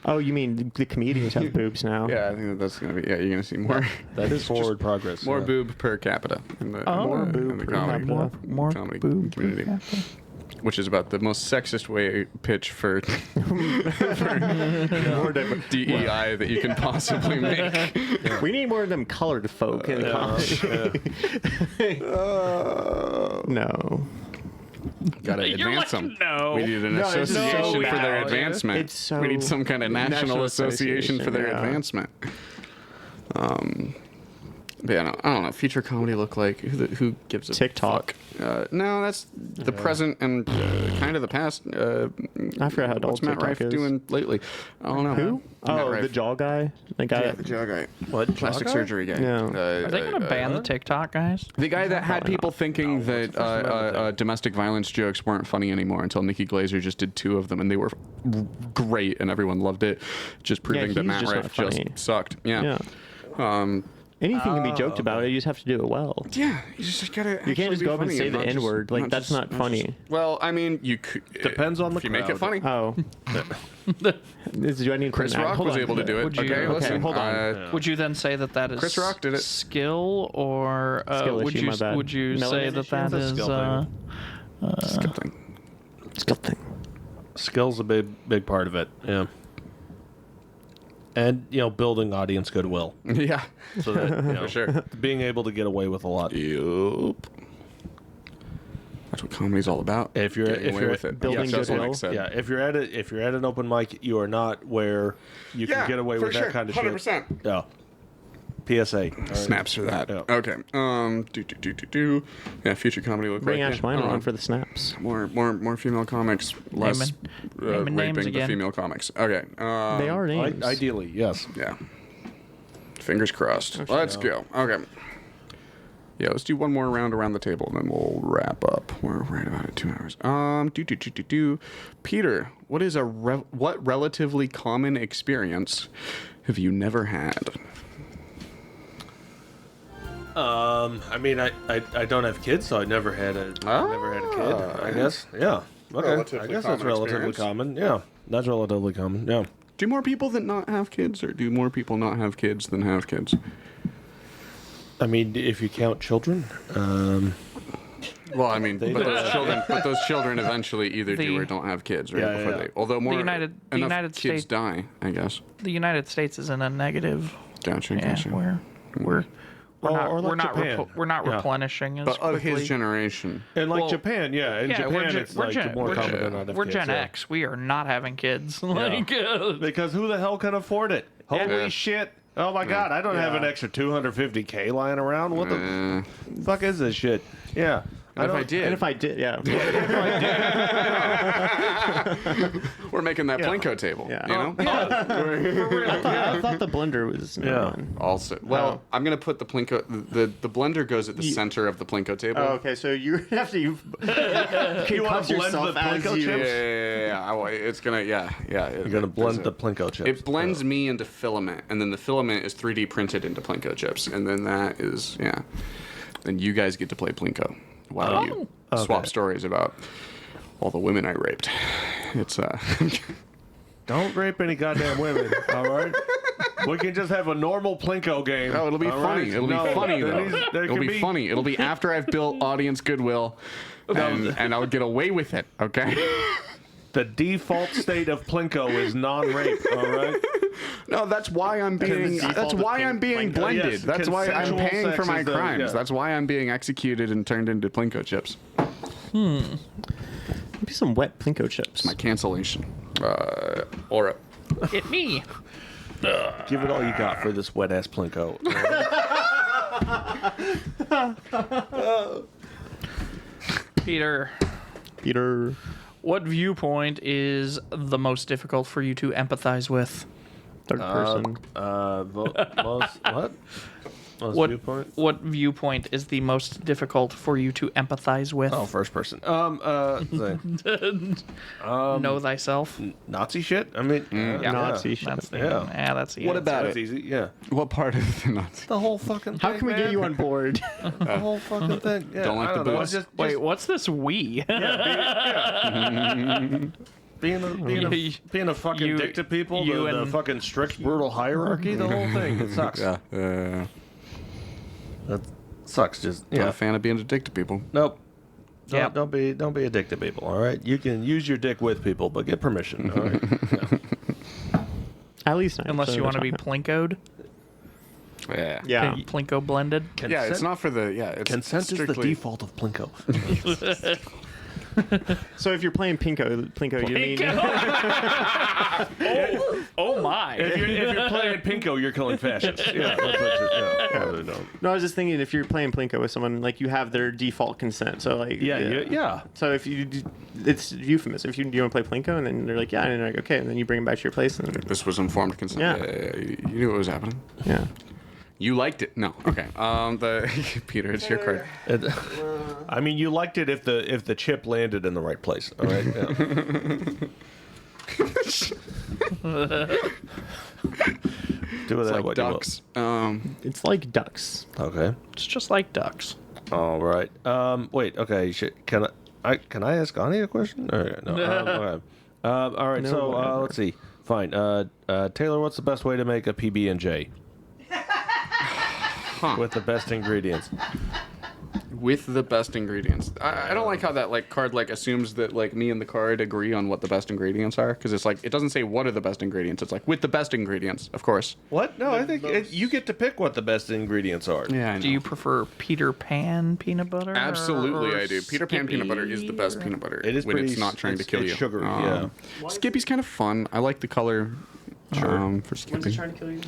Oh, you mean the comedians have boobs now? Yeah, I think that's gonna be. Yeah, you're gonna see more. That is forward progress. More yeah. boob per capita in the, More in the, boob in the per comedy, capita. More comedy boob community, which is about the most sexist way pitch for, DEI that you can possibly make. We need more of them colored folk in comedy. No. Gotta You're advance like, them. no. We need an No, it's so association for their bad. advancement. It's so we need some kind of national association for their yeah. advancement. But yeah, no, I don't know. Future comedy look like who gives a TikTok. fuck? No, that's the present and kind of the past. I forgot how old What's Matt TikTok Rife is. doing lately? I don't know. Who? Matt Oh, Rife. the jaw guy? The guy. Yeah, the jaw guy. What? Plastic surgery guy. Yeah. Are they gonna ban the TikTok guys? The guy that had people thinking that domestic violence jokes weren't funny anymore until Nikki Glaser just did 2 of them, and they were great, and everyone loved it. Just proving that he's Matt just Rife not funny. just sucked. Yeah. Yeah. Anything can be joked about. You just have to do it well. Yeah, you just gotta. You can't just go up and say the N word. Like, that's not funny. Well, I mean, you could. Depends on the if you make it crowd. funny. Oh. Do I need Chris to Rock hold was on. able to do it. Would you- Okay, okay, listen. hold on. Would you then say that that is Chris Rock did it. skill, or Skill would issue, you my bad. would you Melanin say that issue? that That's a is skill Skill thing. Skill thing. Skill's a big part of it. Yeah. And building audience goodwill, Yeah. so that For sure. being able to get away with a lot. Yup. That's what comedy's all about. If you're Getting away with it. building Yes, that's what goodwill. Nick said. Yeah, if you're at an open mic, you are not where you can get away with that kind of 100%. shit. Yeah. PSA. All right. Snaps for that. Yeah. Okay. Yeah, future comedy look Bring like Ash Miner on for the snaps. more female comics, less naming names raping the again. female comics. Okay. They are names. Ideally, yes. Yeah. Fingers crossed. Let's go. Okay. Yeah, let's do one more round around the table, and then we'll wrap up. We're right about at 2 hours. Peter, what is what relatively common experience have you never had? I mean, I don't have kids, so I never had a kid. I guess. Yeah. Okay. Relatively I guess that's common relatively experience. common. Yeah. That's relatively common. Yeah. Do more people that not have kids, or do more people not have kids than have kids? I mean, if you count children, Well, I mean, but those children eventually either do The- or don't have kids, right? Yeah, Before yeah. they, although more United enough kids States- die, I guess. The United States is in a negative. Gotcha. Yeah, we're not or like Japan. we're not Yeah. replenishing as But of quickly. his generation. and like Well, Japan, yeah, in Japan, it's like more common to not have we're kids, Gen yeah. X. We are not having kids. Like, Because who the hell can afford it? Holy Yeah. shit! Oh my god, I don't have an extra $250K lying around. What the fuck is this shit? Yeah. And if I did, And if I did, yeah. we're making that Plinko table. Yeah. You know. I thought the blender was Also, well, I'm gonna put the Plinko. The blender goes at the center of the Plinko table. Oh, okay, so you have to you want to blend yourself the as Plinko you. chips? It's gonna. Yeah. You're gonna blend the Plinko chips. It blends me into filament, and then the filament is 3D printed into Plinko chips, and then that is Then you guys get to play Plinko while you swap stories about all the women I raped. It's Don't rape any goddamn women, all right? We can just have a normal Plinko game. Oh, it'll be all funny. right? It'll be funny though. There It'll can be funny. It'll be after I've built audience goodwill, and I'll get away with it. Okay. The default state of Plinko is non-rape, all right? No, that's why I'm being. default That's of why I'm being Plinko. blended. Yes, that's why I'm consensual paying for sex my is the- crimes. yeah. That's why I'm being executed and turned into Plinko chips. Maybe some wet Plinko chips. My cancellation. Aura. Hit me. Give it all you got for this wet-ass Plinko. Peter, Peter. what viewpoint is the most difficult for you to empathize with? Third person. Most, what? Most What viewpoint? what viewpoint is the most difficult for you to empathize with? Oh, first person. Know thyself. Nazi shit? I mean, Yeah. Nazi shit. That's the, Yeah. that's the What answer. about That's it? easy, yeah. What part of the Nazi? The whole fucking How thing, can we man. get you on board? The whole fucking thing. Yeah, Don't like I the know, booze. just Wait, what's this we? being a fucking You- dick to people, you the and- fucking strict, brutal hierarchy, the whole thing. It sucks. Yeah. That sucks. Just Not yeah. a fan of being a dick to people. Nope. Yep. Don't be a dick to people. All right. You can use your dick with people, but get permission. All right. At least 9% Unless you of want to the be time. Plinkoed. Yeah. Yeah. Plinko blended. Yeah, it's not for the. Yeah, it's Consent is the strictly- default of Plinko. So if you're playing Plinko, you mean Oh my. if you're playing Pinko, you're killing fascists. Yeah. No, I was just thinking if you're playing Plinko with someone, like you have their default consent. So like Yeah. So if it's euphemism. If you do you want to play Plinko, and then they're like, yeah, and you're like, okay, and then you bring them back to your place, and then, This was informed consent. Yeah. You knew what was happening. yeah. You liked it. No. Okay. The Peter, it's your card. I mean, you liked it if the chip landed in the right place. All right. Yeah. Do with that Like what ducks. It's like ducks. you will. Okay. It's just like ducks. All right. Wait. Okay. Can I ask Ani a question? All right. No. Okay. All right. No, So whatever. let's see. Fine. Taylor, what's the best way to make a PB and J? With the best ingredients. With the best ingredients. I don't like how that like card like assumes that like me and the card agree on what the best ingredients are, because it's like it doesn't say what are the best ingredients. It's like with the best ingredients, of course. What? No, I think you get to pick what the best ingredients are. Yeah. I know. Do you prefer Peter Pan peanut butter? Absolutely, or I do. Peter Pan peanut butter is the best Skippy, peanut butter. It is when pretty it's not trying to kill it's you. Sugary. Yeah. Skippy's kind of fun. I like the color. For Skippy. to kill you?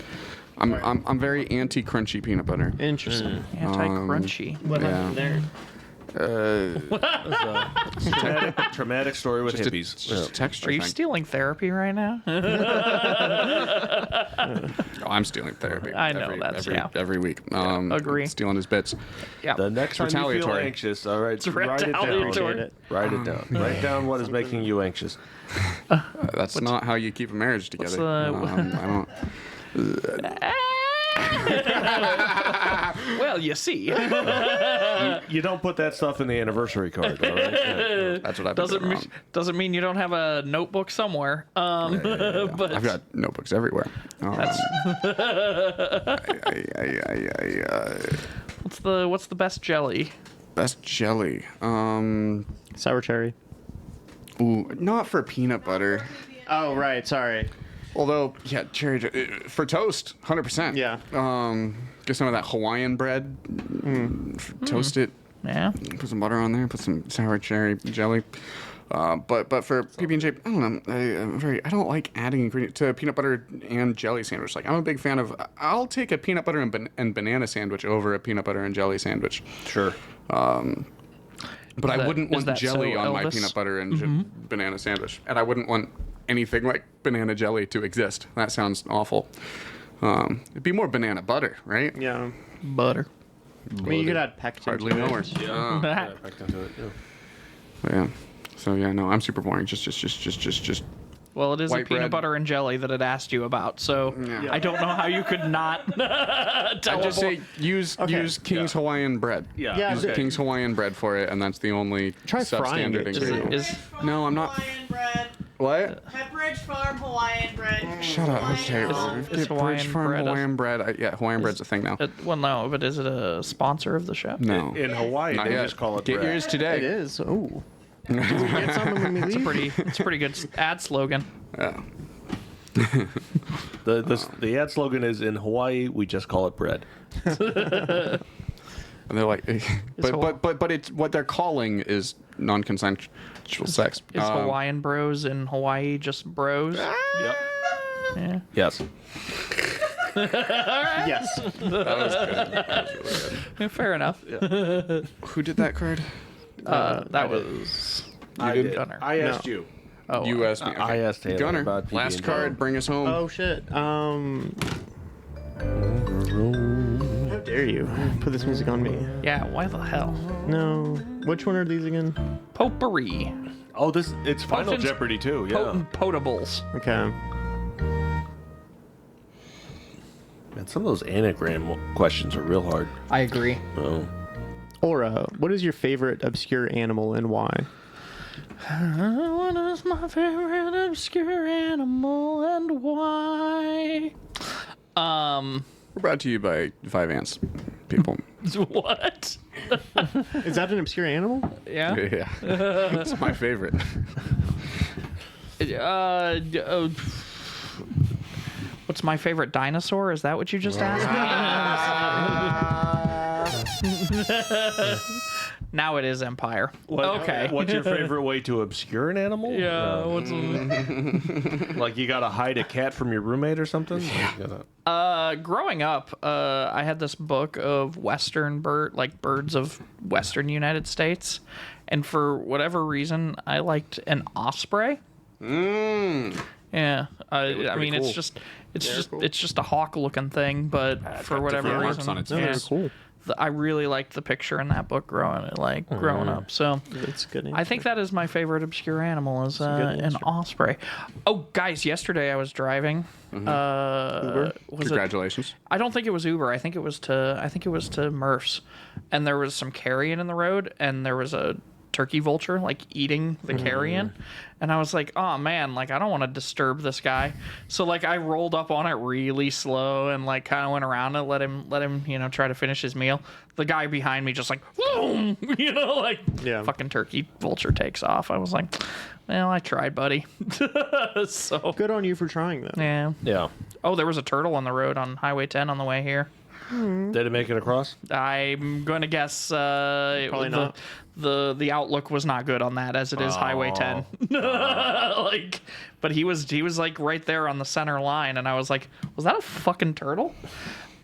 I'm very anti crunchy peanut butter. Interesting. Anti-crunchy. What happened there? Traumatic story with Just a, hippies. just a texture Are you thing. stealing therapy right now? Oh, I'm stealing therapy. I know, that's- every week. agree. Stealing his bits. Yeah. The next time you feel retaliatory. anxious, all right, write it retaliatory. down. Write it down. Write down what is making you anxious. That's not how you keep a marriage together. the- I don't. Well, you see, You don't put that stuff in the anniversary card, all right? Yeah. That's what I've been doing wrong. doesn't mean you don't have a notebook somewhere. But I've got notebooks everywhere. what's the best jelly? Best jelly. Sour cherry. Ooh, not for peanut butter. Oh right, sorry. Although, yeah, cherry for toast, 100%. Yeah. Get some of that Hawaiian bread, toast it, Yeah. put some butter on there, put some sour cherry jelly. But for PB&J, I don't know. I don't like adding ingredients to a peanut butter and jelly sandwich. Like I'm a big fan of. I'll take a peanut butter and banana sandwich over a peanut butter and jelly sandwich. Sure. But I wouldn't want that jelly so on my Elvis? peanut butter and banana sandwich, and I wouldn't want anything like banana jelly to exist. That sounds awful. It'd be more banana butter, right? Yeah. Butter. I mean, you could add pectin. Hardly to know it. her. Yeah. That- Back into it. Yeah. Yeah. So yeah, no, I'm super boring. Just. Well, it is White a peanut bread. butter and jelly that it asked you about, so Yeah. I don't know how you could not tell I just a boy- say use King's Hawaiian bread. Yeah, Use okay. King's Hawaiian bread for it, and that's the only Try frying substandard it, too. ingredient. Is- No, I'm not- Hawaiian bread. What? Pepperidge Farm Hawaiian bread. Shut up. Okay. Hawaiian Is Get Hawaiian Bridge Farm bread a- Hawaiian bread. Yeah, Hawaiian bread's a thing now. well, no, but is it a sponsor of the show? No. In Hawaii, Not they yet. just call it Get bread. yours It today. is. Oh. Get some when we leave. It's a pretty good ad slogan. Yeah. The ad slogan is in Hawaii, we just call it bread. And they're like, but it's what they're calling is non-consensual sex. Is Hawaiian bros in Hawaii just bros? Yep. Yeah. Yes. Yes. That was good. That was really Yeah, fair enough. good. Who did that card? That was. I did? did. Gunner. I asked you. Oh, You asked me. I asked Taylor Gunner. about PB&J. Last card. Bring us home. Oh shit. How dare you put this music on me? yeah. Why the hell? No. Which one are these again? Potpourri. Oh, it's Final Potent- Jeopardy too. Yeah. Potent potables. Okay. Man, some of those anagram questions are real hard. I agree. Oh. Aura, what is your favorite obscure animal and why? What is my favorite obscure animal and why? We're brought to you by 5 Ants. People. What? Is that an obscure animal? Yeah. Yeah. It's my favorite. What's my favorite dinosaur? Is that what you just asked me? Now it is Empire. Okay. What's your favorite way to obscure an animal? Yeah. What's Like you gotta hide a cat from your roommate or something? growing up, I had this book of Western birds of Western United States, and for whatever reason, I liked an osprey. Yeah, I mean, cool. it's just a hawk-looking thing, but for whatever different marks reason, on its yeah, face. Cool. I really liked the picture in that book growing up. So That's good. I think that is my favorite obscure animal is an answer. osprey. Oh, guys, yesterday I was driving. Was it? Congratulations. I don't think it was Uber. I think it was to Murph's, and there was some carrion in the road, and there was a turkey vulture like eating the carrion, and I was like, oh man, like I don't want to disturb this guy, so like I rolled up on it really slow and like kind of went around and let him try to finish his meal. The guy behind me just like boom, like Yeah. fucking turkey vulture takes off. I was like, well, I tried, buddy. So Good on you for trying though. yeah. Yeah. Oh, there was a turtle on the road on Highway 10 on the way here. Did it make it across? I'm going to guess probably not. The outlook was not good on that, as it is Highway 10. Like, but he was like right there on the center line, and I was like, was that a fucking turtle?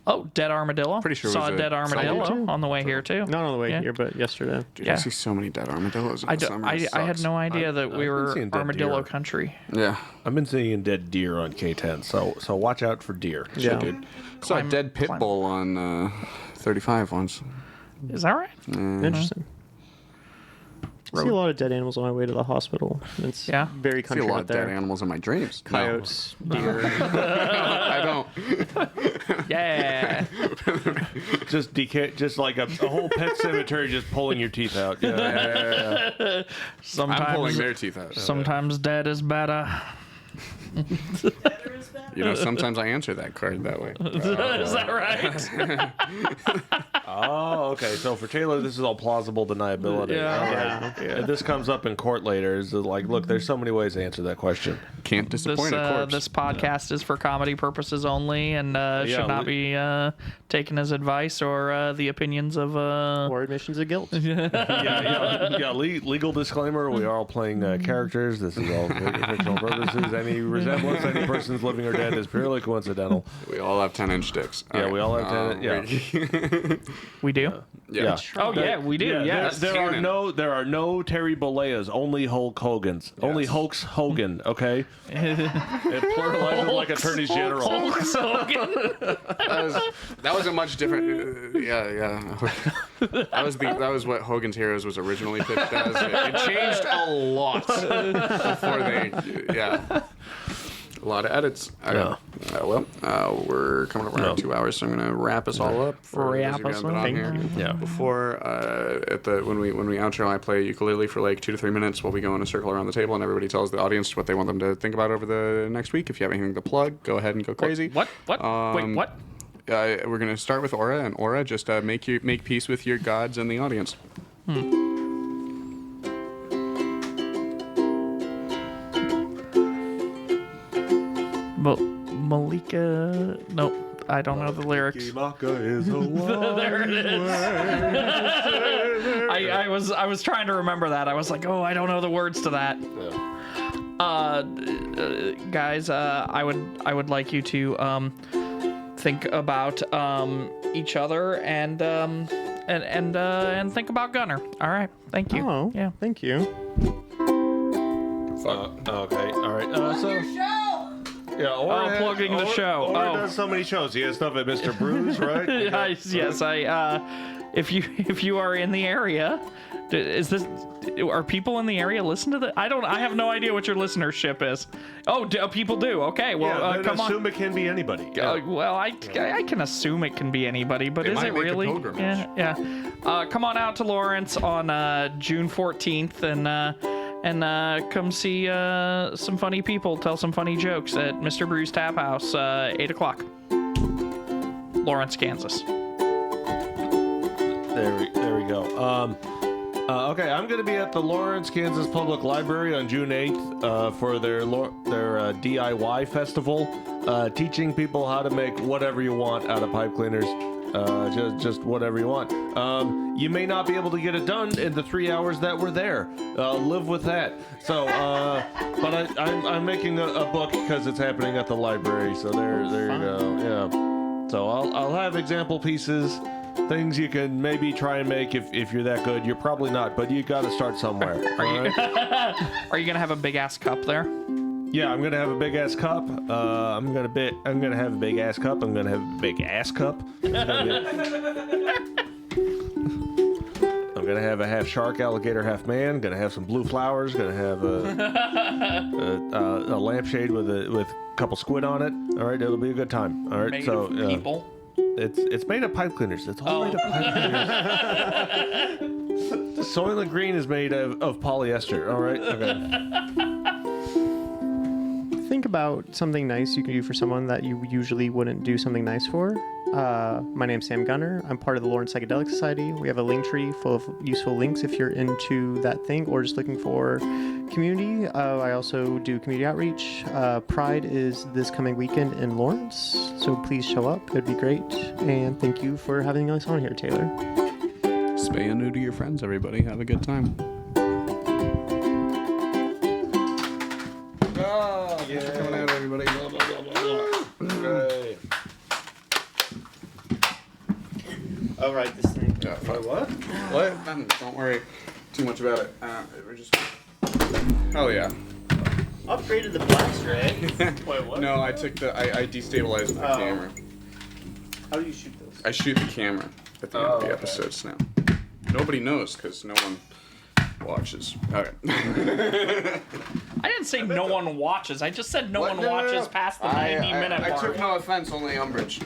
Oh, dead armadillo. Pretty sure it saw was a dead a armadillo too. on the way here too. Not on the way Yeah. here, but yesterday. Dude, Yeah. I see so many dead armadillos in I, the do, summer. I, It I had sucks. no idea that we I've been were seeing dead armadillo deer. country. Yeah. I've been seeing dead deer on K10, so watch out for deer. Yeah. Dude. Saw a dead pit climb. bull on 35 once. Is that right? Interesting. I see a lot of dead animals on my way to the hospital. It's Yeah. very I see country a lot out of dead there. animals in my dreams. No. Coyotes, deer. I don't. Yeah. Just like a whole pet cemetery just pulling your teeth out. Yeah. I'm pulling Sometimes, their teeth out. sometimes dead is better. Better is better. You know, sometimes I answer that card that way. Is that right? Oh, okay. So for Taylor, this is all plausible deniability. Yeah. All right. If this comes up in court later, is like, look, there's so many ways to answer that question. Can't disappoint a corpse. This podcast is for comedy purposes only and should not be taken as advice or the opinions of. or admissions of guilt. Yeah. Legal disclaimer: we are all playing characters. This is all for fictional purposes. Any resemblance to any person's living living or dead is purely coincidental. We all have 10-inch dicks. Yeah, we all have 10. Yeah. We do. Yeah. Oh yeah, we do. Yeah. There are no Terry Bolleas, only Hulk Hogan's. Only Hulk's Hogan, okay? It pluralizes like attorneys general. That was a much different. Yeah. That was what Hogan's Heroes was originally pitched as. It changed a lot before they. Yeah. A lot of edits. Okay. We're coming up around 2 hours, so I'm gonna wrap us all up. Wrap us up. Thank you. Yeah. Before when we outro, I play ukulele for like 2 to 3 minutes while we go in a circle around the table, and everybody tells the audience what they want them to think about over the next week. If you have anything to plug, go ahead and go crazy. What? Wait, what? We're gonna start with Aura, and Aura, just make peace with your gods and the audience. Malika. Nope, I don't know the lyrics. Maka is a long There it is. I was trying to remember that. I was like, oh, I don't know the words to that. Guys, I would like you to think about each other and think about Gunner. All right, thank you. Oh, Yeah. Thank you. okay, all right. Yeah, Aura, plugging the show. Aura does so many shows. He has stuff at Mr. Brews, right? Yes, if you are in the area, are people in the area listen to the? I have no idea what your listenership is. Oh, people do. Okay, well, come on. Assume it can be anybody. Well, I can assume it can be anybody, but is might it make a really? pilgrimage. Yeah. Come on out to Lawrence on June 14th and come see some funny people tell some funny jokes at Mr. Brew's Tap House, 8 o'clock. Lawrence, Kansas. There we go. Okay, I'm going to be at the Lawrence, Kansas Public Library on June 8th for their DIY festival, teaching people how to make whatever you want out of pipe cleaners. Just whatever you want. You may not be able to get it done in the 3 hours that we're there. Live with that. So, but I'm making a book because it's happening at the library. So there you go. Yeah. So I'll have example pieces, things you can maybe try and make if you're that good. You're probably not, but you got to start somewhere. Are you gonna have a big ass cup there? Yeah, I'm gonna have a big ass cup. I'm gonna have a big ass cup. I'm gonna have a big ass cup. I'm gonna have a half shark, alligator, half man. Gonna have some blue flowers. Gonna have a lampshade with a couple squid on it. All right, it'll be a good time. All right, Made so of people. It's made of pipe cleaners. It's all made of pipe cleaners. The Soylent Green is made of polyester. All right, okay. Think about something nice you can do for someone that you usually wouldn't do something nice for. My name's Sam Gunner. I'm part of the Lawrence Psychedelic Society. We have a link tree full of useful links if you're into that thing or just looking for community. I also do community outreach. Pride is this coming weekend in Lawrence, so please show up. It'd be great. And thank you for having us on here, Taylor. Spay and neuter your friends, everybody. Have a good time. Thanks for coming out, everybody. Right. I'll write this thing. Yeah, What? What? Don't worry too much about it. We're just. Oh yeah. Upgraded the blaster, eh? Wait, what? No, I took I destabilized the camera. How do you shoot those? I shoot the camera at the end of the episodes now. Nobody knows because no one watches. Okay. I didn't say no one watches. I just said no one watches past the 90-minute I mark. took no offense, only umbrage.